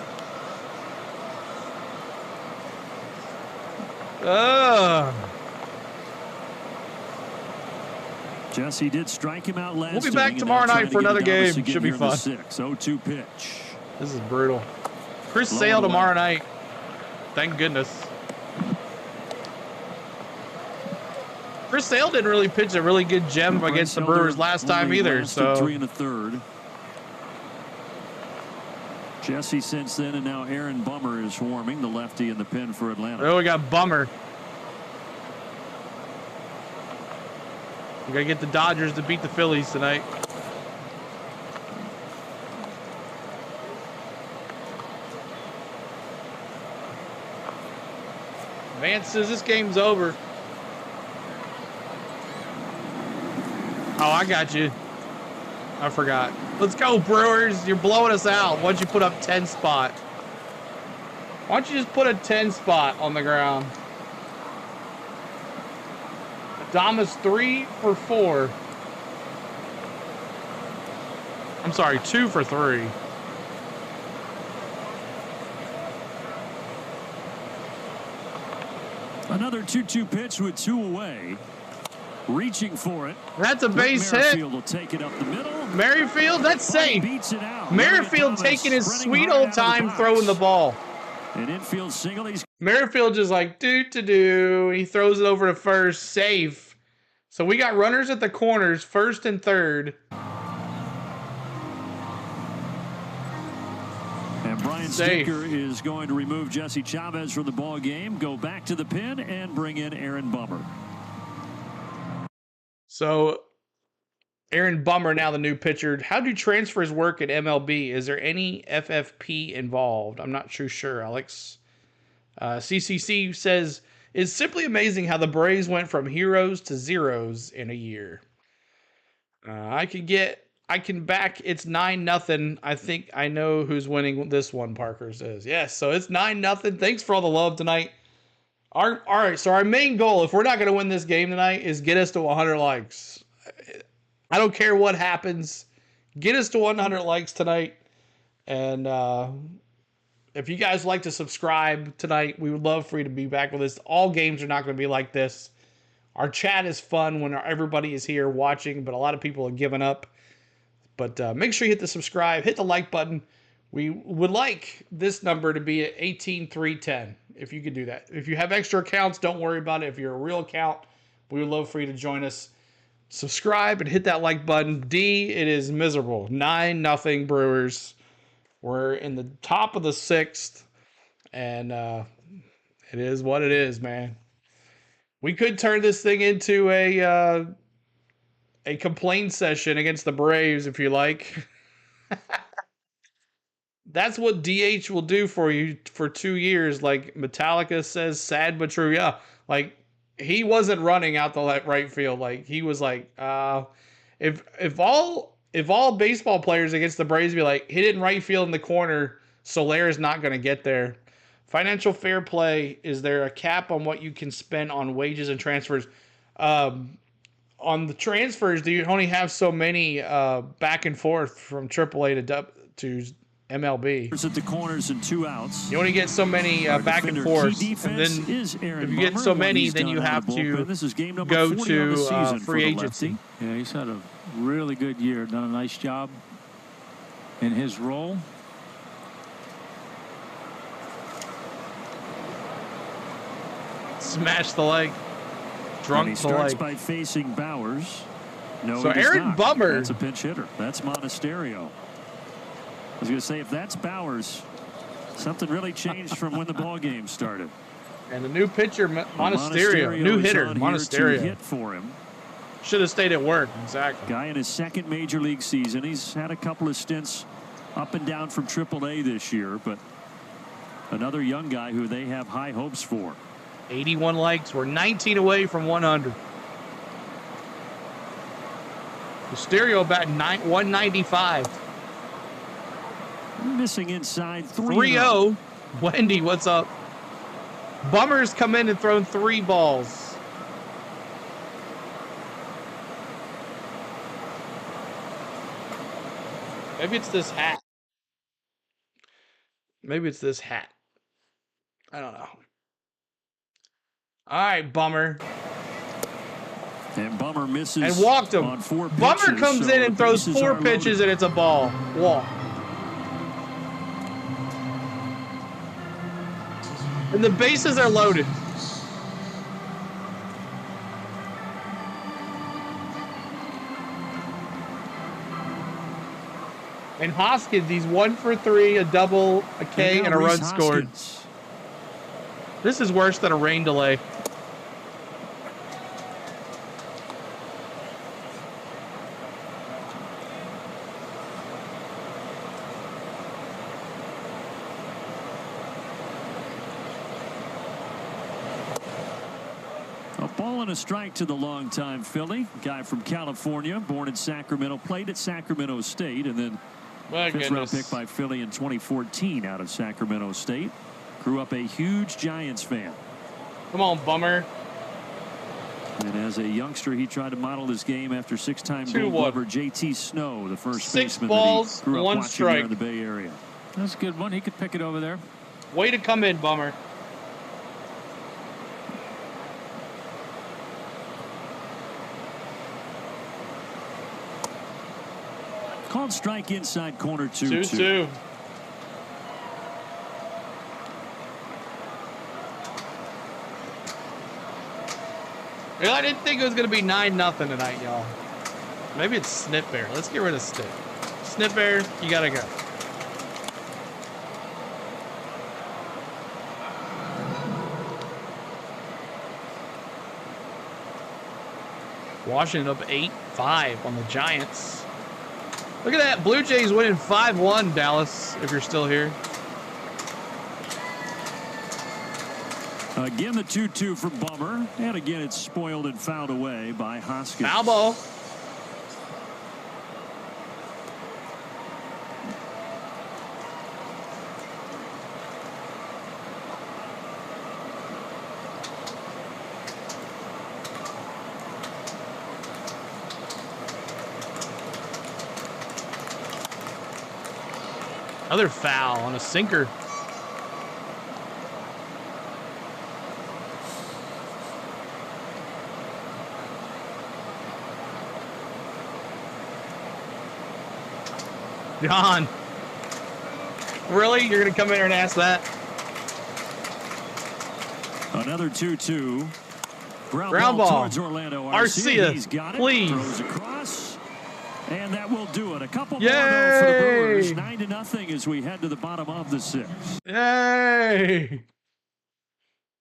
Jesse did strike him out last.
We'll be back tomorrow night for another game. Should be fun.
0-2 pitch.
This is brutal. Chris Sale tomorrow night. Thank goodness. Chris Sale didn't really pitch a really good gem against the Brewers last time either. So
3 1/3. Jesse since then, and now Aaron Bummer is warming, the lefty in the pen for Atlanta.
Oh, we got Bummer. We gotta get the Dodgers to beat the Phillies tonight. Vance says this game's over. Oh, I got you. I forgot. Let's go, Brewers. You're blowing us out. Why don't you put up 10 spot? Why don't you just put a 10 spot on the ground? Adames 3 for 4. I'm sorry, 2 for 3.
Another 2-2 pitch with 2 away. Reaching for it.
That's a base hit.
Merrifield will take it up the middle.
Merrifield, that's safe.
Beats it out.
Merrifield taking his sweet old time throwing the ball.
An infield single.
Merrifield just like do. He throws it over to first, safe. So we got runners at the corners, first and third.
And Brian Sticker is going to remove Jesse Chavez from the ball game, go back to the pen, and bring in Aaron Bummer.
So Aaron Bummer now the new pitcher. How do transfers work at MLB? Is there any FFP involved? I'm not too sure, Alex. CCC says, it's simply amazing how the Braves went from heroes to zeros in a year. I can back it's 9-0. I think I know who's winning this one, Parker says. Yes, so it's 9-0. Thanks for all the love tonight. All right, so our main goal, if we're not going to win this game tonight, is get us to 100 likes. I don't care what happens. Get us to 100 likes tonight. And if you guys like to subscribe tonight, we would love for you to be back with us. All games are not going to be like this. Our chat is fun when everybody is here watching, but a lot of people have given up. But make sure you hit the subscribe, hit the like button. We would like this number to be at 18,310, if you could do that. If you have extra accounts, don't worry about it. If you're a real account, we would love for you to join us. Subscribe and hit that like button. D, it is miserable. 9-0 Brewers. We're in the top of the 6th, and it is what it is, man. We could turn this thing into a complaint session against the Braves, if you like. That's what DH will do for you for 2 years. Like Metallica says, sad but true. Yeah, like he wasn't running out the right field. Like he was like, if all baseball players against the Braves be like, hit it in right field in the corner, Solaire's not going to get there. Financial fair play, is there a cap on what you can spend on wages and transfers? On the transfers, do you only have so many back and forth from AAA to MLB?
At the corners and 2 outs.
You only get so many back and forth, and then if you get so many, then you have to go to free agency.
Yeah, he's had a really good year. Done a nice job in his role.
Smash the leg. Drunk
he
the
starts
leg.
by facing Bowers. No,
so Aaron Bummer.
That's a pinch hitter. That's Monasterio. I was going to say, if that's Bowers, something really changed from when the ball game started.
And the new pitcher, Monasterio. New hitter, Monasterio.
Hit for him.
Should have stayed at work. Exactly.
Guy in his second major league season. He's had a couple of stints up and down from AAA this year, but another young guy who they have high hopes for.
81 likes. We're 19 away from 100. The stereo about 195.
Missing inside
3-0. Wendy, what's up? Bummers come in and thrown 3 balls. Maybe it's this hat. Maybe it's this hat. I don't know. All right, Bummer.
And Bummer misses
and walked him.
On 4 pitches,
Bummer comes in and throws 4 pitches and it's a ball. Walk. And the bases are loaded. And Hoskins, he's 1 for 3, a double, a K, and a run scored. This is worse than a rain delay.
A ball and a strike to the longtime Philly. Guy from California, born in Sacramento, played at Sacramento State, and then fifth-round pick by Philly in 2014 out of Sacramento State. Grew up a huge Giants fan.
Come on, Bummer.
And as a youngster, he tried to model his game after 6-time Gold Glover J.T. Snow, the first baseman
balls,
that he grew up
1
watching
strike.
there in the Bay Area.
That's a good one. He could pick it over there.
Way to come in, Bummer.
Called strike inside corner 2-2.
2-2. Yeah, I didn't think it was going to be 9-0 tonight, y'all. Maybe it's Snip Bear. Let's get rid of Snip. Snip Bear, you got to go. Washington up 8-5 on the Giants. Look at that. Blue Jays winning 5-1, Dallas, if you're still here.
Again, the 2-2 from Bummer. And again, it's spoiled and fouled away by Hoskins.
Foul ball. Another foul on a sinker. John, really? You're going to come in here and ask that?
Another 2-2.
Ground ball
towards Orlando Arcia. He's got it.
Please.
Throws across. And that will do it. A couple more though for the Brewers. 9-0 as we head to the bottom of the 6th.
Yay!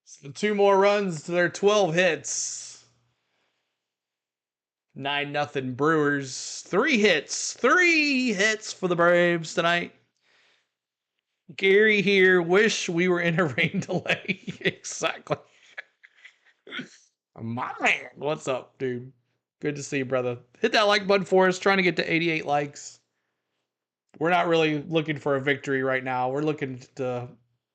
So 2 more runs to their 12 hits. 9-0 Brewers. 3 hits. 3 hits for the Braves tonight. Gary here. Wish we were in a rain delay. Exactly. My man. What's up, dude? Good to see you, brother. Hit that like button for us. Trying to get to 88 likes. We're not really looking for a victory right now. We're looking to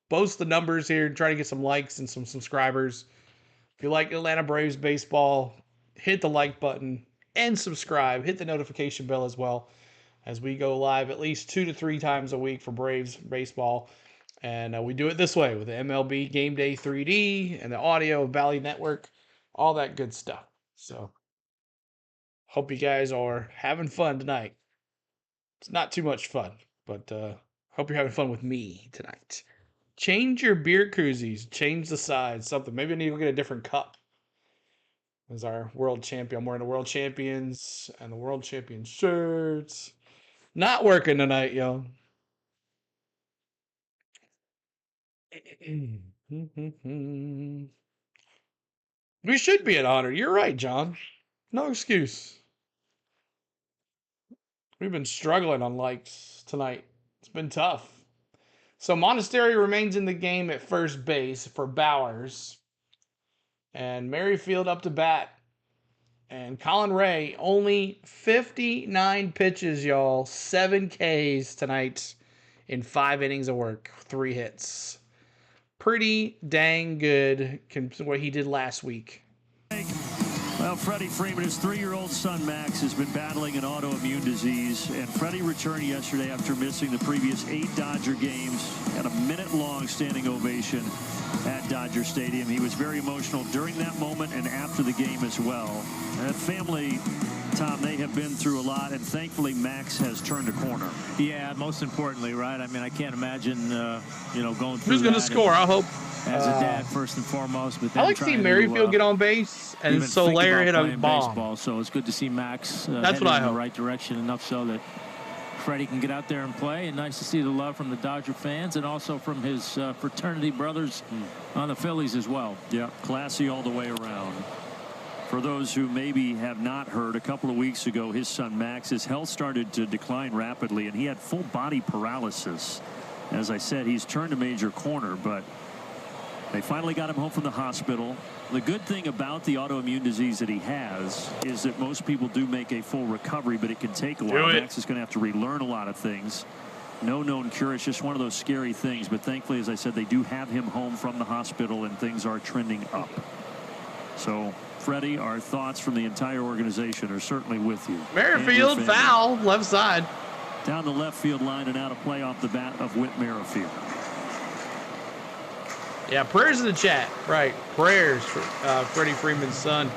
boast the numbers here and try to get some likes and some subscribers. If you like Atlanta Braves baseball, hit the like button and subscribe. Hit the notification bell as well, as we go live at least 2 to 3 times a week for Braves baseball. And we do it this way with the MLB Game Day 3D and the audio of Valley Network, all that good stuff. So hope you guys are having fun tonight. It's not too much fun, but hope you're having fun with me tonight. Change your beer koozies. Change the size. Something. Maybe I need to get a different cup. As our world champion. I'm wearing the world champions and the world champion shirts. Not working tonight, yo. We should be at 100. You're right, John. No excuse. We've been struggling on likes tonight. It's been tough. So Monastery remains in the game at first base for Bowers. And Merrifield up to bat. And Collin Rae, only 59 pitches, y'all. 7 Ks tonight in 5 innings of work. 3 hits. Pretty dang good what he did last week.
Well, Freddie Freeman, his 3-year-old son Max has been battling an autoimmune disease, and Freddie returned yesterday after missing the previous 8 Dodger games and a minute-long standing ovation at Dodger Stadium. He was very emotional during that moment and after the game as well. That family, Tom, they have been through a lot, and thankfully Max has turned a corner.
Yeah, most importantly, right? I mean, I can't imagine, you know, going through
Who's going to score? I hope.
As a dad, first and foremost. But
I like to see Merrifield get on base and Soler hit a bomb.
Baseball, so it's good to see Max
That's what I hope.
in the right direction, enough so that Freddie can get out there and play. And nice to see the love from the Dodger fans and also from his fraternity brothers on the Phillies as well.
Yeah, classy all the way around. For those who maybe have not heard, a couple of weeks ago, his son Max's health started to decline rapidly, and he had full body paralysis. As I said, he's turned a major corner, but they finally got him home from the hospital. The good thing about the autoimmune disease that he has is that most people do make a full recovery, but it can take a while. Max is going to have to relearn a lot of things. No known cure. It's just one of those scary things. But thankfully, as I said, they do have him home from the hospital, and things are trending up. So, Freddie, our thoughts from the entire organization are certainly with you.
Merrifield, foul, left side.
Down the left field line and out of play off the bat of Whit Merrifield.
Yeah, prayers in the chat. Right, prayers for Freddie Freeman's son.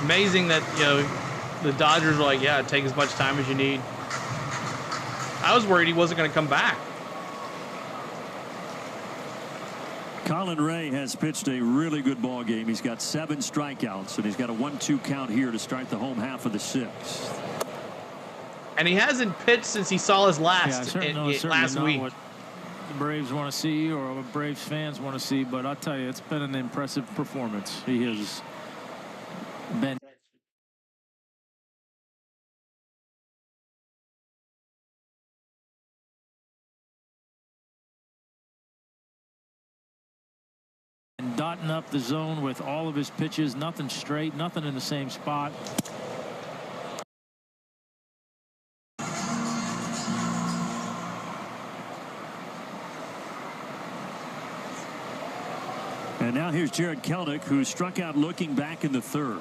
Amazing that, you know, the Dodgers were like, yeah, take as much time as you need. I was worried he wasn't going to come back.
Collin Rae has pitched a really good ball game. He's got 7 strikeouts, and he's got a 1-2 count here to start the home half of the 6th.
And he hasn't pitched since he saw his last last week.
What the Braves want to see or what Braves fans want to see, but I'll tell you, it's been an impressive performance. He has been dotting up the zone with all of his pitches, nothing straight, nothing in the same spot.
And now here's Jared Kelnick, who struck out looking back in the 3rd.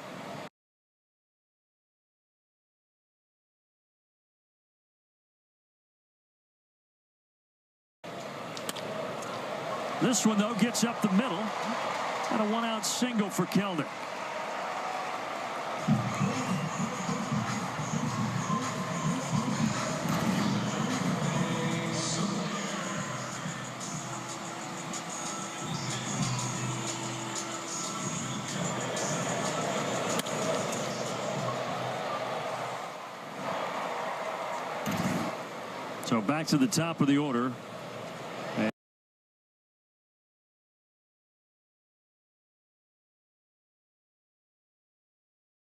This one, though, gets up the middle. And a 1-out single for Kelnick. So back to the top of the order.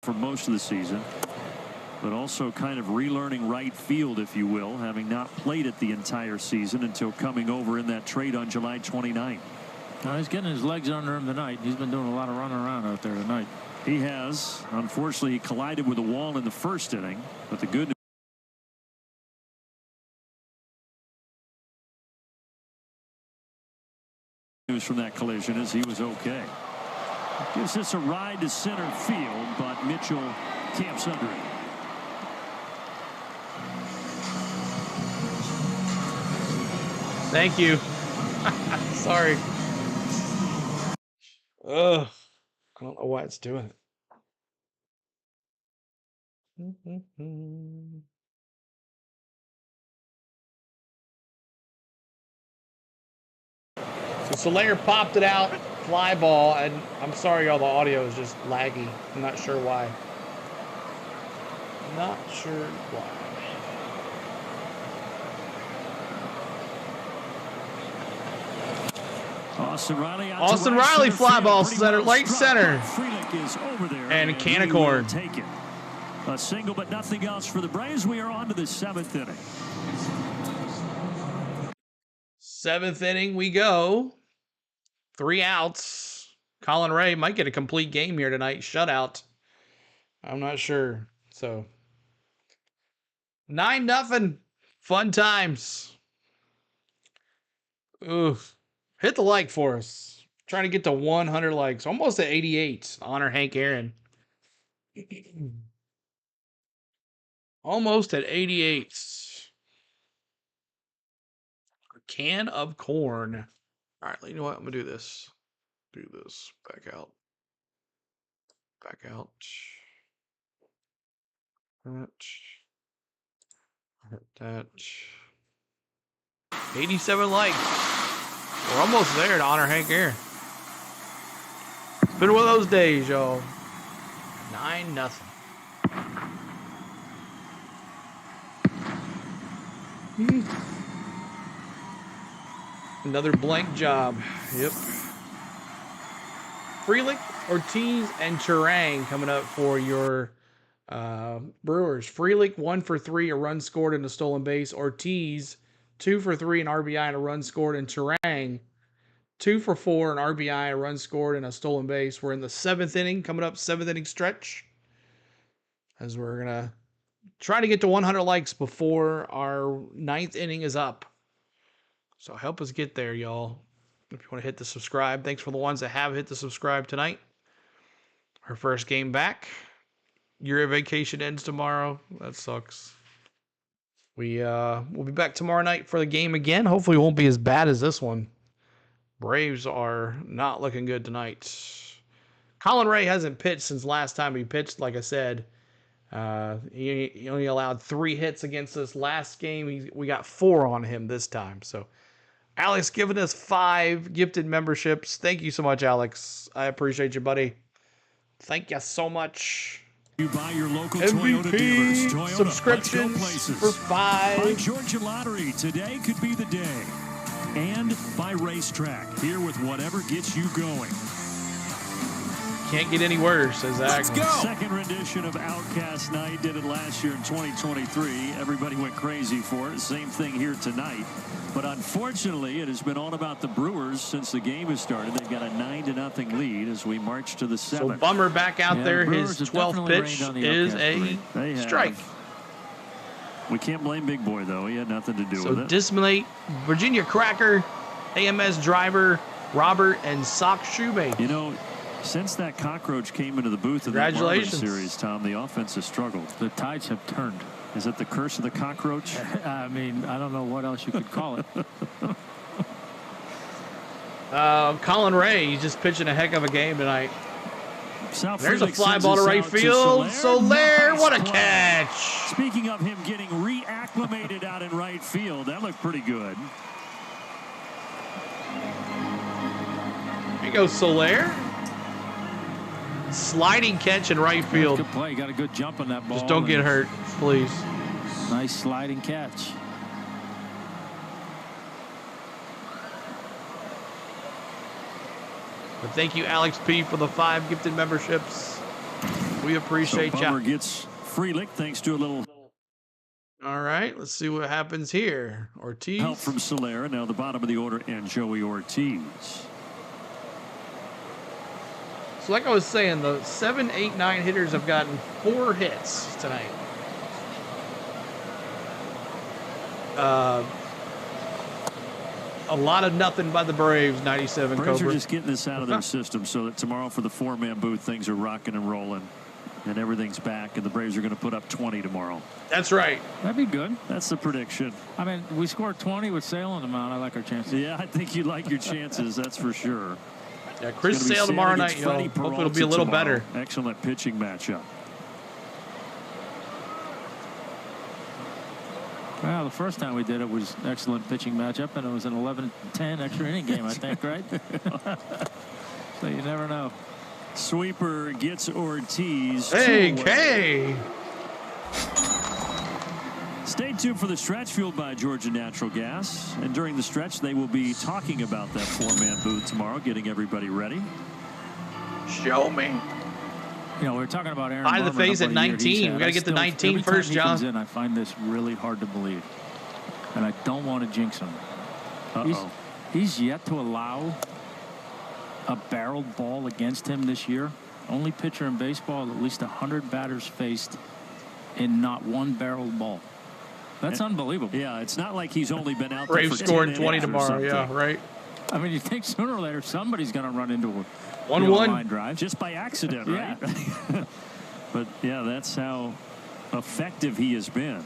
For most of the season, but also kind of relearning right field, if you will, having not played it the entire season until coming over in that trade on July 29th.
Now he's getting his legs under him tonight. He's been doing a lot of running around out there tonight.
He has. Unfortunately, he collided with a wall in the 1st inning, but the good news from that collision is he was okay. Gives this a ride to center field, but Mitchell camps under it.
Thank you. Sorry. Ugh. I don't know why it's doing it. So Soler popped it out, fly ball, and I'm sorry, y'all, the audio is just laggy. I'm not sure why. Not sure why.
Austin Riley,
fly ball center, late center.
Frelick is over there.
And a can of corn.
Take it. A single, but nothing else for the Braves. We are on to the 7th inning.
7th inning we go. 3 outs. Collin Rae might get a complete game here tonight. Shutout. I'm not sure. So 9-0. Fun times. Oof. Hit the like for us. Trying to get to 100 likes. Almost at 88. Honor Hank Aaron. Almost at 88. A can of corn. All right, you know what? I'm going to do this. Do this. Back out. Back out. That. 87 likes. We're almost there to honor Hank Aaron. It's been one of those days, y'all. 9-0. Another blank job. Yep. Frelick, Ortiz, and Turang coming up for your Brewers. Frelick 1 for 3, a run scored and a stolen base. Ortiz 2 for 3, an RBI and a run scored. And Turang 2 for 4, an RBI, a run scored, and a stolen base. We're in the 7th inning, coming up 7th inning stretch. As we're gonna try to get to 100 likes before our 9th inning is up. So help us get there, y'all. If you want to hit the subscribe, thanks for the ones that have hit the subscribe tonight. Our first game back. Your vacation ends tomorrow. That sucks. We'll be back tomorrow night for the game again. Hopefully it won't be as bad as this one. Braves are not looking good tonight. Collin Rae hasn't pitched since last time he pitched, like I said. He only allowed 3 hits against us last game. We got 4 on him this time. So Alex giving us 5 gifted memberships. Thank you so much, Alex. I appreciate you, buddy. Thank you so much.
You buy your local
MVP
Toyota dealers. Toyota,
subscriptions for 5.
By Georgia Lottery, today could be the day. And by Racetrack, here with whatever gets you going.
Can't get any worse, exactly.
Let's go. Second rendition of Outcast Night. Did it last year in 2023. Everybody went crazy for it. Same thing here tonight. But unfortunately, it has been all about the Brewers since the game has started. They've got a 9-0 lead as we march to the 7th.
So Bummer back out there. His 12th pitch is a strike.
We can't blame Big Boy, though. He had nothing to do with it.
So Dismally, Virginia Cracker, AMS Driver, Robert, and Sock Shoebase.
You know, since that cockroach came into the booth in the Marlins series, Tom, the offense has struggled.
The tides have turned.
Is it the curse of the cockroach?
I mean, I don't know what else you could call it.
Collin Rae, he's just pitching a heck of a game tonight. There's a
Frelick
fly ball to right field. Soler, what a catch.
Speaking of him getting reacclimated out in right field, that looked pretty good.
Here goes Soler. Sliding catch in right field.
Good play. Got a good jump on that ball.
Just don't get hurt, please.
Nice sliding catch.
But thank you, Alex P, for the 5 gifted memberships. We appreciate you.
Bummer gets Frelick thanks to a little.
All right, let's see what happens here. Ortiz.
Help from Soler. Now the bottom of the order, and Joey Ortiz.
So like I was saying, the 7, 8, 9 hitters have gotten 4 hits tonight. A lot of nothing by the Braves, 97
Braves
Cobra.
are just getting this out of their system so that tomorrow for the 4-man booth, things are rocking and rolling. And everything's back, and the Braves are going to put up 20 tomorrow.
That's right.
That'd be good.
That's the prediction.
I mean, we scored 20 with Sale on the mound. I like our chances.
Yeah, I think you like your chances, that's for sure.
Yeah, Chris Sale tomorrow night, y'all. Hopefully it'll be a little better.
Excellent pitching matchup.
Well, the first time we did it was an excellent pitching matchup, and it was an 11-10 extra inning game, I think, right? So you never know.
Sweeper gets Ortiz.
Hey, K.
Stay tuned for the stretch fueled by Georgia Natural Gas. And during the stretch, they will be talking about that 4-man booth tomorrow, getting everybody ready.
Show me.
You know, we were talking about Aaron.
Behind the face at 19. We got to get to 19 first, John.
Comes in, I find this really hard to believe. And I don't want to jinx him. He's yet to allow a barreled ball against him this year. Only pitcher in baseball at least 100 batters faced in not one barreled ball. That's unbelievable.
Yeah, it's not like he's only been out there
Braves
for
scoring 20 tomorrow. Yeah, right.
I mean, you think sooner or later somebody's going to run into a
1-1
line drive
just by accident, right?
Yeah.
But yeah, that's how effective he has been.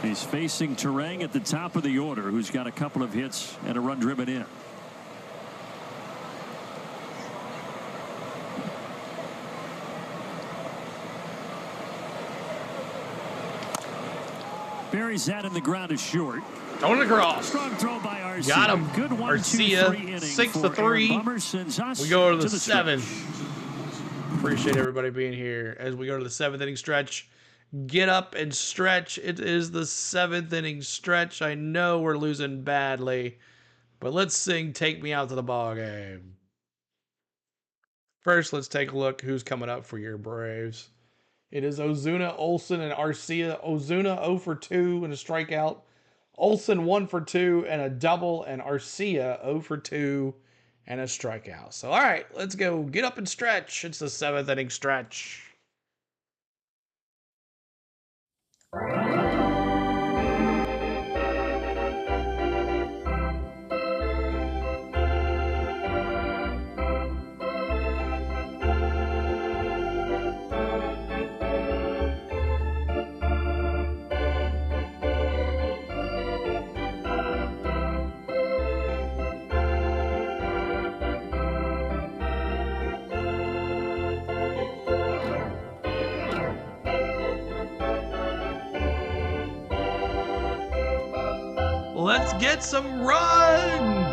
He's facing Turang at the top of the order, who's got a couple of hits and a run driven in. Buries that in the ground is short.
Throwing across.
Strong throw by Arcia.
Got him.
Good 1-2-3 inning
6-3. We go to the 7th. Appreciate everybody being here as we go to the 7th inning stretch. Get up and stretch. It is the 7th inning stretch. I know we're losing badly, but let's sing "Take Me Out to the Ball Game." First, let's take a look who's coming up for your Braves. It is Ozuna, Olsen, and Arcia. Ozuna 0 for 2 and a strikeout. Olsen 1 for 2 and a double, and Arcia 0 for 2 and a strikeout. So, all right, let's go. Get up and stretch. It's the 7th inning stretch. Let's get some runs.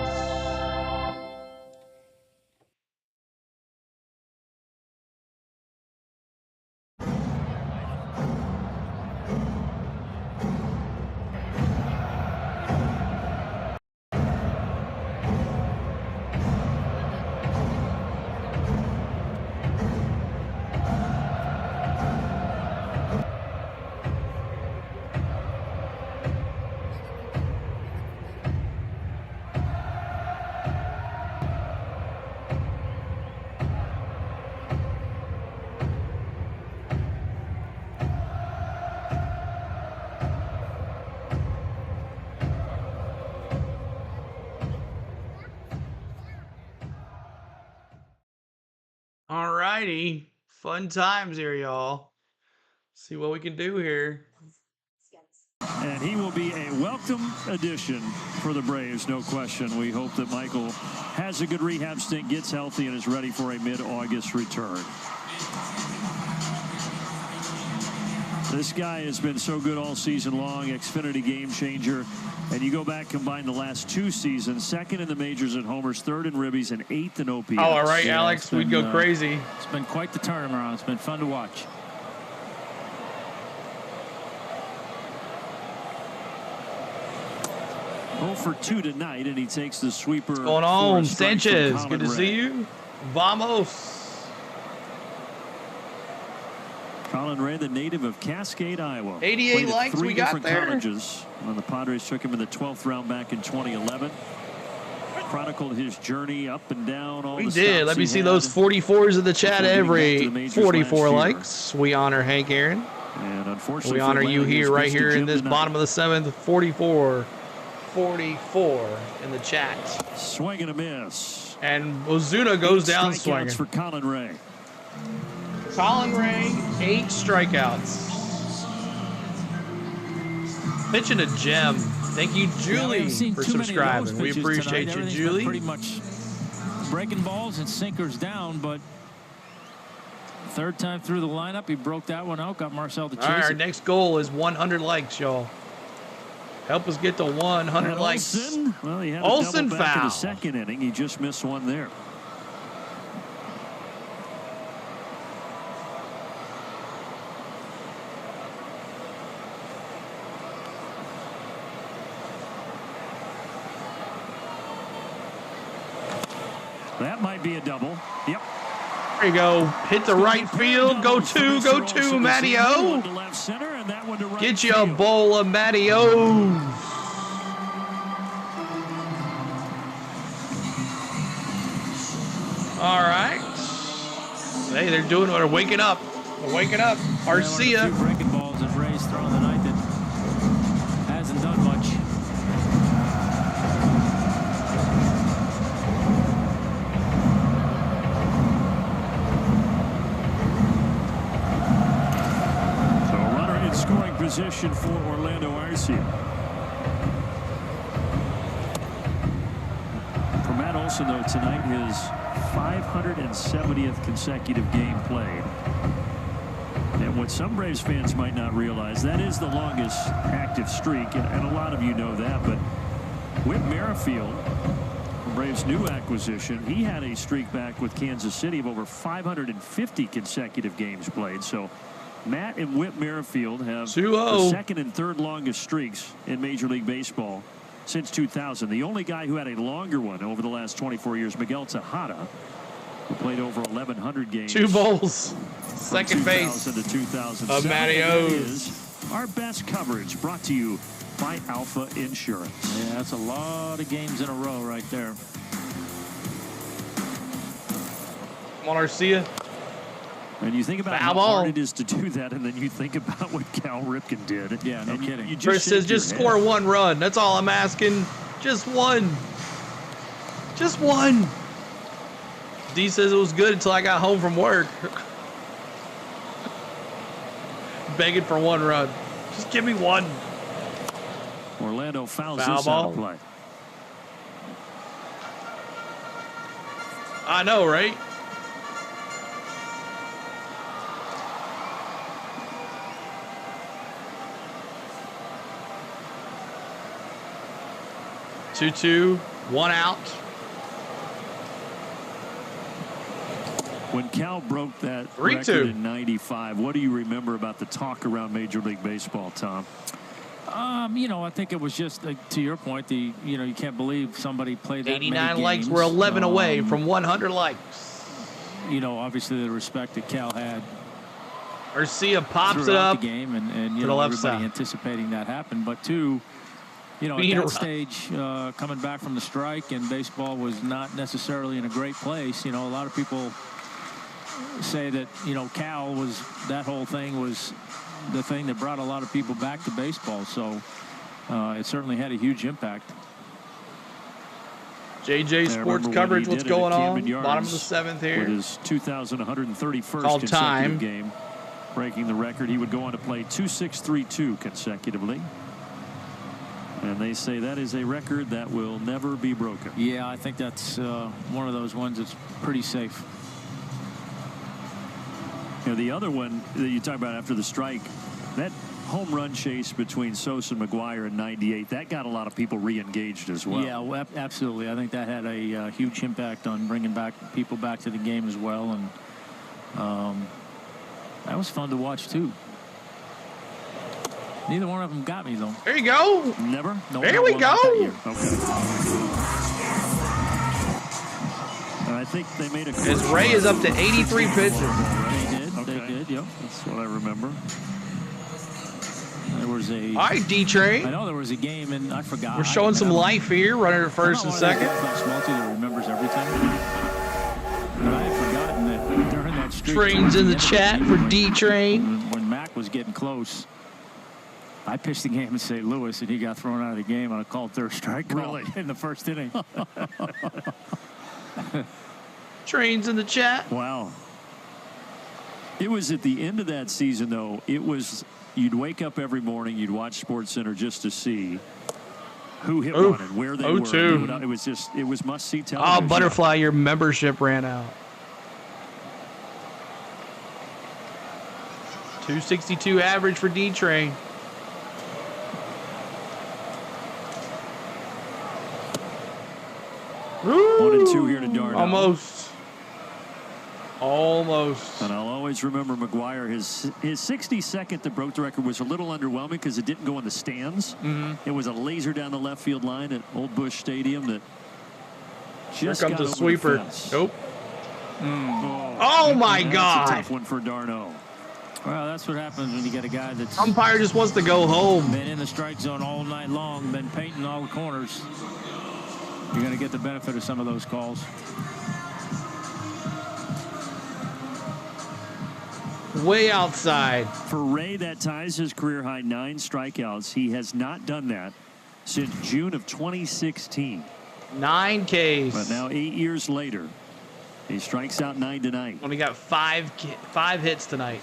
Alrighty, fun times here, y'all. See what we can do here.
And he will be a welcome addition for the Braves, no question. We hope that Michael has a good rehab stint, gets healthy, and is ready for a mid-August return. This guy has been so good all season long, Xfinity game changer. And you go back, combine the last 2 seasons, 2nd in the majors in homers, 3rd in ribbies, and 8th in OPS.
Oh, all right, yeah, Alex, we'd go crazy.
It's been quite the turnaround. It's been fun to watch.
For 2 tonight, and he takes the sweeper.
What's going on, Sanchez? Good to see you. Vamos.
Collin Rae, the native of Cascade, Iowa.
88 likes we got there.
Colleges. When the Padres took him in the 12th round back in 2011. Chronicled his journey up and down. All
we did. Let me see those 44s in the chat. Every 44 likes. We honor Hank Aaron.
And unfortunately,
we honor you here, right here in this bottom of the 7th. 44 in the chat.
Swing and a miss.
And Ozuna goes down swinging.
For Collin Rae.
Collin Rae, 8 strikeouts. Pitching a gem. Thank you, Julie, for subscribing. We appreciate you, Julie.
Pretty much breaking balls and sinkers down, but 3rd time through the lineup, he broke that one out, got Marcel to chase.
All right, our next goal is 100 likes, y'all. Help us get to 100 likes.
Olsen, well, he had a
Olsen
double back in
foul.
the 2nd inning. He just missed one there. That might be a double. Yep.
There you go. Hit the right field. Go to, Matty-O. Get you a bowl of Matty-O's. All right. Hey, they're doing it. They're waking up. They're waking up. Arcia.
Breaking balls that Ray's thrown tonight that hasn't done much.
So a runner in scoring position for Orlando Arcia. For Matt Olson, though, tonight his 570th consecutive game played. And what some Braves fans might not realize, that is the longest active streak, and a lot of you know that, but Whit Merrifield, Braves' new acquisition, he had a streak back with Kansas City of over 550 consecutive games played. So Matt and Whit Merrifield have the second and third longest streaks in Major League Baseball since 2000. The only guy who had a longer one over the last 24 years, Miguel Tejada, who played over 1,100 games.
2 bowls. Second base
to 2007.
of Matty-O's.
Our best coverage brought to you by Alpha Insurance.
Yeah, that's a lot of games in a row right there.
Come on, Arcia.
And you think about how hard it is to do that, and then you think about what Cal Ripken did.
Yeah, no kidding.
You
Chris says just score 1 run. That's all I'm asking. Just 1. Just 1. D says it was good until I got home from work. Begging for 1 run. Just give me 1.
Orlando fouls
Foul
this
ball.
out of play.
I know, right? Two, 1 out.
When Cal broke that
3-2
record in '95, what do you remember about the talk around Major League Baseball, Tom?
You know, I think it was just to your point. You can't believe somebody played that
89
many
likes.
games.
We're 11 away from 100 likes.
You know, obviously the respect that Cal had.
Arcia pops it
throughout
up
the game, and
to the left
everybody
side.
anticipating that happened. But two, at that stage, coming back from the strike, and baseball was not necessarily in a great place. A lot of people say that Cal was, that whole thing was the thing that brought a lot of people back to baseball. So it certainly had a huge impact.
JJ Sports Coverage, what's going on? Bottom of the 7th here.
With his 2,131st
Called
consecutive
time.
game, breaking the record. He would go on to play 2,632 consecutively. And they say that is a record that will never be broken.
Yeah, I think that's one of those ones that's pretty safe.
The other one that you talk about after the strike, that home run chase between Sosa and McGuire in '98, that got a lot of people re-engaged as well.
Yeah, absolutely. I think that had a huge impact on bringing people back to the game as well, and that was fun to watch too. Neither one of them got me though.
There you go.
Never.
No, there we go.
Okay. I think they made a.
As Ray is up to 83 pitches.
They did. Yep.
That's what I remember.
There was a.
All right, D-Train.
I know there was a game, and I forgot.
We're showing some life here. Running at first and second.
Schmaltzy that remembers everything. But I had forgotten that during that streak.
Train's in the chat for D-Train.
When Mac was getting close, I pitched the game in St. Louis, and he got thrown out of the game on a called third strike call in the first inning.
Train's in the chat.
Wow. It was at the end of that season, though. It was, you'd wake up every morning, you'd watch SportsCenter just to see who hit one and where they were. It was just, it was must-see television.
Oh, Butterfly, your membership ran out. 262 average for D-Train. Woo!
1 and 2 here to Darno.
Almost.
And I'll always remember McGuire. His 62nd that broke the record was a little underwhelming because it didn't go in the stands.
Mm-hmm.
It was a laser down the left field line at Old Busch Stadium that Just
Here comes a sweeper. Nope.
Oh
my
that's
God.
a tough one for d'Arnaud.
Well, that's what happens when you get a guy that's
umpire just wants to go home.
Been in the strike zone all night long, been painting all the corners. You're going to get the benefit of some of those calls.
Way outside.
For Rae, that ties his career-high 9 strikeouts. He has not done that since June of 2016.
9 Ks.
But now 8 years later, he strikes out 9 tonight.
Only got 5 hits tonight.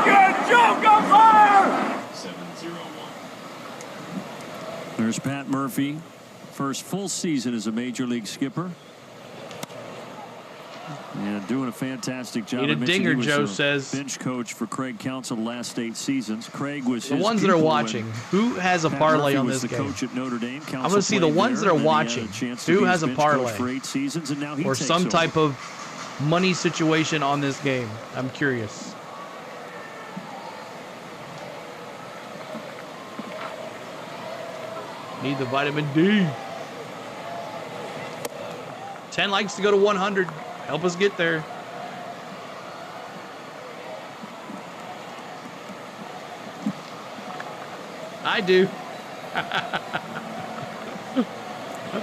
Good joke on fire!
701.
There's Pat Murphy. First full season as a major league skipper. And doing a fantastic job.
Need a dinger, Joe says.
Bench coach for Craig Counsell the last 8 seasons. Craig was
the ones that are watching. Who has a parlay on this game?
Coach at Notre Dame.
I'm going to see the ones that are watching. Who has a parlay
for 8 seasons, and now he
or
takes
some
over.
type of money situation on this game? I'm curious. Need the vitamin D. 10 likes to go to 100. Help us get there. I do. I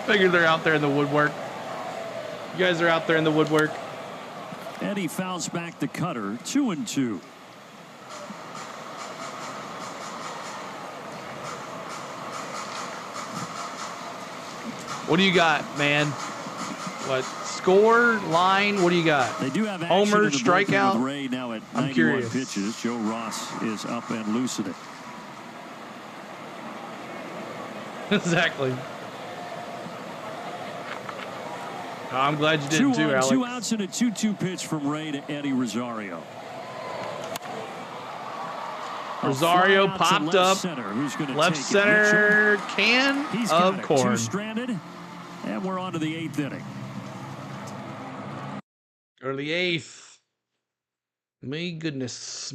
figured they're out there in the woodwork. You guys are out there in the woodwork.
Eddie fouls back the cutter. 2-2.
What do you got, man? What score line? What do you got?
They do have
homer, strikeout.
With Rae now at 91
I'm curious.
pitches. Joe Ross is up and loosening.
Exactly. I'm glad you did too, Alex.
2 outs and a 2-2 pitch from Rae to Eddie Rosario.
Rosario popped up. Left center can
He's
of
got
corn.
2 stranded, and we're on to the 8th inning.
Early 8th. My goodness.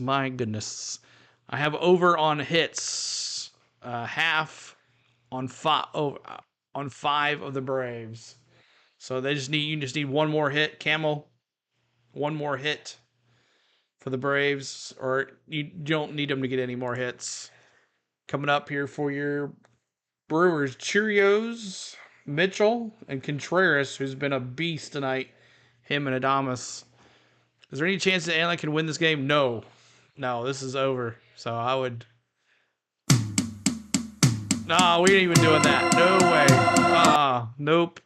I have over on hits. Half on 5 of the Braves. So you just need one more hit, Camel. One more hit for the Braves, or you don't need them to get any more hits. Coming up here for your Brewers, Cheerios, Mitchell, and Contreras, who's been a beast tonight. Him and Adames. Is there any chance that Atlanta can win this game? No, this is over. So I would. No, we ain't even doing that. No way. Nope.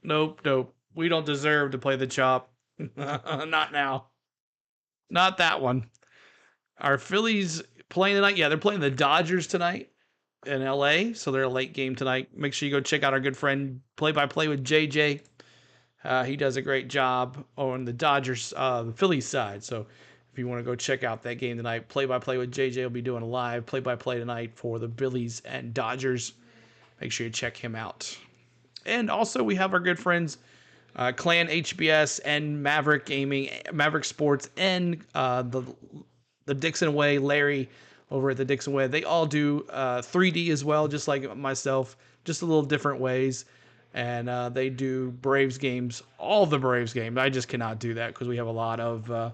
We don't deserve to play the chop. Not now. Not that one. Our Phillies playing tonight. Yeah, they're playing the Dodgers tonight in LA. So they're a late game tonight. Make sure you go check out our good friend Play-by-Play with JJ. He does a great job on the Dodgers, the Phillies side. So if you want to go check out that game tonight, Play-by-Play with JJ will be doing a live play-by-play tonight for the Phillies and Dodgers. Make sure you check him out. And also we have our good friends Clan HBS and Maverick Gaming, Maverick Sports, and the Dixon Way, Larry over at the Dixon Way. They all do 3D as well, just like myself, just a little different ways. And they do Braves games, all the Braves games. I just cannot do that because we have a lot of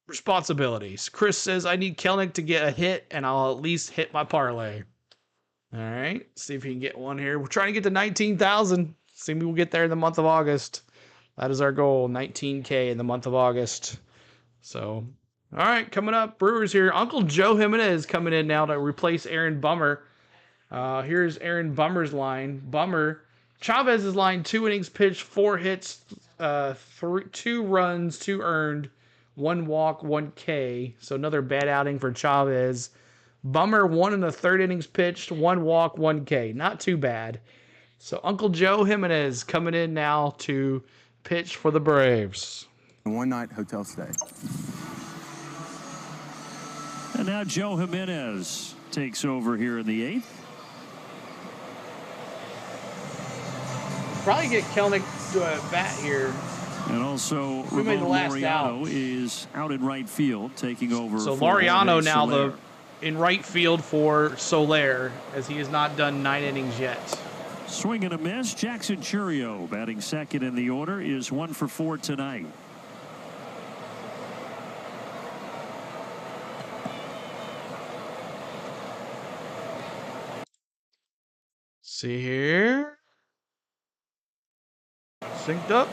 responsibilities. Chris says, I need Kelnick to get a hit, and I'll at least hit my parlay. All right, see if he can get one here. We're trying to get to 19,000. See if we'll get there in the month of August. That is our goal, 19K in the month of August. So, all right, coming up, Brewers here. Uncle Joe Jimenez coming in now to replace Aaron Bummer. Here's Aaron Bummer's line. Bummer, Chavez's line, 2 innings pitched, 4 hits, 2 runs, 2 earned, 1 walk, 1 K. So another bad outing for Chavez. Bummer, 1 1/3 innings pitched, 1 walk, 1 K. Not too bad. So Uncle Joe Jimenez coming in now to pitch for the Braves.
One night hotel stay.
And now Joe Jimenez takes over here in the 8th.
Probably get Kelnick to a bat here.
And also,
Who made the last
Laureano is out in right field, taking over.
So
for
Laureano
Jorge
now
Soler.
in right field for Soler, as he has not done 9 innings yet.
Swing and a miss. Jackson Chourio batting second in the order is 1 for 4 tonight.
See here. Synced up.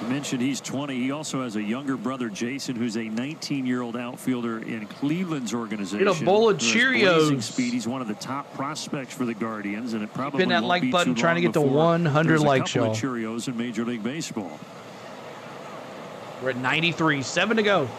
You mentioned he's 20. He also has a younger brother, Jason, who's a 19-year-old outfielder in Cleveland's organization.
Get a bowl of Cheerios.
Speed. He's one of the top prospects for the Guardians, and it probably
Keep in that
won't
like
be
button,
too
trying to
long
get to 100 likes, y'all.
Cheerios in Major League Baseball.
We're at 93, 7 to go.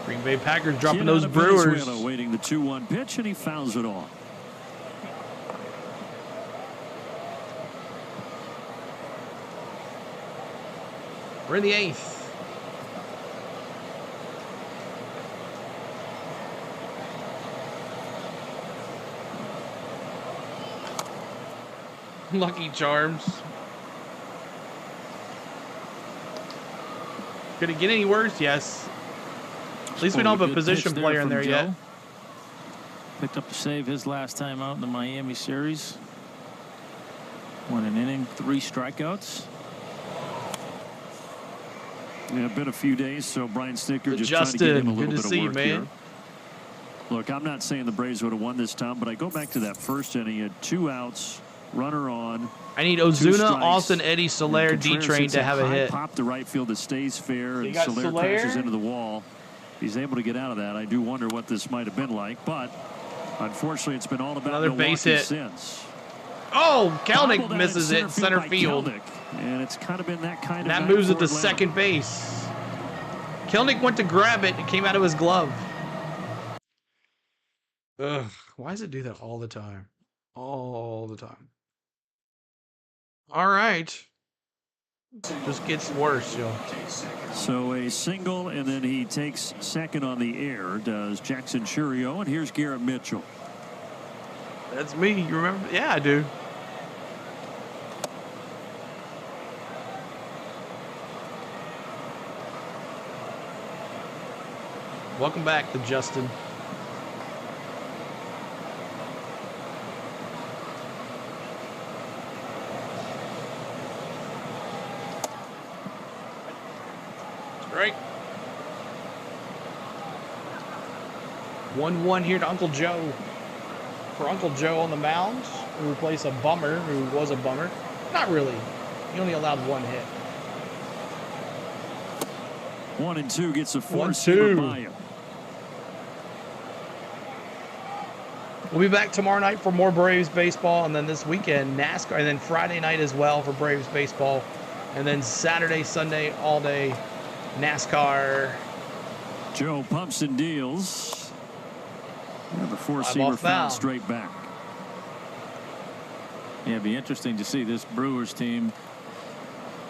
Green Bay Packers dropping those Brewers.
Waiting the 2-1 pitch, and he fouls it off.
We're in the 8th. Lucky Charms. Could it get any worse? Yes. At least we don't have a position player in there yet.
Picked up a save his last time out in the Miami series. Won an inning, 3 strikeouts.
Yeah, been a few days, so Brian Snitker just trying to give him a little bit of work here. Look, I'm not saying the Braves would have won this time, but I go back to that first inning. He had 2 outs, runner on.
I need Ozuna, Austin, Eddie, Soler, D-Train to have a hit.
Pop to right field that stays fair, and Soler crashes into the wall. He's able to get out of that. I do wonder what this might have been like, but unfortunately, it's been all about
another
Milwaukee
base hit
since.
Oh, Kelnick misses it center field.
And it's kind of been that kind of.
That moves it to second base. Kelnick went to grab it. It came out of his glove. Ugh, why does it do that all the time? All the time. All right. Just gets worse, yo.
So a single, and then he takes second on the air, does Jackson Chourio, and here's Garrett Mitchell.
That's me. You remember? Yeah, I do. Welcome back to Justin. Strike. 1-1 here to Uncle Joe. For Uncle Joe on the mound, we replace a bummer who was a bummer. Not really. He only allowed 1 hit.
1-2 gets a 4-2 by him.
We'll be back tomorrow night for more Braves baseball, and then this weekend NASCAR, and then Friday night as well for Braves baseball, and then Saturday, Sunday, all day NASCAR.
Joe pumps and deals. Yeah, the 4-seamer fouled straight back.
Yeah, it'd be interesting to see this Brewers team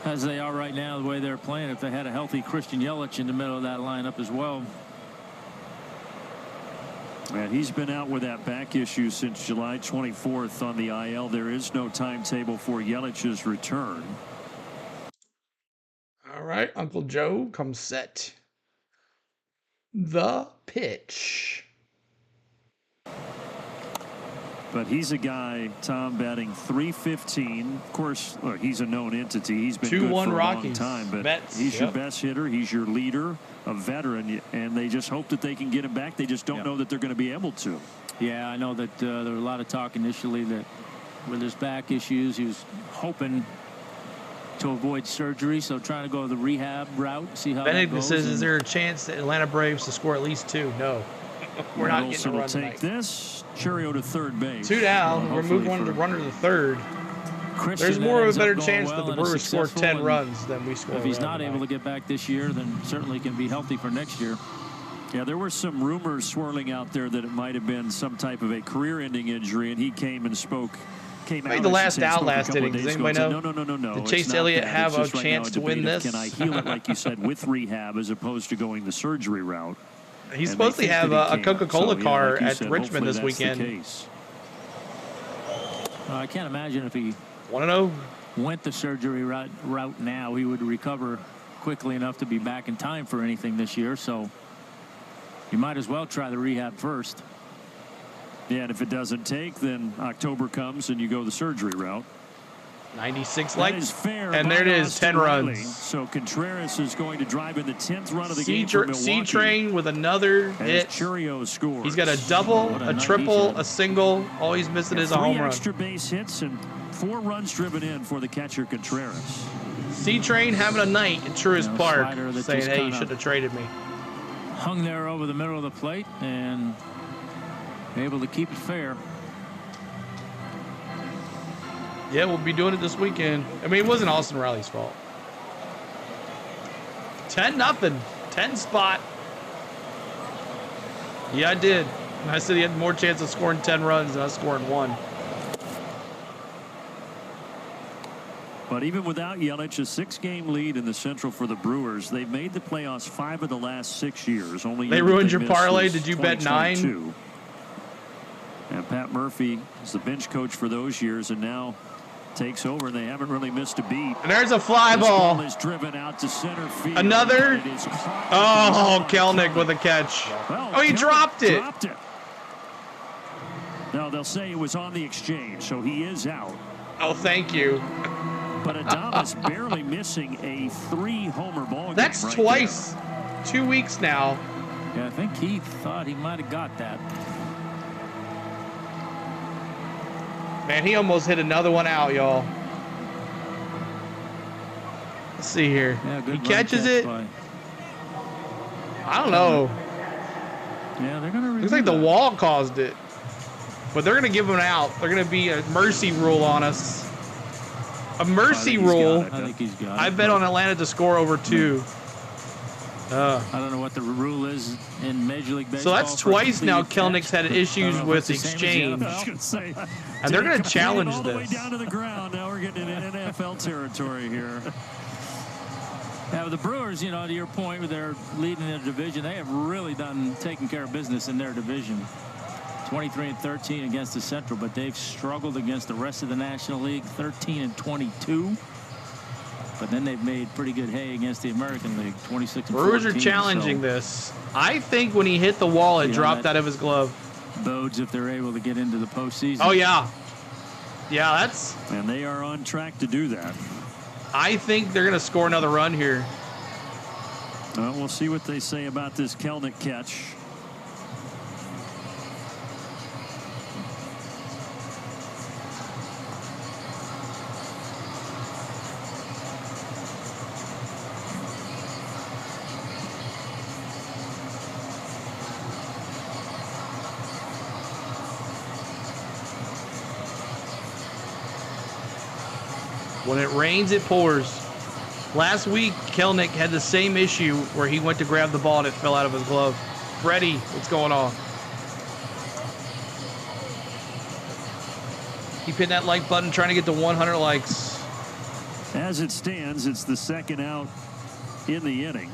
as they are right now, the way they're playing, if they had a healthy Christian Yelich in the middle of that lineup as well.
And he's been out with that back issue since July 24th on the IL. There is no timetable for Yelich's return.
All right, Uncle Joe comes set. The pitch.
But he's a guy, Tom, batting .315. Of course, look, he's a known entity. He's been good for a long time, but he's your best hitter. He's your leader, a veteran, and they just hope that they can get him back. They just don't know that they're going to be able to.
Yeah, I know that there was a lot of talk initially that with his back issues, he was hoping to avoid surgery, so trying to go the rehab route, see how that goes.
Says, is there a chance that Atlanta Braves to score at least 2? No. We're not getting a run tonight.
This. Chourio to third base.
2 down. We're moving on to runner to third. There's more of a better chance that the Brewers score 10 runs than we score.
If he's not able to get back this year, then certainly can be healthy for next year.
Yeah, there were some rumors swirling out there that it might have been some type of a career-ending injury, and he came and spoke.
Made the last out last inning. Does anybody know?
No.
Did Chase Elliott have a chance to win this?
Can I heal it, like you said, with rehab as opposed to going the surgery route?
He's supposed to have a Coca-Cola car at Richmond this weekend.
I can't imagine if he
1-0
went the surgery route now, he would recover quickly enough to be back in time for anything this year. So you might as well try the rehab first.
Yeah, and if it doesn't take, then October comes and you go the surgery route.
96
That
likes.
is fair
And
by
there it is,
Austin
10
Riley.
runs.
So Contreras is going to drive in the 10th run of the game for Milwaukee.
C-Train with another hit.
Churio scores.
He's got a double, a triple, a single. All he's missing is a home run.
3 extra base hits and 4 runs driven in for the catcher Contreras.
C-Train having a night at Truist Park,
that
saying,
just
hey, you
kinda
should have traded me.
Hung there over the middle of the plate and able to keep it fair.
Yeah, we'll be doing it this weekend. I mean, it wasn't Austin Riley's fault. 10-0. 10 spot. Yeah, I did. And I said he had more chance of scoring 10 runs than us scoring 1.
But even without Yelich, a 6-game lead in the Central for the Brewers. They've made the playoffs 5 of the last 6 years. Only
they ruined your parlay. Did you bet 9?
And Pat Murphy is the bench coach for those years, and now takes over. They haven't really missed a beat.
And there's a fly ball.
Is driven out to center field.
Another. Oh, Kelnick with a catch.
Well,
oh, he dropped it.
No, they'll say it was on the exchange, so he is out.
Oh, thank you.
But Adames barely missing a 3-homer ball game.
That's
right
twice.
there.
2 weeks now.
Yeah, I think he thought he might have got that.
Man, he almost hit another one out, y'all. Let's see here.
Yeah,
he catches it. I don't know.
Yeah, they're gonna.
Looks like the wall caused it, but they're gonna give him out. They're gonna be a mercy rule on us. A mercy rule.
I think he's got it.
I bet on Atlanta to score over 2.
I don't know what the rule is in Major League Baseball.
So that's twice now Kelnick's had issues with exchange. And they're going to challenge
all the way
this.
down to the ground. Now we're getting into NFL territory here.
Yeah, but the Brewers, you know, to your point, with their leading their division, they have really taken care of business in their division. 23-13 against the Central, but they've struggled against the rest of the National League, 13-22. But then they've made pretty good hay against the American League, 26-14.
Brewers are challenging this. I think when he hit the wall, it dropped out of his glove.
Bodes if they're able to get into the postseason.
Oh, yeah. Yeah, that's...
And they are on track to do that.
I think they're going to score another run here.
Well, we'll see what they say about this Kelnick catch.
When it rains, it pours. Last week, Kelnick had the same issue where he went to grab the ball and it fell out of his glove. Freddie, what's going on? Keep hitting that like button, trying to get to 100 likes.
As it stands, it's the second out in the inning.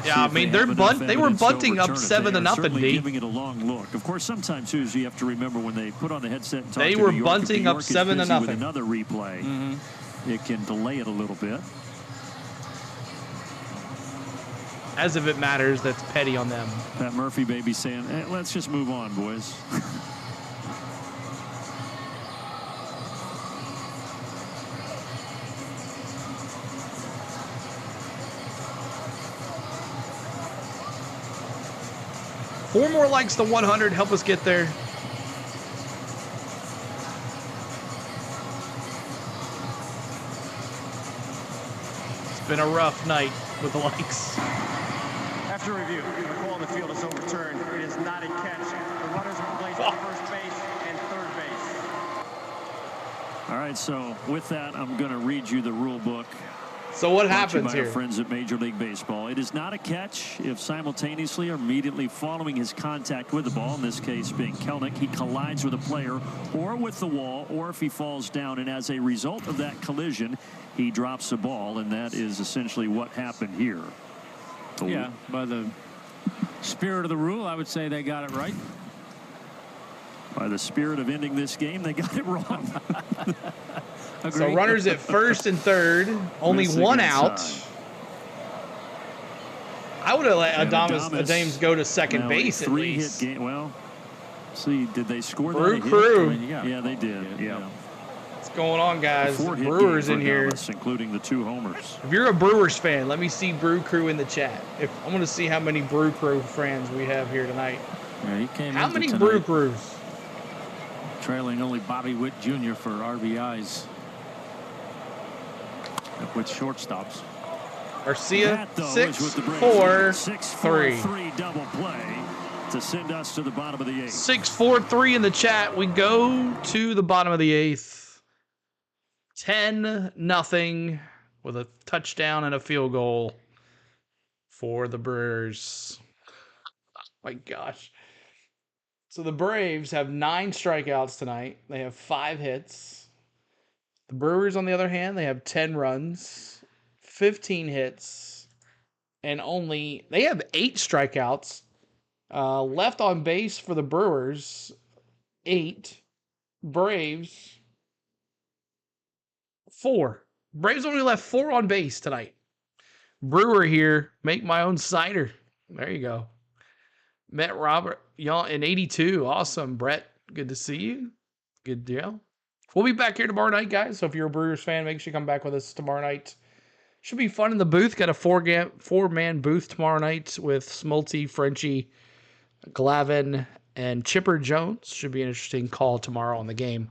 Yeah, I mean, they were bunting up 7-0, D.
Giving it a long look. Of course, sometimes too, you have to remember when they put on the headset and talk
they
to
were
New York,
bunting up 7-0
with another replay. It can delay it a little bit.
As if it matters, that's petty on them.
Pat Murphy baby saying, hey, let's just move on, boys.
Four more likes to 100. Help us get there. It's been a rough night with the likes.
After review, the call on the field is overturned. It is not a catch. The runners are placed at first base and third base.
All right, so with that, I'm going to read you the rule book.
So what happens
here?
Our
friends at Major League Baseball. It is not a catch if simultaneously or immediately following his contact with the ball, in this case being Kelnick, he collides with a player or with the wall, or if he falls down, and as a result of that collision, he drops the ball, and that is essentially what happened here.
Yeah, by the spirit of the rule, I would say they got it right.
By the spirit of ending this game, they got it wrong.
So runners at first and third, only one out. I would have let Adames go to second base at least.
Hit game. Well, see, did they score
Brew
that?
Crew.
Yeah, they did. Yeah.
What's going on, guys? Brewers in here,
including the 2 homers.
If you're a Brewers fan, let me see Brew Crew in the chat. I want to see how many Brew Crew fans we have here tonight.
Yeah, he came
how many Brew Crews?
Trailing only Bobby Witt Jr. for RBIs with shortstops.
Garcia, 6-4-3.
Double play to send us to the bottom of the 8th.
6-4-3 in the chat. We go to the bottom of the 8th. 10-0 with a touchdown and a field goal for the Brewers. Oh my gosh. So the Braves have 9 strikeouts tonight. They have 5 hits. The Brewers, on the other hand, they have 10 runs, 15 hits, and they have 8 strikeouts. Left on base for the Brewers, 8. Braves, 4. Braves only left 4 on base tonight. Brewer here, make my own cider. There you go. Met Robert y'all in 82. Awesome, Brett. Good to see you. Good deal. We'll be back here tomorrow night, guys. So if you're a Brewers fan, make sure you come back with us tomorrow night. Should be fun in the booth. Got a 4-man booth tomorrow night with Smolty, Frenchie, Glavin, and Chipper Jones. Should be an interesting call tomorrow on the game.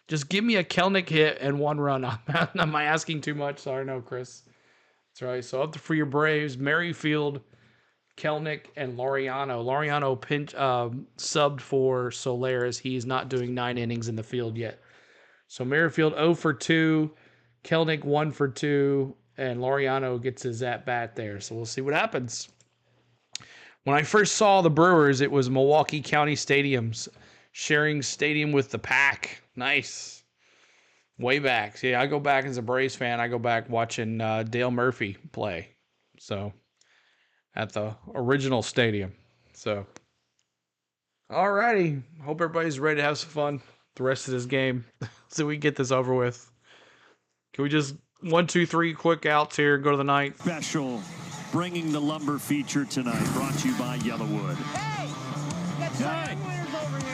Just give me a Kelnick hit and 1 run. Am I asking too much? Sorry, no, Chris. That's right. So up for your Braves, Merrifield, Kelnick, and Laureano. Laureano subbed for Soler as he's not doing 9 innings in the field yet. So Merrifield 0 for 2, Kelnick 1 for 2, and Laureano gets his at-bat there. So we'll see what happens. When I first saw the Brewers, it was Milwaukee County Stadiums, sharing stadium with the Pack. Nice. Way back. See, I go back as a Braves fan. I go back watching Dale Murphy play. So, at the original stadium. So, alrighty. Hope everybody's ready to have some fun the rest of this game. So we get this over with. Can we just 1, 2, 3 quick outs here, go to the ninth?
Special, bringing the lumber feature tonight, brought to you by Yellowwood.
Hey, got sign winners over here.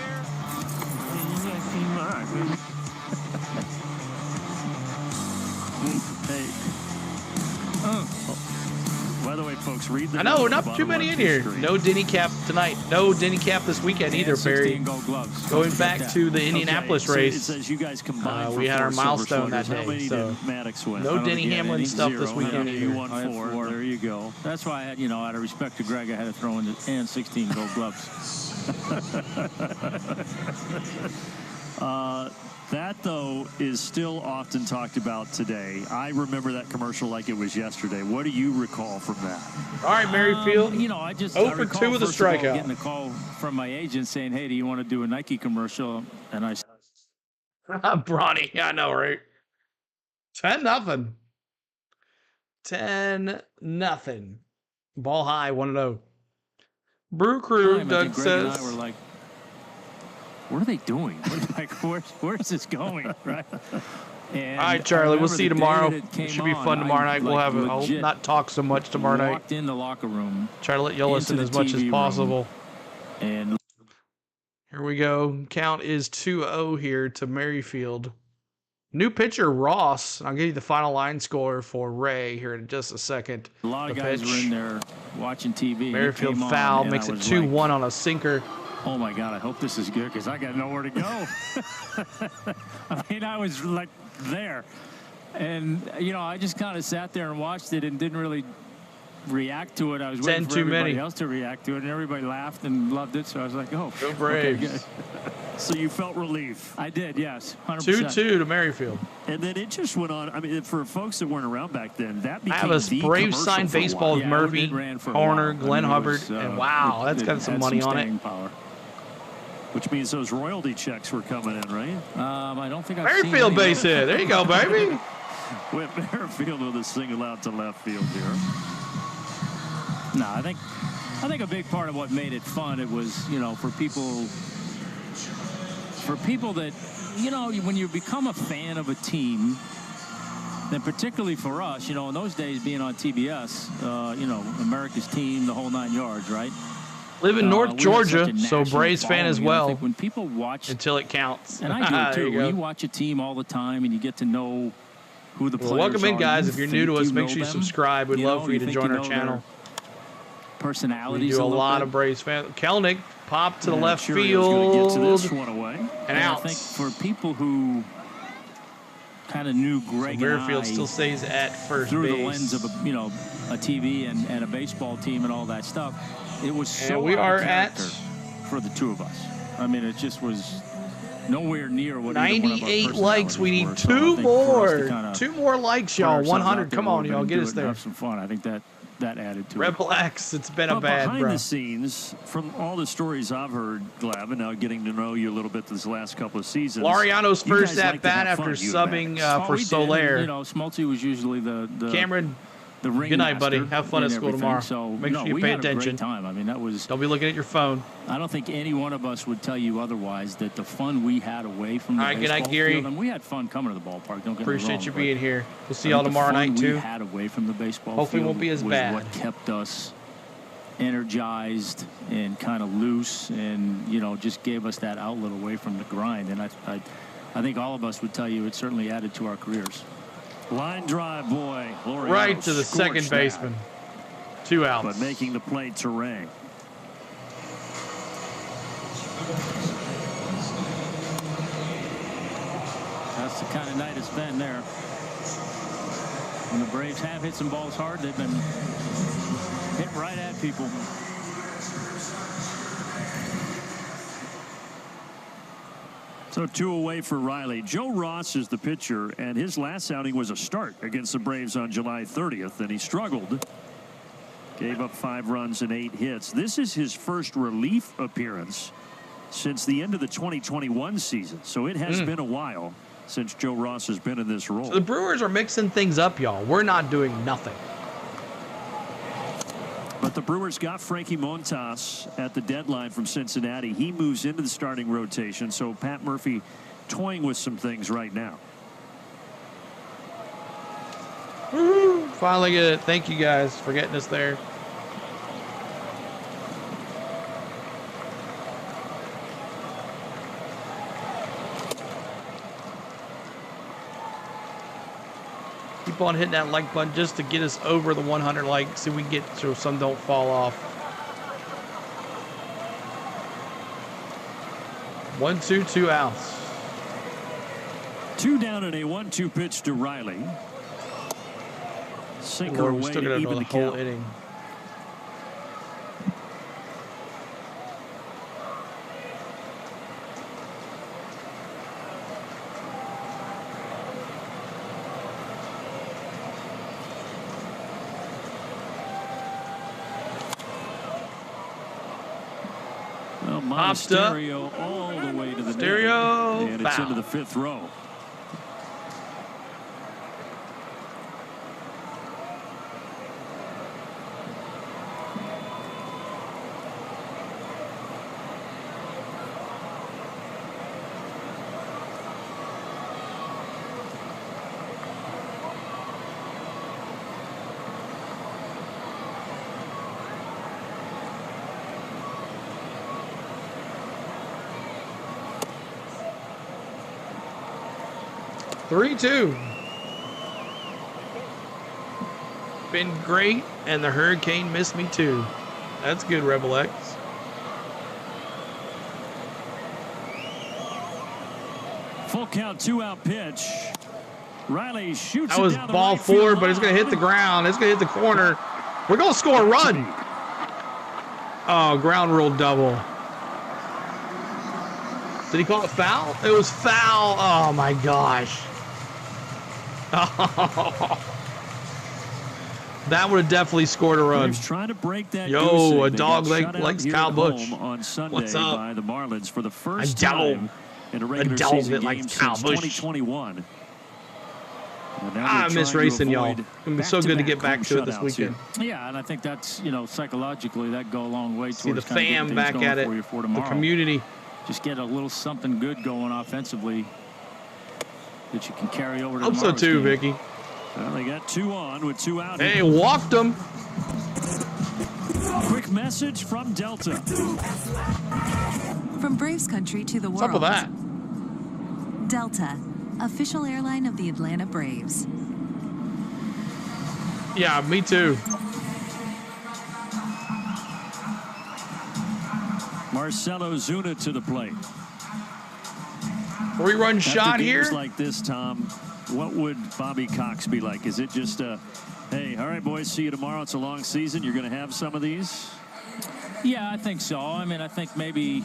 Hey. By the way, folks, read the.
I know, not too many in here. No Denny Cap tonight. No Denny Cap this weekend either, Barry. Going back to the Indianapolis race.
It says you guys combined
we had our milestone that day. So no Denny Hamlin stuff this weekend either.
You won 4. There you go.
That's why I had, out of respect to Greg, I had to throw in and 16 gold gloves.
That, though, is still often talked about today. I remember that commercial like it was yesterday. What do you recall from that?
All right, Merrifield.
I just
0 for 2 with a strikeout.
Getting a call from my agent saying, "Hey, do you want to do a Nike commercial?" And I said,
Bronny, I know, right? 10-0. 10-0. Ball high, 1-0. Brew Crew, Doug says.
And I were like, what are they doing? Like, where's this going? Right? And
all right, Charlie, we'll see you tomorrow. It should be fun tomorrow night. We'll have I'll not talk so much tomorrow night.
Walked in the locker room.
Try to let y'all listen as much as possible.
And
here we go. Count is 2-0 here to Merrifield. New pitcher, Ross. I'll give you the final line score for Ray here in just a second.
A lot of guys were in there watching TV.
Merrifield foul, makes it 2-1 on a sinker.
Oh, my God, I hope this is good because I got nowhere to go. I mean, I was like there. And, I just kind of sat there and watched it and didn't really react to it. I was waiting for everybody else to react to it, and everybody laughed and loved it. So I was like, oh,
go Braves.
Okay,
so you felt relief?
I did, yes, 100%.
2-2 to Merrifield.
And then it just went on. I mean, for folks that weren't around back then, that became
I have a Braves signed baseball of Murphy, Horner, Glenn Hubbard, and wow, that's got some money on it.
Power.
Which means those royalty checks were coming in, right?
I don't think I've
Merrifield base hit. There you go, baby.
With Merrifield with a single out to left field here.
No, I think a big part of what made it fun, it was, for people for people that, you know, when you become a fan of a team, then particularly for us, you know, in those days being on TBS, you know, America's team, the whole 9 yards, right?
Live in North Georgia, so Braves fan as well.
I think when people watch,
until it counts,
and I do too. When you watch a team all the time and you get to know who the players are.
Welcome in, guys. If you're new to us, make sure you subscribe. We'd love for you to join our channel.
Personalities.
We do a lot of Braves fans. Kelnick popped to the left field.
Get to this one away.
And out.
I think for people who kind of knew Greg
so
and
Merrifield
I
still stays at first
through
base.
the lens of a, you know, a TV and a baseball team and all that stuff. It was so
and we are at
for the two of us. I mean, it just was nowhere near what
98 likes. We need two more likes, y'all. 100. Come on, y'all, get us there.
Have some fun. I think that added to
it. Relax. It's been a bad
behind the scenes, from all the stories I've heard, Glab, and now getting to know you a little bit this last couple of seasons.
Laureano's first at bat after subbing for Soler.
You know, Smoltzy was usually the
Cameron.
The ring
good night, buddy. Have fun at school tomorrow.
So
make sure you pay attention.
Time. I mean, that was.
Don't be looking at your phone.
I don't think any one of us would tell you otherwise that the fun we had away from the baseball
good night, Gary.
field, and we had fun coming to the ballpark. Don't get me wrong.
Appreciate you being here. We'll see y'all tomorrow night too.
We had away from the baseball.
Hopefully,
field
won't be as
was
bad.
What kept us energized and kind of loose, and you know, just gave us that outlet away from the grind. And I think all of us would tell you it certainly added to our careers.
Line drive, boy. Laureano
right to the second baseman. 2 outs.
But making the play to Rae.
That's the kind of night it's been there. When the Braves have hit some balls hard, they've been hit right at people.
So 2 away for Riley. Joe Ross is the pitcher, and his last outing was a start against the Braves on July 30th, and he struggled. Gave up 5 runs and 8 hits. This is his first relief appearance since the end of the 2021 season, so it has been a while since Joe Ross has been in this role.
So the Brewers are mixing things up, y'all. We're not doing nothing.
But the Brewers got Frankie Montas at the deadline from Cincinnati. He moves into the starting rotation, so Pat Murphy toying with some things right now.
Woo-hoo. Finally get it. Thank you guys for getting us there. Keep on hitting that like button just to get us over the 100 likes so we can get so some don't fall off. 1-2, 2 outs.
2 down and a 1-2 pitch to Riley. Sinker away to even the
whole
count.
inning.
Popped up. All the way to the
stereo,
net, and it's into the 5th row.
Three-2. Been great, and the Hurricane missed me too. That's good, Rebel X.
Full count, 2-out pitch. Riley shoots.
That was ball 4, but it's going to hit the ground. It's going to hit the corner. We're going to score a run. Oh, ground rule double. Did he call it foul? It was foul. Oh my gosh. That would have definitely scored a run.
Trying to break that.
Yo, a dog likes Kyle Busch.
On Sunday
What's up?
By the Marlins for the first time in a regular season game since 2021.
I miss racing, y'all. It's going to be so good to get back to it this weekend.
Yeah, and I think that's, you know, psychologically that go a long way.
See the fam back at it, the community.
just get a little something good going offensively that you can carry over to
Hope so too, Vicky.
Well, they got 2 on with 2 out.
Hey, walked them.
Quick message from Delta.
From Braves country to the world.
What's up with that?
Delta, official airline of the Atlanta Braves.
Yeah, me too.
Marcelo Zuna to the plate.
3-run shot here.
Like this, Tom, what would Bobby Cox be like? Is it just a, hey, all right, boys, see you tomorrow. It's a long season. You're going to have some of these?
Yeah, I think so. I mean, I think maybe,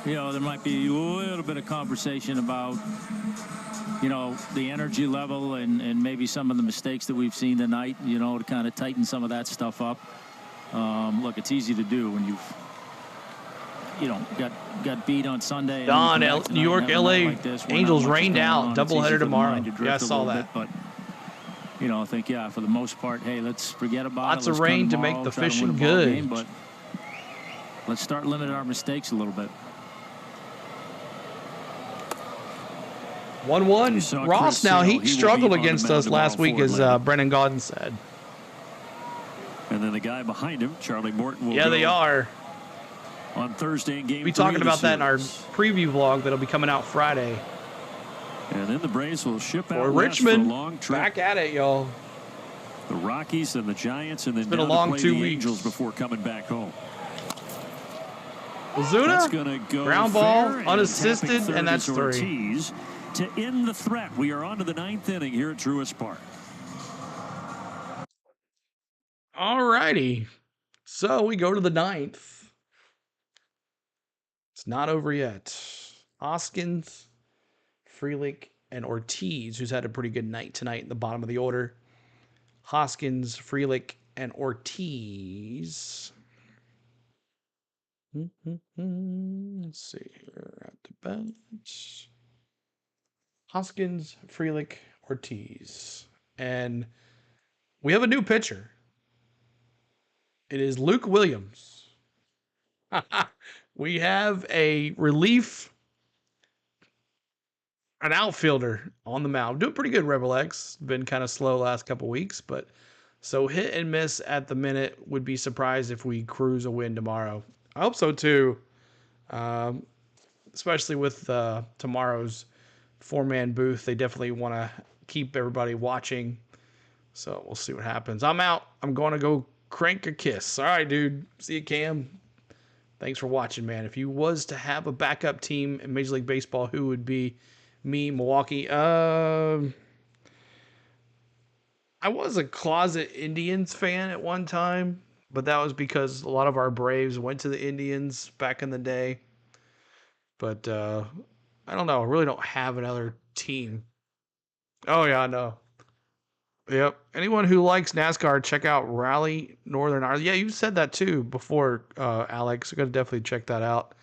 you know, there might be a little bit of conversation about, you know, the energy level and maybe some of the mistakes that we've seen tonight, you know, to kind of tighten some of that stuff up. Look, it's easy to do when you've, you know, got beat on Sunday.
Don, New York, LA, like Angels rained out. Doubleheader tomorrow. Yeah, I saw that.
But, you know, I think, yeah, for the most part, hey, let's forget about
lots
it.
Lots of rain to make the fishing good.
Game, but let's start limiting our mistakes a little bit.
1-1. Ross now, he struggled against us last week, as Brennan Gaudin said.
And then the guy behind him, Charlie Morton, will
yeah, they are.
On Thursday in game 3.
We'll be talking about that in our preview vlog that'll be coming out Friday.
And then the Braves will ship out
for Richmond.
For a long trip.
Back at it, y'all.
The Rockies and the Giants, and then
it's been a long 2 weeks.
Angels before coming back home.
Ozuna,
that's gonna go
ground ball, unassisted, and that's 3.
Ortiz to end the threat. We are on to the 9th inning here at Truist Park.
All righty. So we go to the 9th. It's not over yet. Hoskins, Frelick, and Ortiz, who's had a pretty good night tonight in the bottom of the order. Hoskins, Frelick, and Ortiz. Let's see here at the bench. Hoskins, Frelick, Ortiz. And we have a new pitcher. It is Luke Williams. We have a relief, an outfielder on the mound. Doing pretty good, Rebel X. Been kind of slow last couple weeks, but so hit and miss at the minute. Would be surprised if we cruise a win tomorrow. I hope so too, especially with tomorrow's 4-man booth. They definitely want to keep everybody watching, so we'll see what happens. I'm out. I'm going to go crank a kiss. All right, dude. See you, Cam. Thanks for watching, man. If you was to have a backup team in Major League Baseball, who would be? Me, Milwaukee. I was a closet Indians fan at one time, but that was because a lot of our Braves went to the Indians back in the day. But I don't know. I really don't have another team. Oh, yeah, I know. Yep. Anyone who likes NASCAR, check out Rally Northern Ireland. Yeah, you said that too before, Alex. I'm going to definitely check that out.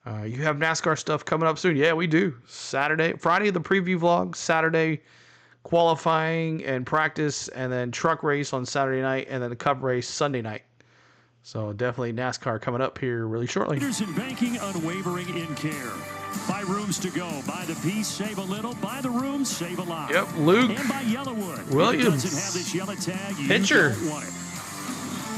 You have NASCAR stuff coming up soon. Yeah, we do. Friday, the preview vlog. Saturday, qualifying and practice, and then truck race on Saturday night, and then the Cup race Sunday night. So definitely NASCAR coming up here really shortly.
Leaders in banking, unwavering in care. Buy rooms to go. Buy the piece, save a little. Buy the room, save a lot.
Yep, Luke.
And buy Yellowwood.
Williams.
If it doesn't have this yellow tag, you
pitcher.
don't want it.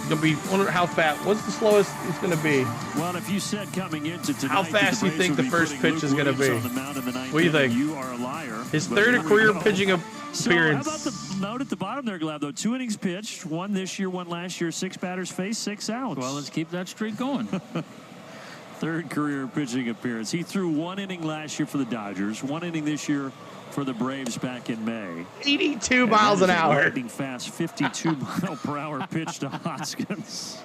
Gonna be, wonder how fast. What's the slowest it's gonna be?
Well, if you said coming into tonight,
how fast do you think the first pitch is gonna be? What do you think?
You are a liar.
His third career pitching appearance.
So how about the note at the bottom there, Glad, though? 2 innings pitched, 1 this year, 1 last year, 6 batters faced, 6 outs.
Well, let's keep that streak going.
Third career pitching appearance. He threw 1 inning last year for the Dodgers, 1 inning this year for the Braves back in May.
82 miles an hour.
Lightning fast, 52 mile per hour pitch to Hoskins.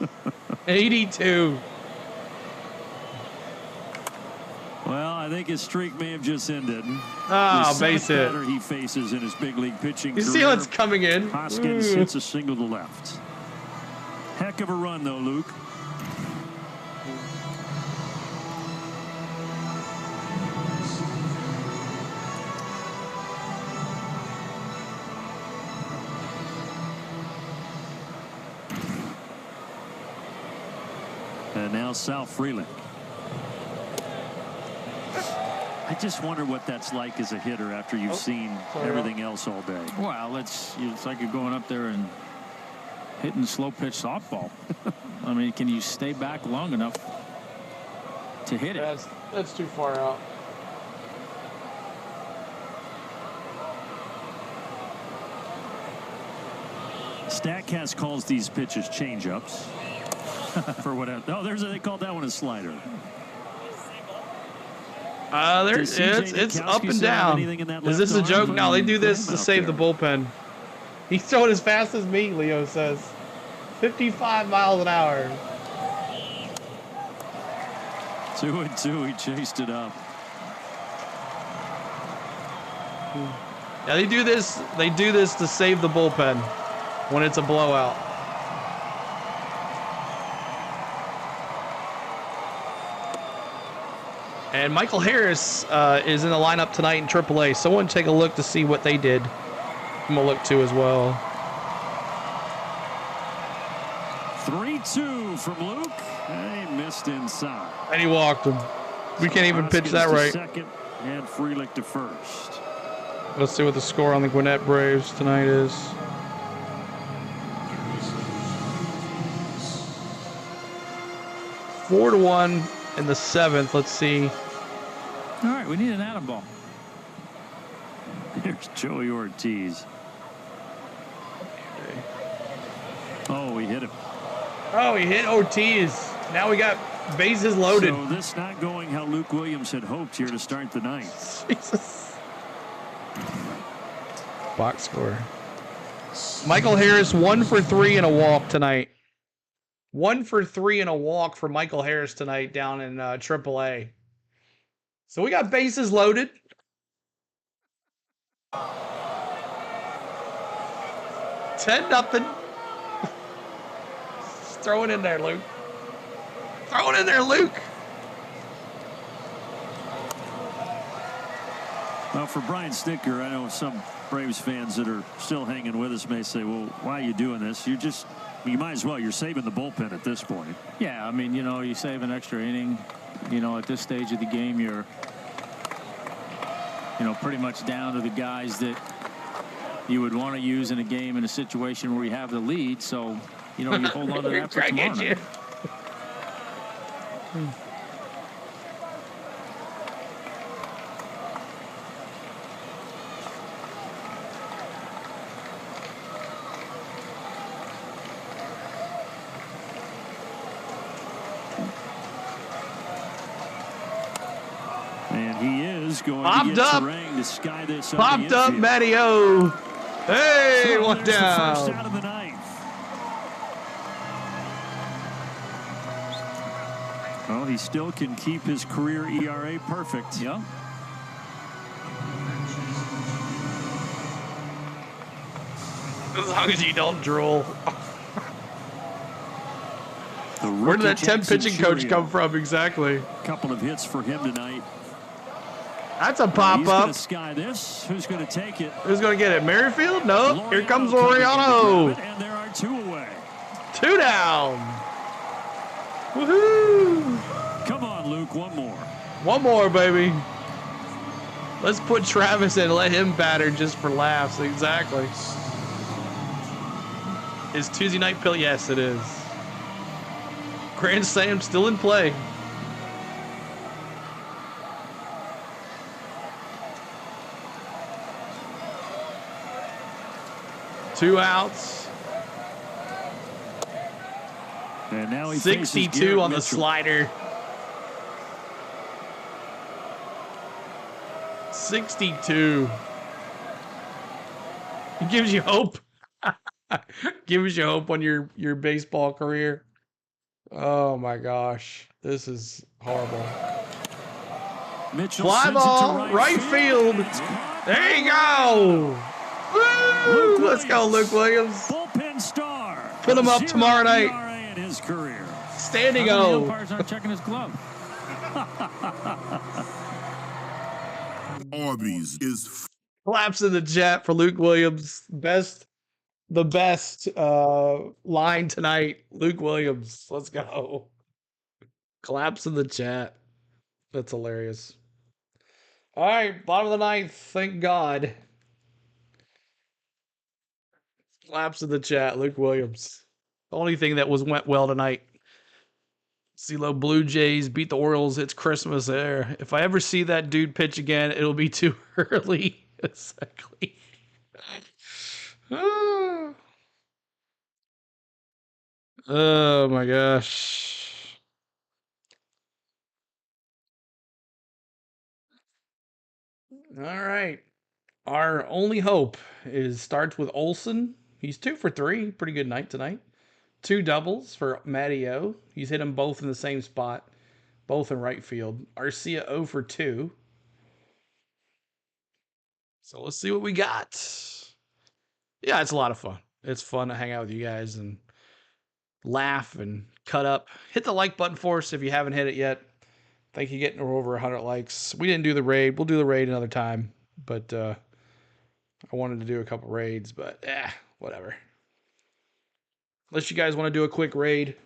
82.
Well, I think his streak may have just ended.
Oh, base hit.
The he faces in his big league pitching career.
You see how it's coming in?
Hoskins hits a single to left. Heck of a run, though, Luke. And now Sal Frelick. I just wonder what that's like as a hitter after you've seen everything else all day.
Well, it's like you're going up there and hitting slow pitch softball. I mean, can you stay back long enough to hit it?
That's too far out.
Statcast calls these pitches change-ups. For what? Oh, they called that one a slider.
It's up and down. Is this a joke? No, they do this to save the bullpen. He's throwing as fast as me, Leo says. 55 miles an hour.
2-2, he chased it up.
Yeah, they do this. They do this to save the bullpen when it's a blowout. And Michael Harris is in the lineup tonight in AAA. Someone take a look to see what they did. I'm going to look too as well.
3-2 from Luke. He missed inside.
And he walked him. We can't even pitch that right.
Second and Frelick to first.
Let's see what the score on the Gwinnett Braves tonight is. Four to 1 in the 7th. Let's see.
All right, we need an atom ball.
Here's Joey Ortiz. Oh, he hit him.
Oh, he hit Ortiz. Now we got bases loaded.
So this not going how Luke Williams had hoped here to start the ninth.
Jesus. Box score. Michael Harris 1 for 3 and a walk tonight. 1 for 3 and a walk for Michael Harris tonight down in AAA. So we got bases loaded. $10-0. Just throw it in there, Luke. Throw it in there, Luke.
Well, for Brian Snitker, I know some Braves fans that are still hanging with us may say, well, why are you doing this? You might as well. You're saving the bullpen at this point.
Yeah, I mean, you save an extra inning. At this stage of the game, you're, pretty much down to the guys that you would want to use in a game in a situation where you have the lead. So, you hold on to that for tomorrow night.
And he is going
Popped
to get
up.
Terang to sky this up.
Popped up, Matty-O. Hey,
so
one down.
The first out of the ninth. Well, he still can keep his career ERA perfect.
Yeah.
As long as you don't drool.
The
Where did that
Jackson
10 pitching coach
Churio.
come from exactly?
Couple of hits for him tonight.
That's a pop
He's
up.
gonna sky this. Who's going to take it?
Who's going to get it? Merrifield? No. Here comes
coming in to
Laureano.
grab it, and there are 2 away.
2 down. Woohoo!
Come on, Luke. One more.
One more, baby. Let's put Travis in and let him batter just for laughs. Exactly. Is Tuesday night pill? Yes, it is. Grand Slam still in play. Two outs.
And now he
62 on the slider. 62. It gives you hope. Gives you hope on your baseball career. Oh my gosh. This is horrible.
Mitchell
Fly ball, right field. There you go. Woo! Let's go, Luke Williams.
Bullpen star.
Put him up tomorrow night.
ERA in his career.
Standing
How come the
O.
umpires aren't checking his glove?
Arby's is
Collapse in the jet for Luke Williams. The best line tonight. Luke Williams. Let's go. Collapse in the chat. That's hilarious. All right, bottom of the ninth. Thank God. Slaps in the chat. Luke Williams. The only thing that went well tonight. CeeLo Blue Jays beat the Orioles. It's Christmas there. If I ever see that dude pitch again, it'll be too early. Exactly. Oh my gosh. All right. Our only hope starts with Olsen. He's 2 for 3. Pretty good night tonight. 2 doubles for Matty O. He's hit them both in the same spot. Both in right field. Arcia 0 for 2. So let's see what we got. Yeah, it's a lot of fun. It's fun to hang out with you guys and laugh and cut up. Hit the like button for us if you haven't hit it yet. Thank you getting over 100 likes. We didn't do the raid. We'll do the raid another time. But I wanted to do a couple raids, but whatever. Unless you guys want to do a quick raid.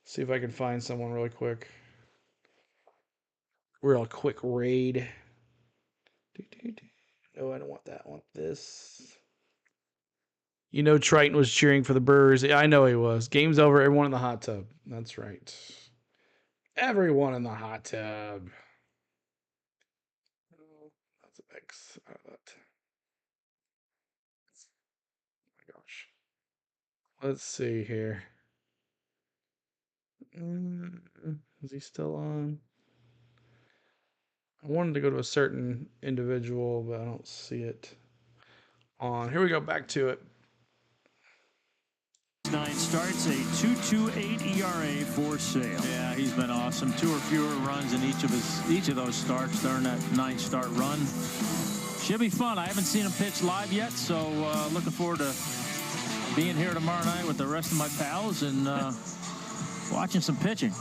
See if I can find someone really quick. Real quick raid. No, I don't want that. I want this. You know Triton was cheering for the Brewers. Yeah, I know he was. Game's over. Everyone in the hot tub. That's right. Everyone in the hot tub. Oh, that's an X out of that. Oh my gosh. Let's see here. Is he still on? I wanted to go to a certain individual, but I don't see it on. Here we go. Back to it.
9 starts, a 2.28 ERA for Sale.
Yeah, he's been awesome. 2 or fewer runs in each of those starts during that 9-start run. Should be fun. I haven't seen him pitch live yet, so looking forward to being here tomorrow night with the rest of my pals and watching some pitching.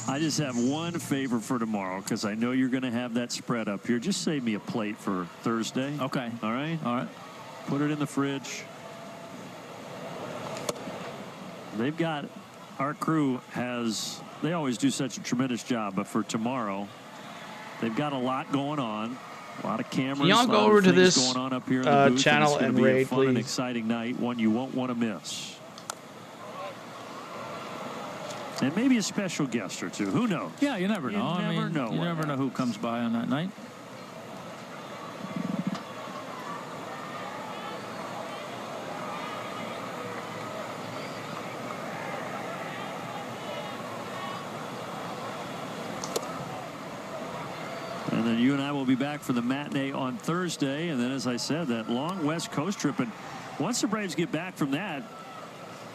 I just have one favor for tomorrow because I know you're going to have that spread up here. Just save me a plate for Thursday.
Okay.
All right?
All right.
Put it in the fridge. They've got, our crew they always do such a tremendous job, but for tomorrow, they've got a lot going on. A lot of cameras.
Can y'all go over to this
going on up here in the booth,
channel and raid,
please? It's going to be a fun and exciting night, one you won't want to miss. And maybe a special guest or two. Who knows?
Yeah, you never know.
You
never know who comes by on that night.
And then you and I will be back for the matinee on Thursday. And then, as I said, that long West Coast trip. And once the Braves get back from that,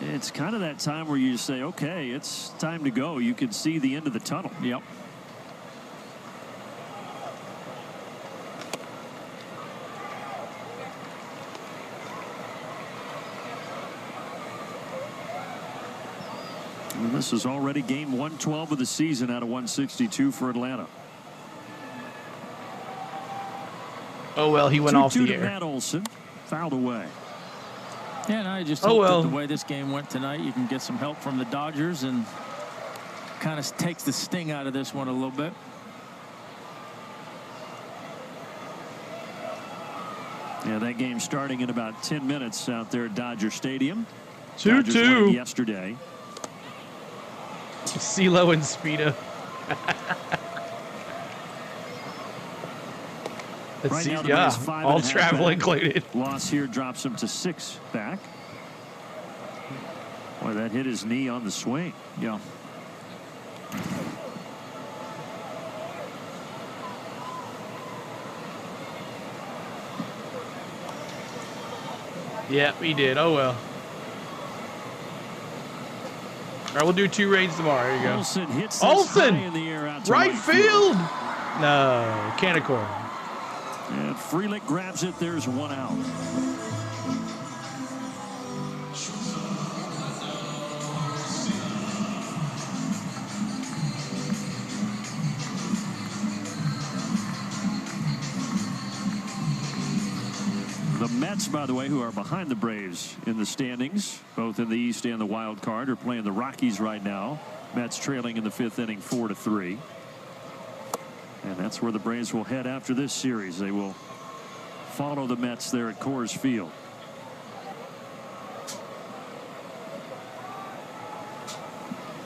it's kind of that time where you say, okay, it's time to go. You can see the end of the tunnel.
Yep.
And this is already game 112 of the season out of 162 for Atlanta.
Oh, well, he went off the
2-2 to
air.
Matt Olson, fouled away.
Yeah, and I just hope that the way this game went tonight, you can get some help from the Dodgers and kind of takes the sting out of this one a little bit.
Yeah, that game starting in about 10 minutes out there at Dodger Stadium.
2-2
yesterday.
CeeLo and Speedo.
Right now, the
yeah,
Braves 5.5
all travel
back.
included.
Loss here drops him to 6 back. Boy, that hit his knee on the swing.
Yeah.
Yeah, he did. Oh, well. All right, we'll do 2 raids tomorrow. There you go.
Olsen hits
Olsen!
high in the air out to
right field! No, Canaccord.
And Frelick grabs it. There's 1 out. The Mets, by the way, who are behind the Braves in the standings, both in the East and the wild card, are playing the Rockies right now. Mets trailing in the 5th inning 4-3. And that's where the Braves will head after this series. They will follow the Mets there at Coors Field.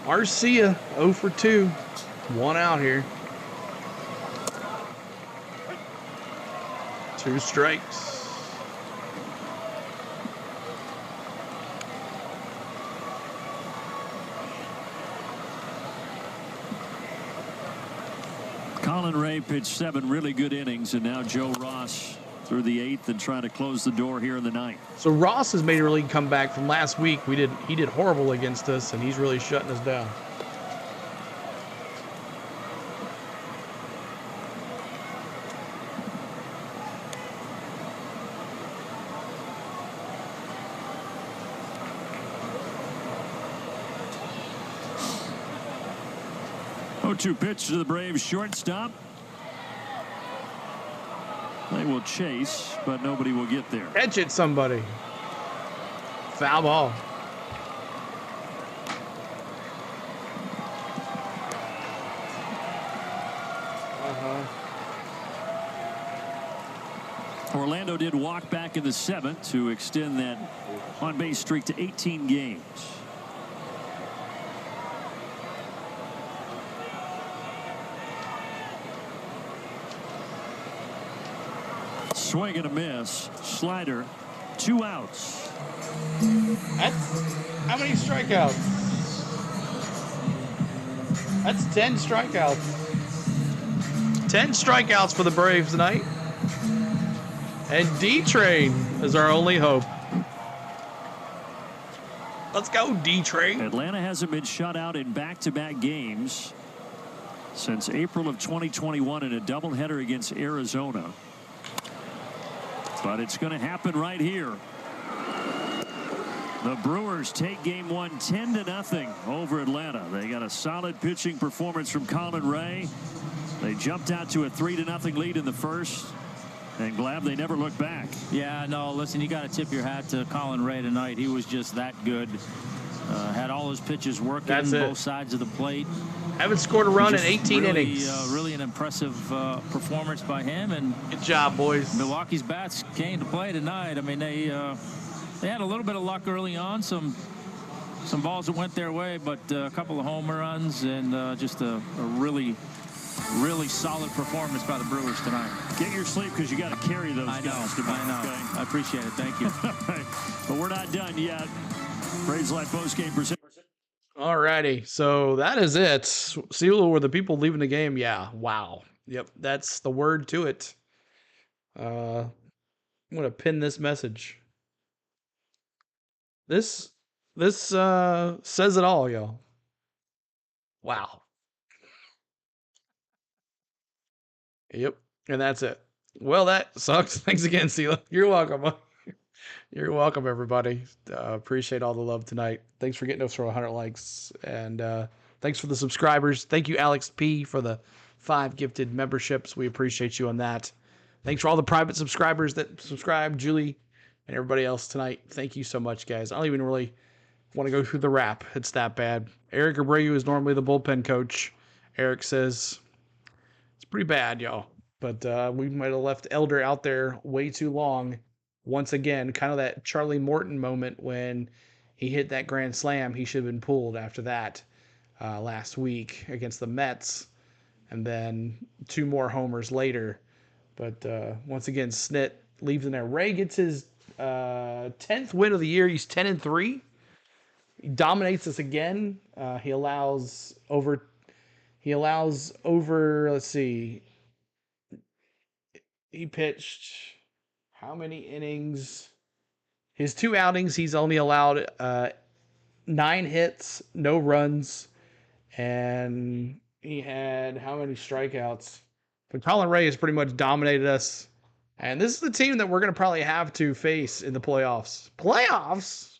Arcia 0 for 2. 1 out here. 2 strikes.
Collin Rae pitched 7 really good innings, and now Joe Ross through the 8th and trying to close the door here in the 9th.
So Ross has made a really comeback from last week. He did horrible against us, and he's really shutting us down.
To pitch to the Braves shortstop. They will chase, but nobody will get there.
Catch it, somebody. Foul ball.
Orlando did walk back in the 7th to extend that on-base streak to 18 games. Swing and a miss. Slider. 2 outs.
That's how many strikeouts? That's 10 strikeouts. 10 strikeouts for the Braves tonight. And D-Train is our only hope. Let's go, D-Train.
Atlanta hasn't been shut out in back-to-back games since April of 2021 in a doubleheader against Arizona. But it's going to happen right here. The Brewers take game 1 10-0 over Atlanta. They got a solid pitching performance from Collin Rae. They jumped out to a 3-0 lead in the first. And glad they never looked back.
Yeah, no, listen, you got to tip your hat to Collin Rae tonight. He was just that good. Had all his pitches working both sides of the plate.
Haven't scored a run in 18 innings.
Really an impressive performance by him. And
good job, boys.
Milwaukee's bats came to play tonight. I mean, they had a little bit of luck early on. Some balls that went their way, but a couple of home runs and just a really solid performance by the Brewers tonight.
Get your sleep because you got to carry those guys.
I know. Okay? I appreciate it. Thank you.
But we're not done yet. Braves Live Postgame present.
All righty, so that is it. Seal, were the people leaving the game? Yeah, wow. Yep, that's the word to it. I'm going to pin this message. This says it all, y'all. Wow. Yep, and that's it. Well, that sucks. Thanks again, Sela. You're welcome. You're welcome, everybody. Appreciate all the love tonight. Thanks for getting us for 100 likes. And thanks for the subscribers. Thank you, Alex P., for the 5 gifted memberships. We appreciate you on that. Thanks for all the private subscribers that subscribe, Julie, and everybody else tonight. Thank you so much, guys. I don't even really want to go through the wrap. It's that bad. Eric Abreu is normally the bullpen coach. Eric says it's pretty bad, y'all. But we might have left Elder out there way too long. Once again, kind of that Charlie Morton moment when he hit that grand slam. He should have been pulled after that last week against the Mets. And then 2 more homers later. But once again, Snit leaves in there. Rae gets his 10th win of the year. He's 10-3. He dominates us again. He allows over, let's see. He pitched how many innings? His 2 outings, he's only allowed 9 hits, no runs, and he had how many strikeouts? But Collin Rae has pretty much dominated us. And this is the team that we're going to probably have to face in the playoffs. Playoffs?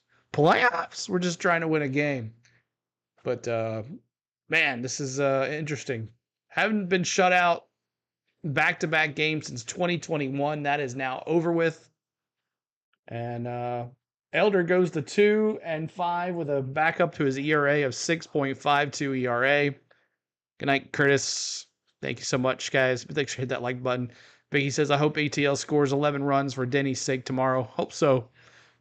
We're just trying to win a game. But, man, this is interesting. Haven't been shut out back-to-back games since 2021. That is now over with. And Elder goes to 2-5 with a backup to his ERA of 6.52 ERA. Good night, Curtis. Thank you so much, guys. Thanks for hitting that like button. Biggie says, I hope ATL scores 11 runs for Denny's sake tomorrow. Hope so.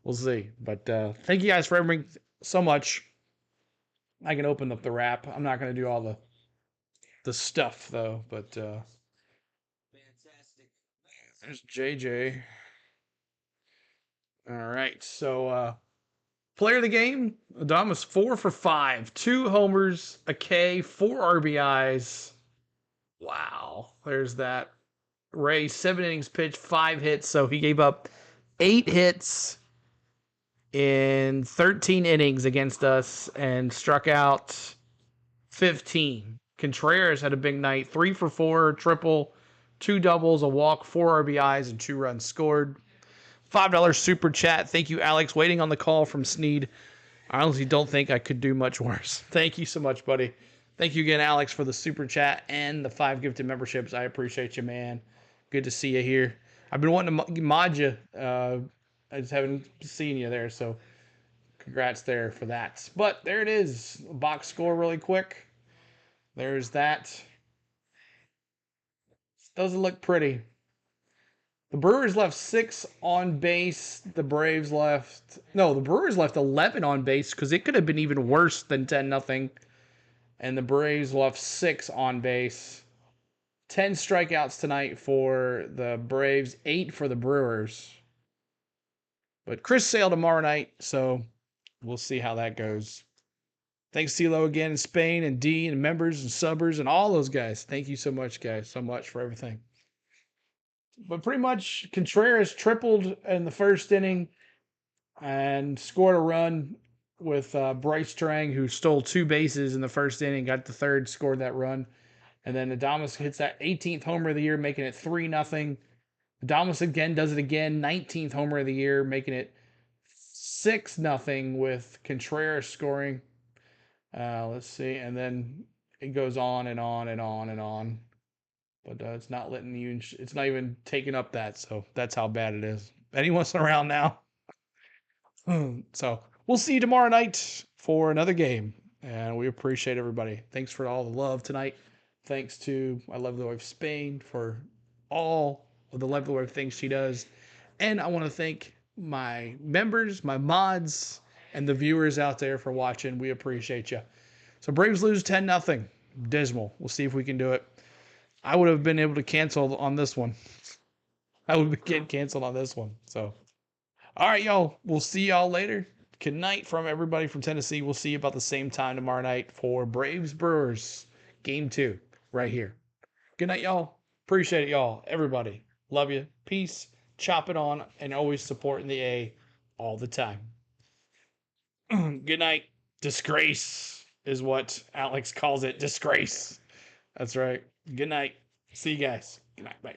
We'll see. But thank you guys for everything so much. I can open up the wrap. I'm not going to do all the stuff, though. But fantastic. There's JJ. All right. So player of the game, Adamas 4 for 5. 2 homers, a K, 4 RBIs. Wow. There's that. Rae, 7 innings pitched, 5 hits. So he gave up 8 hits in 13 innings against us and struck out 15. Contreras had a big night. 3 for 4, triple, 2 doubles, a walk, 4 RBIs, and 2 runs scored. $5 super chat. Thank you, Alex. Waiting on the call from Sneed. I honestly don't think I could do much worse. Thank you so much, buddy. Thank you again, Alex, for the super chat and the 5 gifted memberships. I appreciate you, man. Good to see you here. I've been wanting to mod you. I just haven't seen you there, so congrats there for that. But there it is. Box score really quick. There's that. Doesn't look pretty. The Brewers left 6 on base. The Brewers left 11 on base because it could have been even worse than 10-0. And the Braves left 6 on base. 10 strikeouts tonight for the Braves, 8 for the Brewers. But Chris Sale tomorrow night, so we'll see how that goes. Thanks, CeeLo, again in Spain, and D, and members, and subbers, and all those guys. Thank you so much, guys, so much for everything. But pretty much, Contreras tripled in the first inning and scored a run with Bryce Trang, who stole 2 bases in the first inning, got the third, scored that run. And then Adames hits that 18th homer of the year, making it 3-0. Adames again does it again, 19th homer of the year, making it 6-0 with Contreras scoring. Let's see, and then it goes on and on and on and on. But it's not letting you. It's not even taking up that. So that's how bad it is. Anyone's around now. So we'll see you tomorrow night for another game, and we appreciate everybody. Thanks for all the love tonight. Thanks to my lovely wife Spain for all of the lovely wife things she does, and I want to thank my members, my mods, and the viewers out there for watching. We appreciate you. So Braves lose 10-0. Dismal. We'll see if we can do it. I would have been able to cancel on this one. I would be getting canceled on this one. So, all right, y'all. We'll see y'all later. Good night from everybody from Tennessee. We'll see you about the same time tomorrow night for Braves Brewers Game 2 right here. Good night, y'all. Appreciate it, y'all. Everybody. Love you. Peace. Chop it on, and always supporting the A all the time. Good night. Disgrace is what Alex calls it. Disgrace. That's right. Good night. See you guys. Good night. Bye.